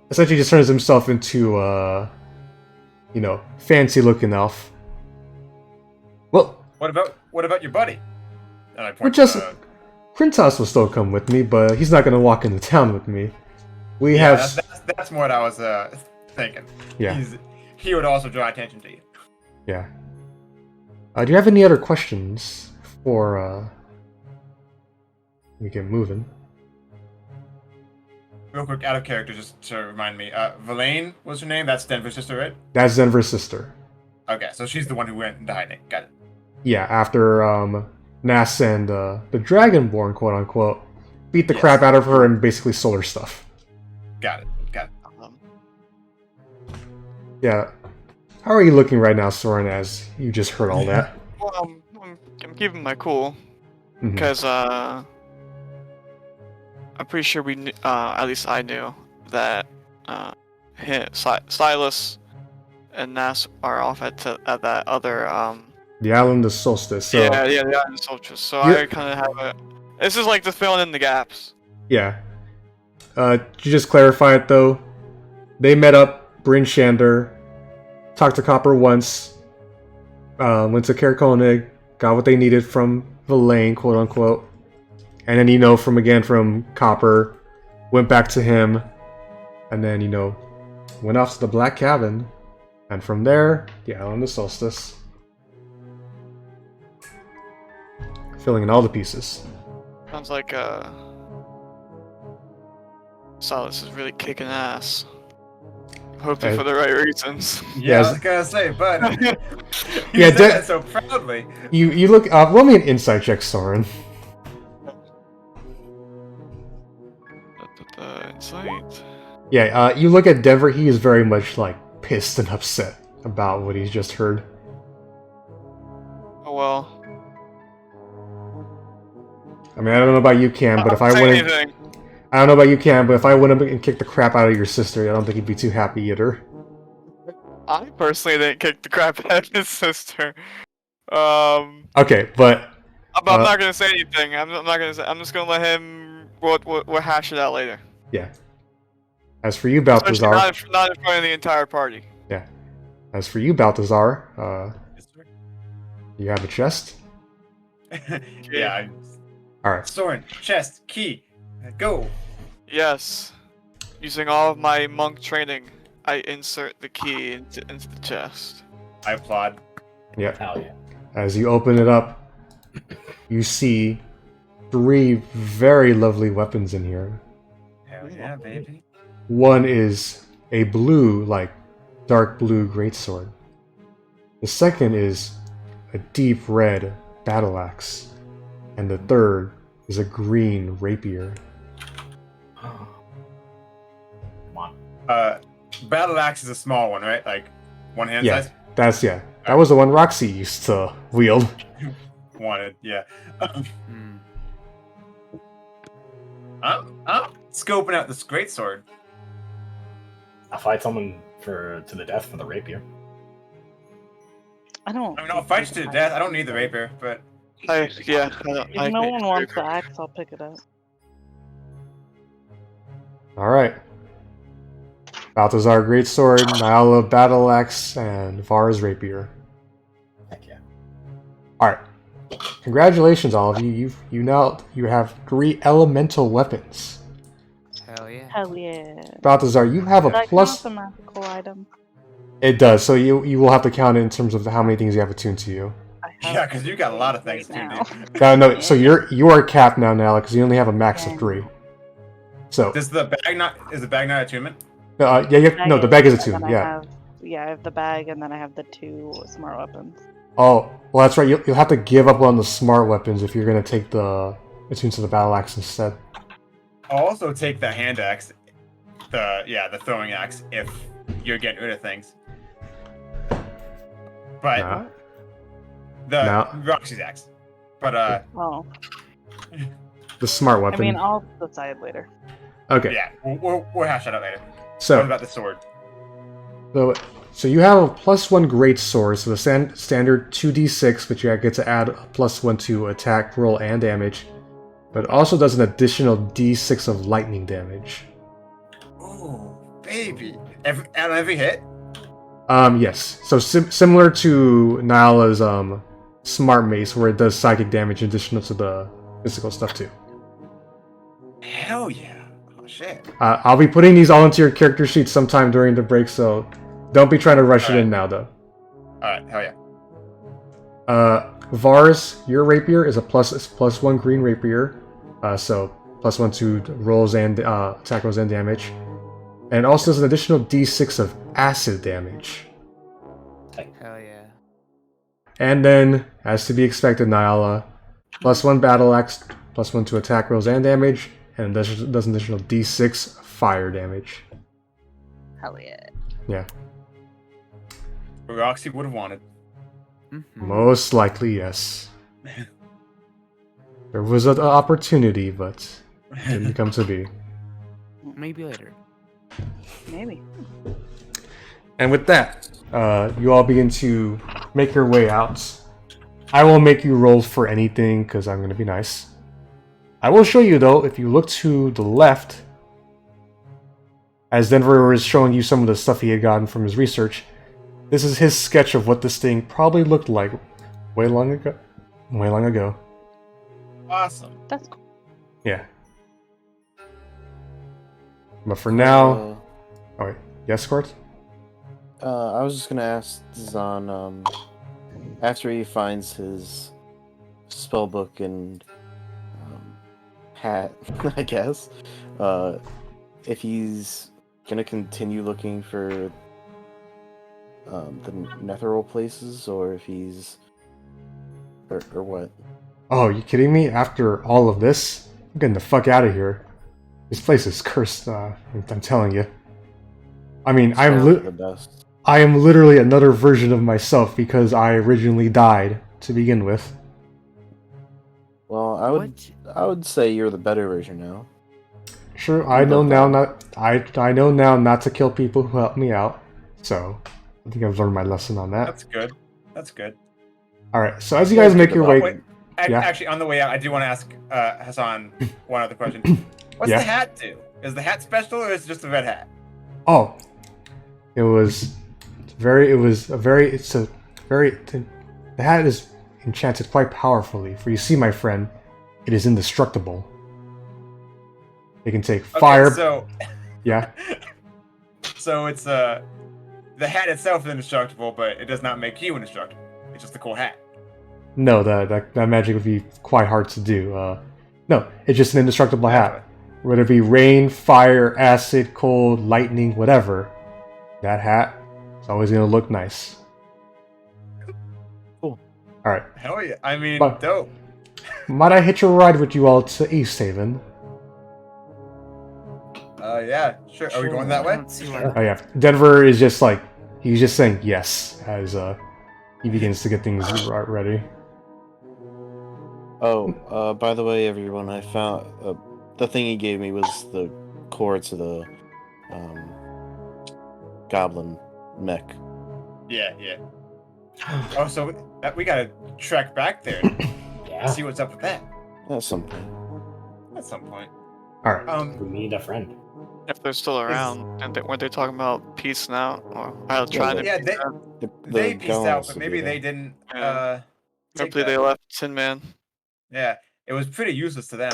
essentially just turns himself into fancy looking elf. Well, what about your buddy? And I we're just Krintos will still come with me, but he's not gonna walk into town with me. That's more what I was thinking. Yeah. He would also draw attention to you. Yeah. Do you have any other questions before we get moving? Real quick, out of character, just to remind me. Verlaine was her name? That's Denver's sister, right? That's Denver's sister. Okay, so she's the one who went into hiding. Got it. Yeah, after Nass and the Dragonborn, quote unquote, beat the crap out of her and basically stole her stuff. Got it. Yeah. How are you looking right now, Sorrin, as you just heard all that? Well, I'm keeping my cool Mhm. because I'm pretty sure we knew, at least I knew that Silas and Nass are off at that other The island of Solstice. So, the island of Solstice. So I kind of have this is like the filling in the gaps. Yeah. To just clarify it though, they met up, Bryn Shander, talked to Copper once, went to Kaer Koenig, got what they needed from Verlaine, quote unquote, and then from Copper, went back to him, and then went off to the Black Cabin, and from there, the island of Solstice. Filling in all the pieces. Sounds like Silas is really kicking ass. Hoping for the right reasons. Yeah, I was gonna say, but you Yeah, said that so proudly. You look. Roll me an insight check, Sorrin. Insight. Yeah, you look at Denver. He is very much pissed and upset about what he's just heard. Oh well. I mean, I don't know about you, Cam, but if I wouldn't, wouldn't, I don't know about you, Cam, but if I went up and kicked the crap out of your sister, I don't think he'd be too happy either. I personally didn't kick the crap out of his sister. Okay, but I'm not gonna say anything. I'm not gonna say. I'm just gonna let him. We'll hash it out later. Yeah. As for you, Balthazar. Not in front of the entire party. Yeah. As for you, Balthazar, you have a chest. Yeah. All right. Sorrin, chest, key, go. Yes. Using all of my monk training, I insert the key into the chest. I applaud. Yeah. Hell yeah. As you open it up, you see 3 very lovely weapons in here. Hell yeah, baby. One is a blue, dark blue greatsword. The second is a deep red battle axe. and the third is a green rapier. Come on. Battle axe is a small one, right? Like one hand Yeah, size. that was the one Roxy used to wield. Wanted, yeah. Hmm. I'm scoping out this greatsword. I'll fight someone to the death for the rapier. I don't. I mean, I'll fight you to the death. I don't need the rapier, but If no one wants the axe, I'll pick it up. Alright. Balthazar greatsword, Nayala battle axe, and Vars rapier. Heck yeah. Alright. Congratulations, all of you. You have 3 elemental weapons. Hell yeah. Hell yeah. Balthazar, you have a Did I count plus. the magical item? It does, so you will have to count it in terms of how many things you have attuned to you. I have yeah, because you got a lot of things right to now. do. No, so you are capped now, Nayala, because you only have a max of 3. So Is the bag not attunement? the bag is And attuned. then Yeah. I have the bag, and then I have the 2 smart weapons. Oh, well, that's right. You'll have to give up on the smart weapons if you're gonna take the attuned to the battle axe instead. I'll also take the hand axe, the throwing axe, if you're getting rid of things. But Nah. the Roxy's axe. But Oh, The smart I weapon. mean, I'll decide later. Okay. yeah, we'll hash that out later. What So about the sword? so you have a +1 great sword, so the standard 2d6, but you get to add a +1 to attack, roll, and damage. But it also does an additional d6 of lightning damage. Ooh, baby! On every hit? Yes. So similar to Nyala's smart mace, where it does psychic damage in addition to the physical stuff too. Hell yeah! Oh shit! I'll be putting these all into your character sheets sometime during the break, so don't be trying to rush it in now, though. All right, hell yeah! Vars, your rapier is +1 green rapier, so +1 to rolls and attack rolls and damage, and it also does an additional d6 of acid damage. Hell yeah. And then, as to be expected, Nayala, +1 battle axe, +1 to attack rolls and damage, and does an additional d6 fire damage. Hell yeah. Yeah, Roxy would have wanted. Mm-hmm. most likely yes. There was an opportunity, but it didn't come to be. Maybe later. Maybe. And with that, you all begin to make your way out. I won't make you roll for anything because I'm going to be nice. I will show you though, if you look to the left, as Denver was showing you some of the stuff he had gotten from his research, this is his sketch of what this thing probably looked like way long ago. Awesome. That's cool. Yeah. But for now, yes, Court? I was just gonna ask Zahn, after he finds his spellbook and hat, I guess, if he's gonna continue looking for the Netheril places, or if he's or what? Oh, you kidding me? After all of this? I'm getting the fuck out of here. This place is cursed, I'm telling you. I mean, The best. I am literally another version of myself because I originally died to begin with. Well, I would say you're the better version now. Sure, I know now not to kill people who help me out. So, I think I've learned my lesson on that. That's good. That's good. Alright, so as you guys make your way... Wait, Yeah. Actually, on the way out, I do want to ask Hassan one other question. What's Yeah. the hat do? Is the hat special, or is it just a red hat? Oh, the hat is enchanted quite powerfully, for you see, my friend, it is indestructible. It can take fire... So, Yeah. so it's the hat itself is indestructible, but it does not make you indestructible. It's just a cool hat. No, that magic would be quite hard to do. No, it's just an indestructible hat. Whether it be rain, fire, acid, cold, lightning, whatever, that hat is always going to look nice. Cool. Alright. Hell yeah! I mean, But- dope. Might I hitch a ride with you all to East Haven? Yeah, sure. Are we going that I way? don't see why. Oh yeah, Denver is just like, he's just saying yes as he begins to get things ready. Oh, by the way, everyone, I found the thing he gave me was the core to the goblin mech. Yeah. Oh, so we gotta trek back there. Yeah. See what's up with that. At some point. At some point. Alright. We need a friend. If they're still around, and weren't they talking about peace now? Or trying to Yeah, peace out? they pieced out, goblins but will maybe be there. they didn't. Yeah. Take Hopefully that. they left Tin Man. Yeah, it was pretty useless to them.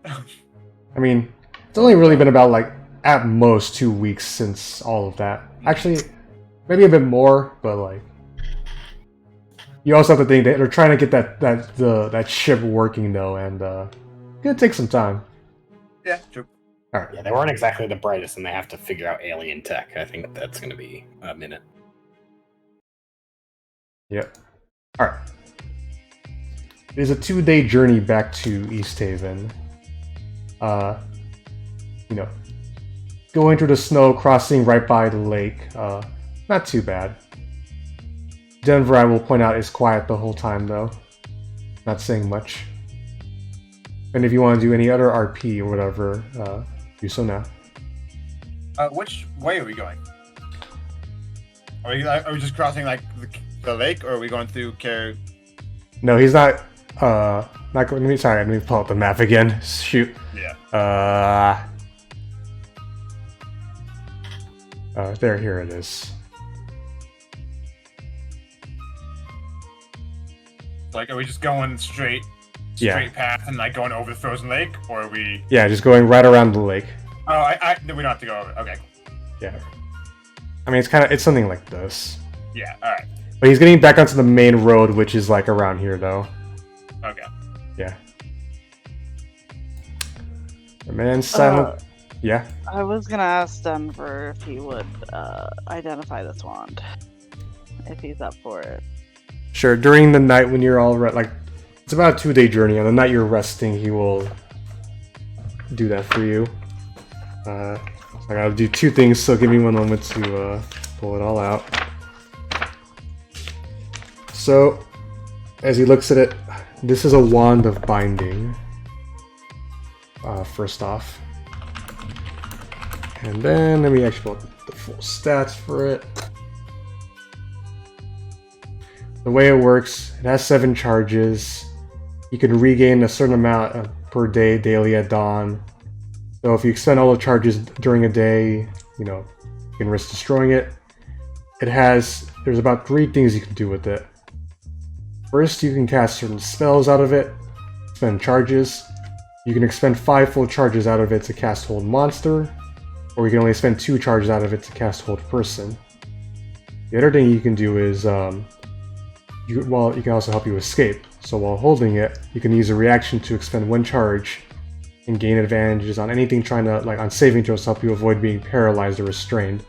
I mean, it's only really been about like at most 2 weeks since all of that. Actually, maybe a bit more, but like you also have to think that they're trying to get that ship working though, and it's gonna take some time. Yeah, true. Yeah, they weren't exactly the brightest, and they have to figure out alien tech. I think that's going to be a minute. Yep. Alright. It is a 2-day journey back to East Haven. Going through the snow, crossing right by the lake. Not too bad. Denver, I will point out, is quiet the whole time though. Not saying much. And if you want to do any other RP or whatever, do so now. Which way are we going? Are we just crossing like the lake, or are we going through Care? No, he's not. Not going. Sorry, let me pull up the map again. Shoot. Yeah. Here it is. Like, are we just going straight path and like going over the frozen lake, or are we? Yeah, just going right around the lake. Oh, we don't have to go over. Okay. Yeah. I mean, it's something like this. Yeah. All right. But he's getting back onto the main road, which is like around here, though. Okay. Yeah. The man silent. Yeah. I was gonna ask Denver if he would identify this wand, if he's up for it. Sure. During the night when you're all it's about a 2-day journey. On the night you're resting, he will do that for you. I gotta do 2 things, so give me 1 moment to pull it all out. So, as he looks at it, this is a wand of binding. First off. And then, let me actually pull up the full stats for it. The way it works, it has 7 charges. You can regain a certain amount per day, daily at dawn. So if you expend all the charges during a day, you can risk destroying it. There's about 3 things you can do with it. First, you can cast certain spells out of it, spend charges. You can expend 5 full charges out of it to cast Hold Monster, or you can only spend 2 charges out of it to cast Hold Person. The other thing you can do is, you can also help you escape. So while holding it, you can use a reaction to expend 1 charge and gain advantages on anything trying to, on saving throws to help you avoid being paralyzed or restrained,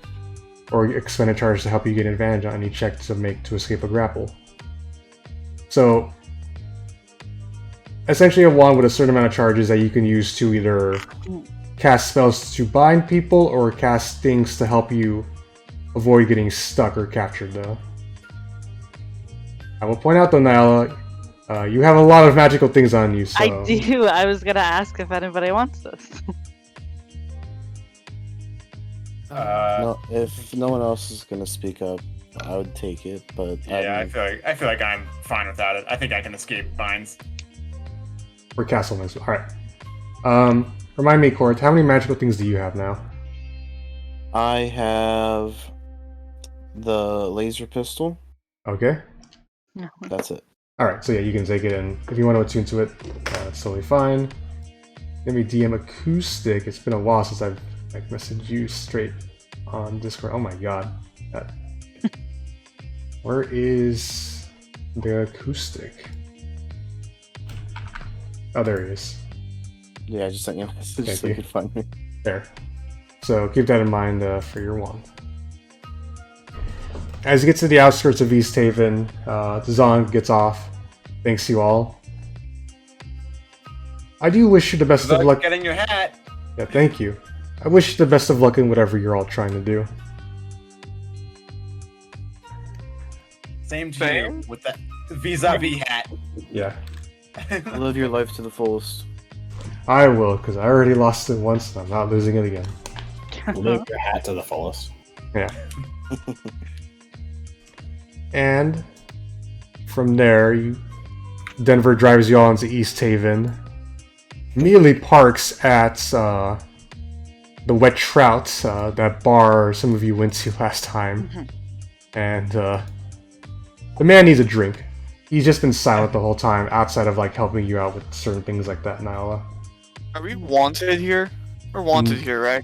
or expend a charge to help you gain advantage on any check to make to escape a grapple. So, essentially a wand with a certain amount of charges that you can use to either cast spells to bind people or cast things to help you avoid getting stuck or captured, though. I will point out, though, Nayala, you have a lot of magical things on you, so... I do. I was gonna ask if anybody wants this. No, if no one else is gonna speak up, I would take it. But Yeah, I feel like I'm fine without it. I think I can escape binds. For castle moves. Alright. Remind me, Correth, how many magical things do you have now? I have the laser pistol. Okay. That's it. Alright, so yeah, you can take it, and if you want to attune to it, it's totally fine. Let me DM acoustic. It's been a while since I've messaged you straight on Discord. Oh my god. Where is the acoustic? Oh, there he is. Yeah, I just sent you a message Thank so you. you could find me. There. So keep that in mind for your wand. As you get to the outskirts of East Haven, the Zong gets off. Thanks you all. I do wish you the best Good of luck luck. getting your hat. Yeah, thank you. I wish you the best of luck in whatever you're all trying to do. Same to Same. you with that vis-a-vis hat. Yeah, Live your life to the fullest. I will, because I already lost it once and I'm not losing it again. Live your hat to the fullest. Yeah. And from there, Denver drives you all into East Haven. Immediately parks at the Wet Trout, that bar some of you went to last time. And the man needs a drink. He's just been silent the whole time, outside of like helping you out with certain things like that, Nayala. Are we wanted here? We're wanted here, right?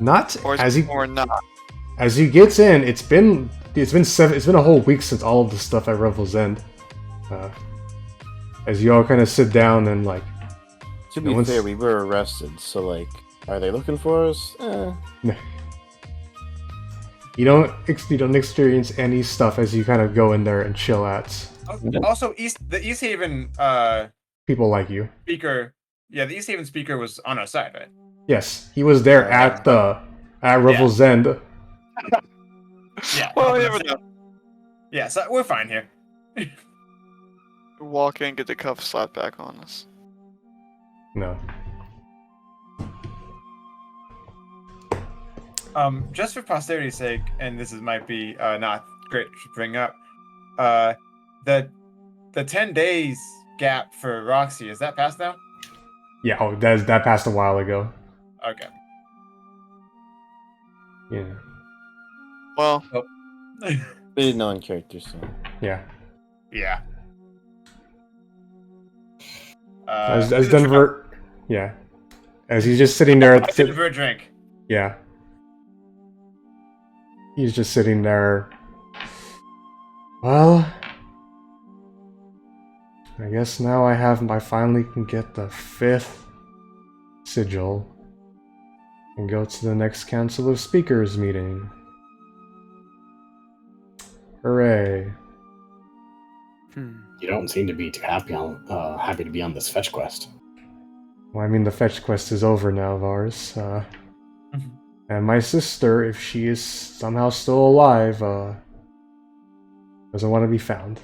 Not Or is as it he or not? as he gets in. It's been a whole week since all of the stuff at Revel's End. As you all kind of sit down and like. To No be one's- fair, we were arrested, so like, are they looking for us? You don't experience any stuff as you kind of go in there and chill at Also, the East Haven people like you. speaker. Yeah, the East Haven speaker was on our side, right? Yes, he was there at Revel's End. Yeah. Well, you helping never us know. out. Yeah, so we're fine here. Walk in, get the cuff slapped back on us. No. Just for posterity's sake, and might be not great to bring up, the 10 days gap for Roxy, is that passed now? Yeah, oh, that passed a while ago. Okay. Yeah. Well, We didn't know in character, so. Yeah. Yeah. As is it Denver, yeah, as he's just sitting there. I did for a drink. Yeah. He's just sitting there. Well, I guess now I finally can get the 5th sigil and go to the next Council of Speakers meeting. Hooray. You don't seem to be too happy to be on this fetch quest. Well, I mean, the fetch quest is over now, Vars. And my sister, if she is somehow still alive, doesn't want to be found.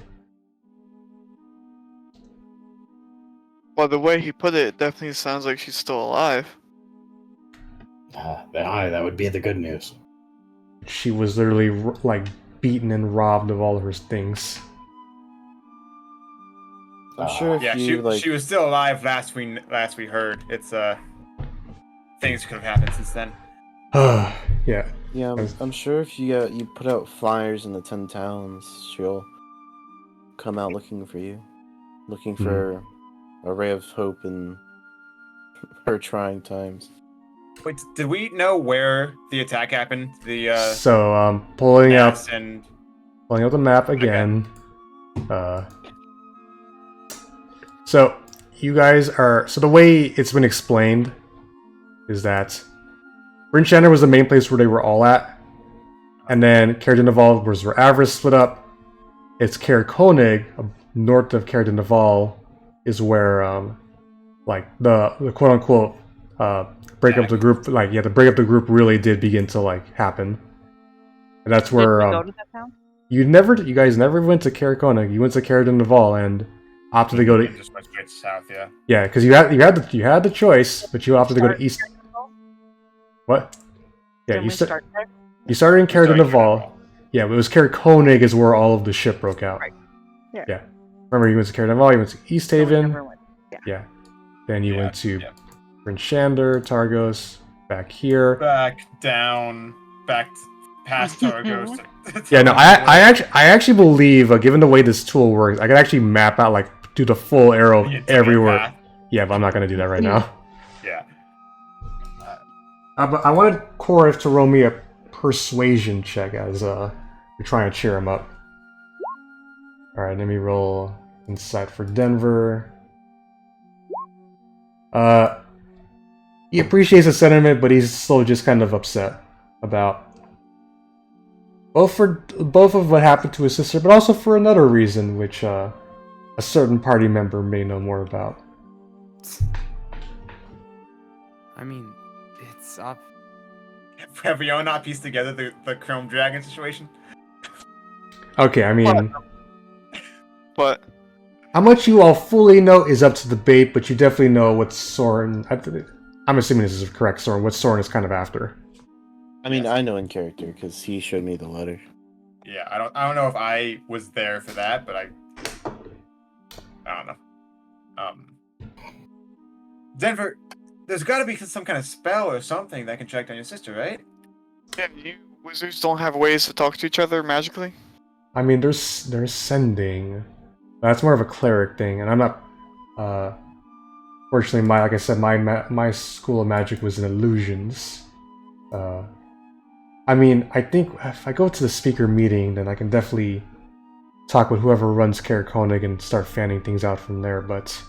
well, the way he put it, it definitely sounds like she's still alive. That would be the good news. She was literally like beaten and robbed of all of her things. I'm sure if Yeah, you she was still alive last we heard. It's things could have happened since then. Yeah. Yeah, I'm sure if you put out flyers in the 10 towns, she'll come out looking for you, looking for a ray of hope in her trying times. Wait, did we know where the attack happened? The So, pulling up mass and the map again. So you guys are. So the way it's been explained is that Brinchander was the main place where they were all at, and then Caer-Dineval was where Avarice split up. It's Caer Koenig, north of Caer-Dineval, is where like the quote unquote break up the group. Like the break up the group really did begin to like happen. And that's where Did we go to that town? you guys never went to Caer Koenig. You went to Caer-Dineval and opted to go to just went straight south. Yeah. yeah, because you had the choice, but you opted to go to East. What? Yeah, Didn't we start there? you started in Started Caer-Dineval. Yeah, but it was Caer Koenig is where all of the shit broke out. Right. Yeah. Yeah. Remember, you went to Caer-Dineval, you went to East No, we Haven. never went. Yeah. Then you Yeah, went to yeah. Brinchander, Targos, back here. Back down, past Targos. Yeah, no, I actually believe, given the way this tool works, I can actually map out, like, do the full arrow The entire everywhere. path. Yeah, but I'm not gonna do that right now. Yeah. But I wanted Correth to roll me a persuasion check as you're trying to cheer him up. Alright, let me roll insight for Denver. He appreciates the sentiment, but he's still just kind of upset about both of what happened to his sister, but also for another reason, which a certain party member may know more about. I mean, it's up. Have we all not pieced together the Chrome Dragon situation? Okay, I mean, But how much you all fully know is up to debate, but you definitely know what Sorrin. I'm assuming this is correct, Sorrin. What Sorrin is kind of after. I mean, I know in character because he showed me the letter. Yeah, I don't know if I was there for that, but I don't know. Denver, there's got to be some kind of spell or something that can track down your sister, right? yeah, you wizards don't have ways to talk to each other magically. I mean, there's sending. That's more of a cleric thing, and I'm not. Fortunately, like I said, my school of magic was in illusions. I mean, I think if I go to the speaker meeting, then I can definitely talk with whoever runs Kaer Konig and start fanning things out from there. But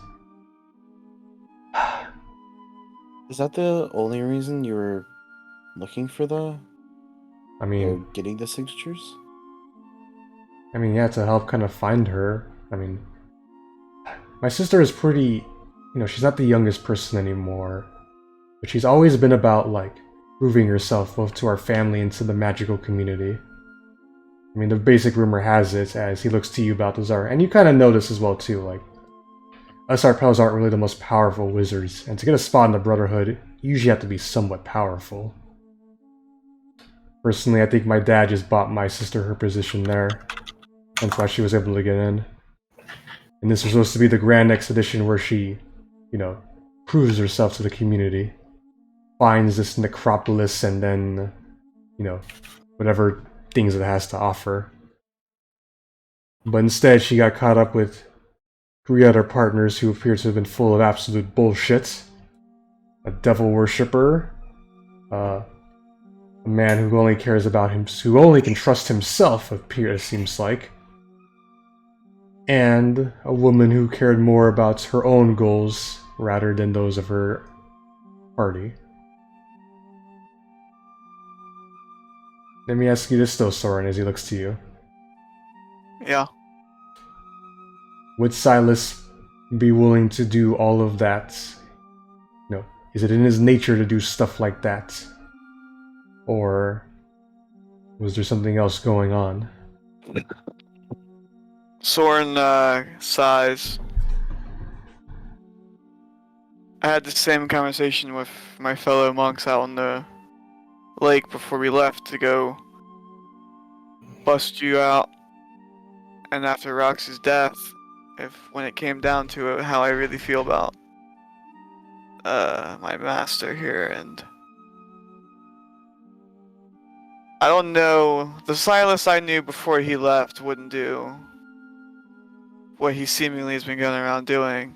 Is that the only reason you were looking for the I or mean, getting the signatures? yeah, to help kind of find her. I mean, my sister is pretty, she's not the youngest person anymore, but she's always been about, like, proving herself both to our family and to the magical community. I mean, the basic rumor has it, as he looks to you, Balthazar, and you kind of know this as well, too, like, us Arpels aren't really the most powerful wizards, and to get a spot in the Brotherhood, you usually have to be somewhat powerful. Personally, I think my dad just bought my sister her position there. That's why she was able to get in. And this was supposed to be the grand expedition where she, proves herself to the community. Finds this necropolis and then, whatever things it has to offer. But instead, she got caught up with 3 other partners who appear to have been full of absolute bullshit. A devil worshipper, a man who only cares about him, who only can trust himself, it seems like, and a woman who cared more about her own goals rather than those of her party. Let me ask you this though, Sorrin, as he looks to you. Yeah. Would Silas be willing to do all of that? Is it in his nature to do stuff like that? Or was there something else going on? Sorrin sighs. I had the same conversation with my fellow monks out on the lake before we left to go bust you out. And after Roxy's death, when it came down to it, how I really feel about my master here, and I don't know, the Silas I knew before he left wouldn't do what he seemingly has been going around doing,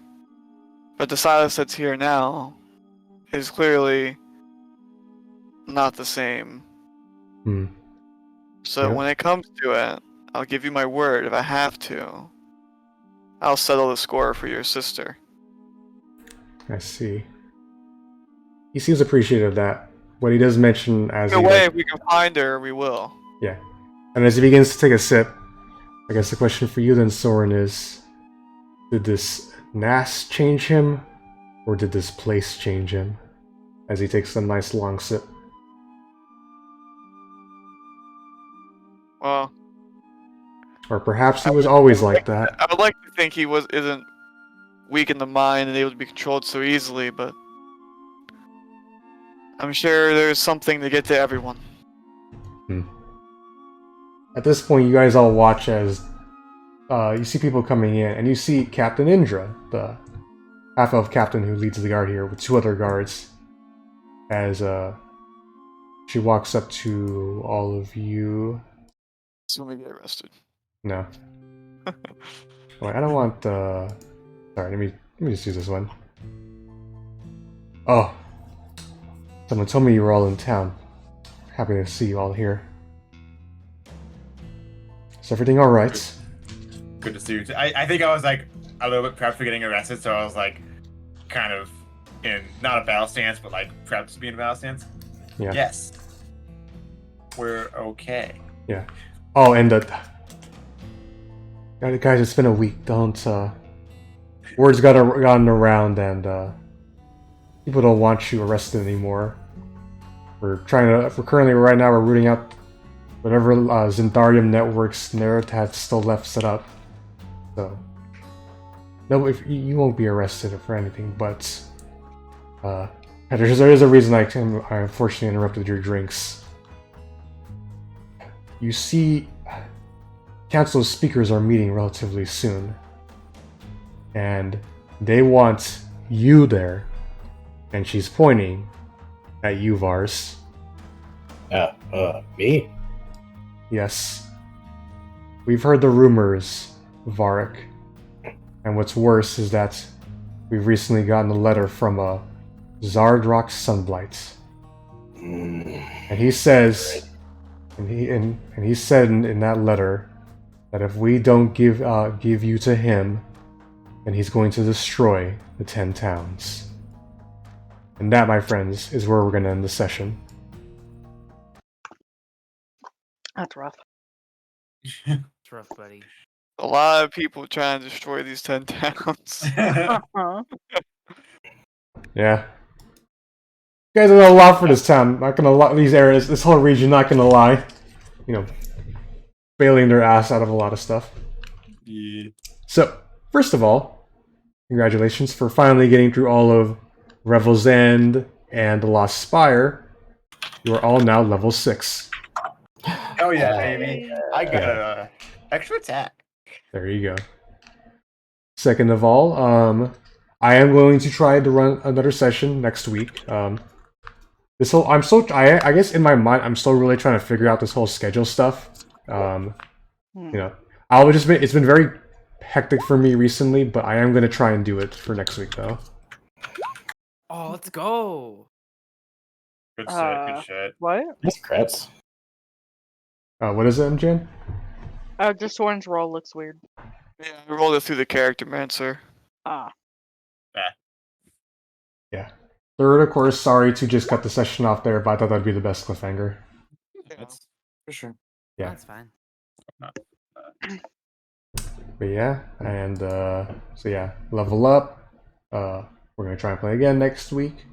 but the Silas that's here now is clearly not the same. So Yeah. when it comes to it, I'll give you my word, if I have to, I'll settle the score for your sister. I see. He seems appreciative of that. What he does mention as Either he, way, if we can find her, we will. yeah. And as he begins to take a sip, I guess the question for you then, Sorrin, is, did this Nas change him, or did this place change him? As he takes a nice long sip. Well, Or perhaps he was always like that. I would like to think he isn't weak in the mind and able to be controlled so easily, but I'm sure there's something to get to everyone. At this point, you guys all watch as you see people coming in, and you see Captain Indra, the half-elf captain who leads the guard here, with 2 other guards, as she walks up to all of you. So when we get arrested. No. Wait, I don't want the... Sorry, let me just use this one. Oh. Someone told me you were all in town. Happy to see you all here. Is everything alright? Good to see you. I think I was like a little bit prepped for getting arrested, so I was like kind of in not a battle stance, but like prepped to be in a battle stance. Yeah. Yes. We're okay. Yeah. Oh, and guys, it's been a week. Don't word's gotten around, and people don't want you arrested anymore. We're currently right now we're rooting out whatever Zhentarium networks Nareth has still left set up. So no, if you won't be arrested for anything, but there is a reason I unfortunately interrupted your drinks. You see, Council speakers are meeting relatively soon, and they want you there. And she's pointing at you, Vars. Me? Yes. We've heard the rumors, Varric. And what's worse is that we've recently gotten a letter from a Zardrock Sunblight. And he says, and he said in that letter that if we don't give you to him, then he's going to destroy the 10 towns. And that, my friends, is where we're going to end the session. That's rough. It's rough, buddy. A lot of people trying to destroy these 10 towns. Uh-huh. Yeah. You guys have done a lot for this town. Not gonna lie, these areas, this whole region, not gonna lie. You know, bailing their ass out of a lot of stuff. Yeah. So, first of all, congratulations for finally getting through all of Revel's End and the Lost Spire. You are all now level 6. Oh yeah, baby. I got an extra attack. There you go. Second of all, I am going to try to run another session next week. I guess in my mind, I'm still really trying to figure out this whole schedule stuff. You know, it's been very hectic for me recently, but I am going to try and do it for next week, though. Oh, let's go. Good shit, good shit. What? That's crits. What is it, MJ? Just Sorrin's roll looks weird. Yeah, I rolled it through the character mancer. Ah. Yeah. Third, of course, sorry to just cut the session off there, but I thought that'd be the best cliffhanger. That's for sure. Yeah. That's fine. But yeah, and so yeah, level up. We're gonna try and play again next week.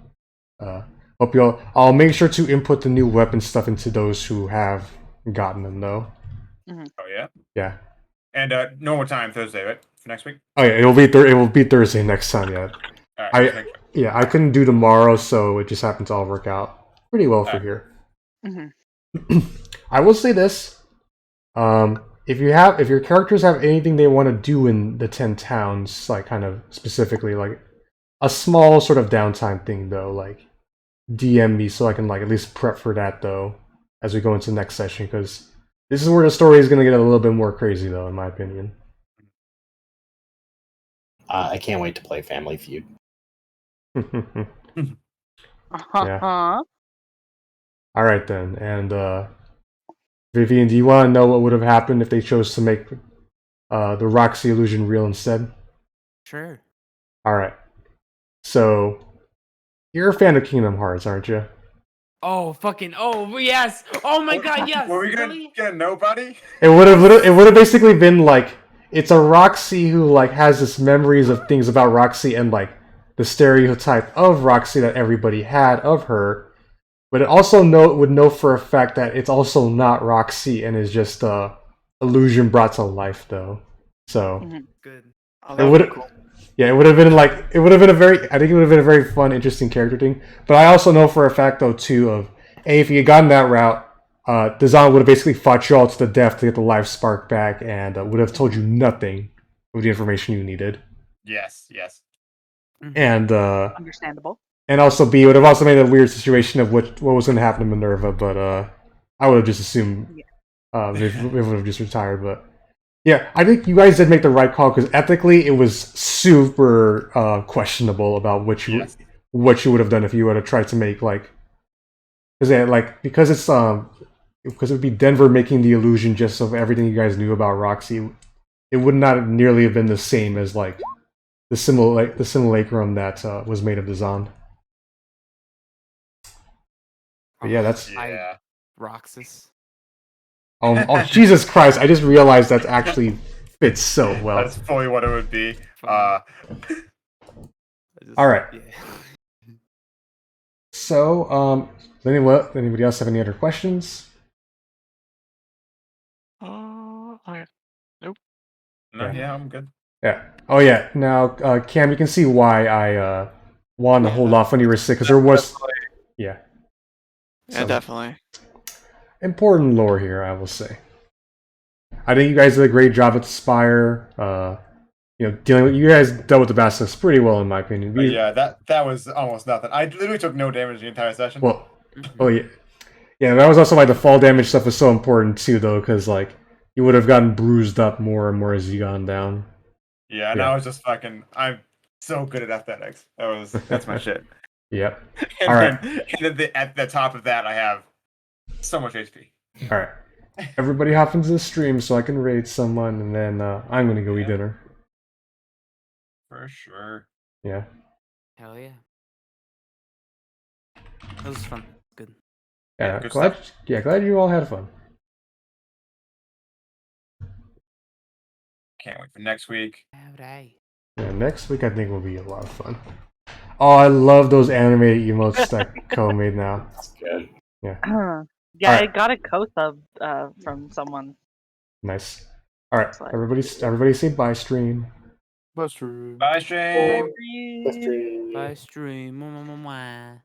Hope I'll make sure to input the new weapon stuff into those who have gotten them though. Mm-hmm. Oh yeah. Yeah. And normal time Thursday, right? For next week. Oh yeah, it will be Thursday next time. Yeah. Right, I couldn't do tomorrow, so it just happened to all work out pretty well for here. Mm-hmm. I will say this: if your characters have anything they want to do in the 10 towns, like kind of specifically, like a small sort of downtime thing, though, like DM me so I can like at least prep for that though as we go into the next session, because this is where the story is going to get a little bit more crazy, though, in my opinion. I can't wait to play Family Feud. Yeah. All right then, and Vivian, do you want to know what would have happened if they chose to make the Roxy illusion real instead? Sure. All right. So you're a fan of Kingdom Hearts, aren't you? Oh, fucking, oh, yes! Oh my god, yes! Were we gonna Really? get nobody? It would have basically been like, it's a Roxy who like has this memories of things about Roxy and like the stereotype of Roxy that everybody had of her, but it also would know for a fact that it's also not Roxy and is just a illusion brought to life though. So Good. Oh, it that would would be cool. yeah, it would have been a very fun, interesting character thing. But I also know for a fact though too of if you had gotten that route, Dazan would have basically fought you all to the death to get the life spark back, and would have told you nothing of the information you needed. Yes. And Understandable. and also B, it would have also made a weird situation of what was going to happen to Minerva, but I would have just assumed Viv would have just retired. But yeah, I think you guys did make the right call, because ethically it was super questionable about what you would have done if you would have tried to make because it would be Denver making the illusion just of everything you guys knew about Roxy. It would not nearly have been the same as like the simulacrum that was made of Dazan. But yeah, that's Roxas. oh Jesus Christ! I just realized that's actually fits so well. That's fully what it would be. I just- All right. Yeah. So, anybody else have any other questions? Okay. No, Yeah. yeah, I'm good. Yeah. Oh yeah. Now, Cam, you can see why I wanted to hold off when you were sick, because there was, yeah, Yeah, some definitely. important lore here, I will say. I think you guys did a great job at the Spire. Dealing with, you guys dealt with the basilisks pretty well, in my opinion. But yeah, that was almost nothing. I literally took no damage the entire session. Well, oh yeah, yeah. That was also why the fall damage stuff was so important too, though, because like you would have gotten bruised up more and more as you gone down. yeah, and yeah. I was just fucking. I'm so good at athletics. That's my shit. Yep. And All right. then at the top of that, I have so much HP. All right. Everybody hop into the stream so I can raid someone, and then I'm gonna go eat dinner. For sure. Yeah. Hell yeah. That was fun. Good. Yeah. Good Glad. stuff. Yeah. Glad you all had fun. Can't wait for next week. Alright. Yeah. Next week I think will be a lot of fun. Oh, I love those animated emotes that Ko made now. That's good. Yeah, Alright. I got a co-sub from someone. Nice. All right. It's like- Everybody say bye, stream. Bye, stream. Stream. Bye, stream. Mwah, mwah, mwah, mwah.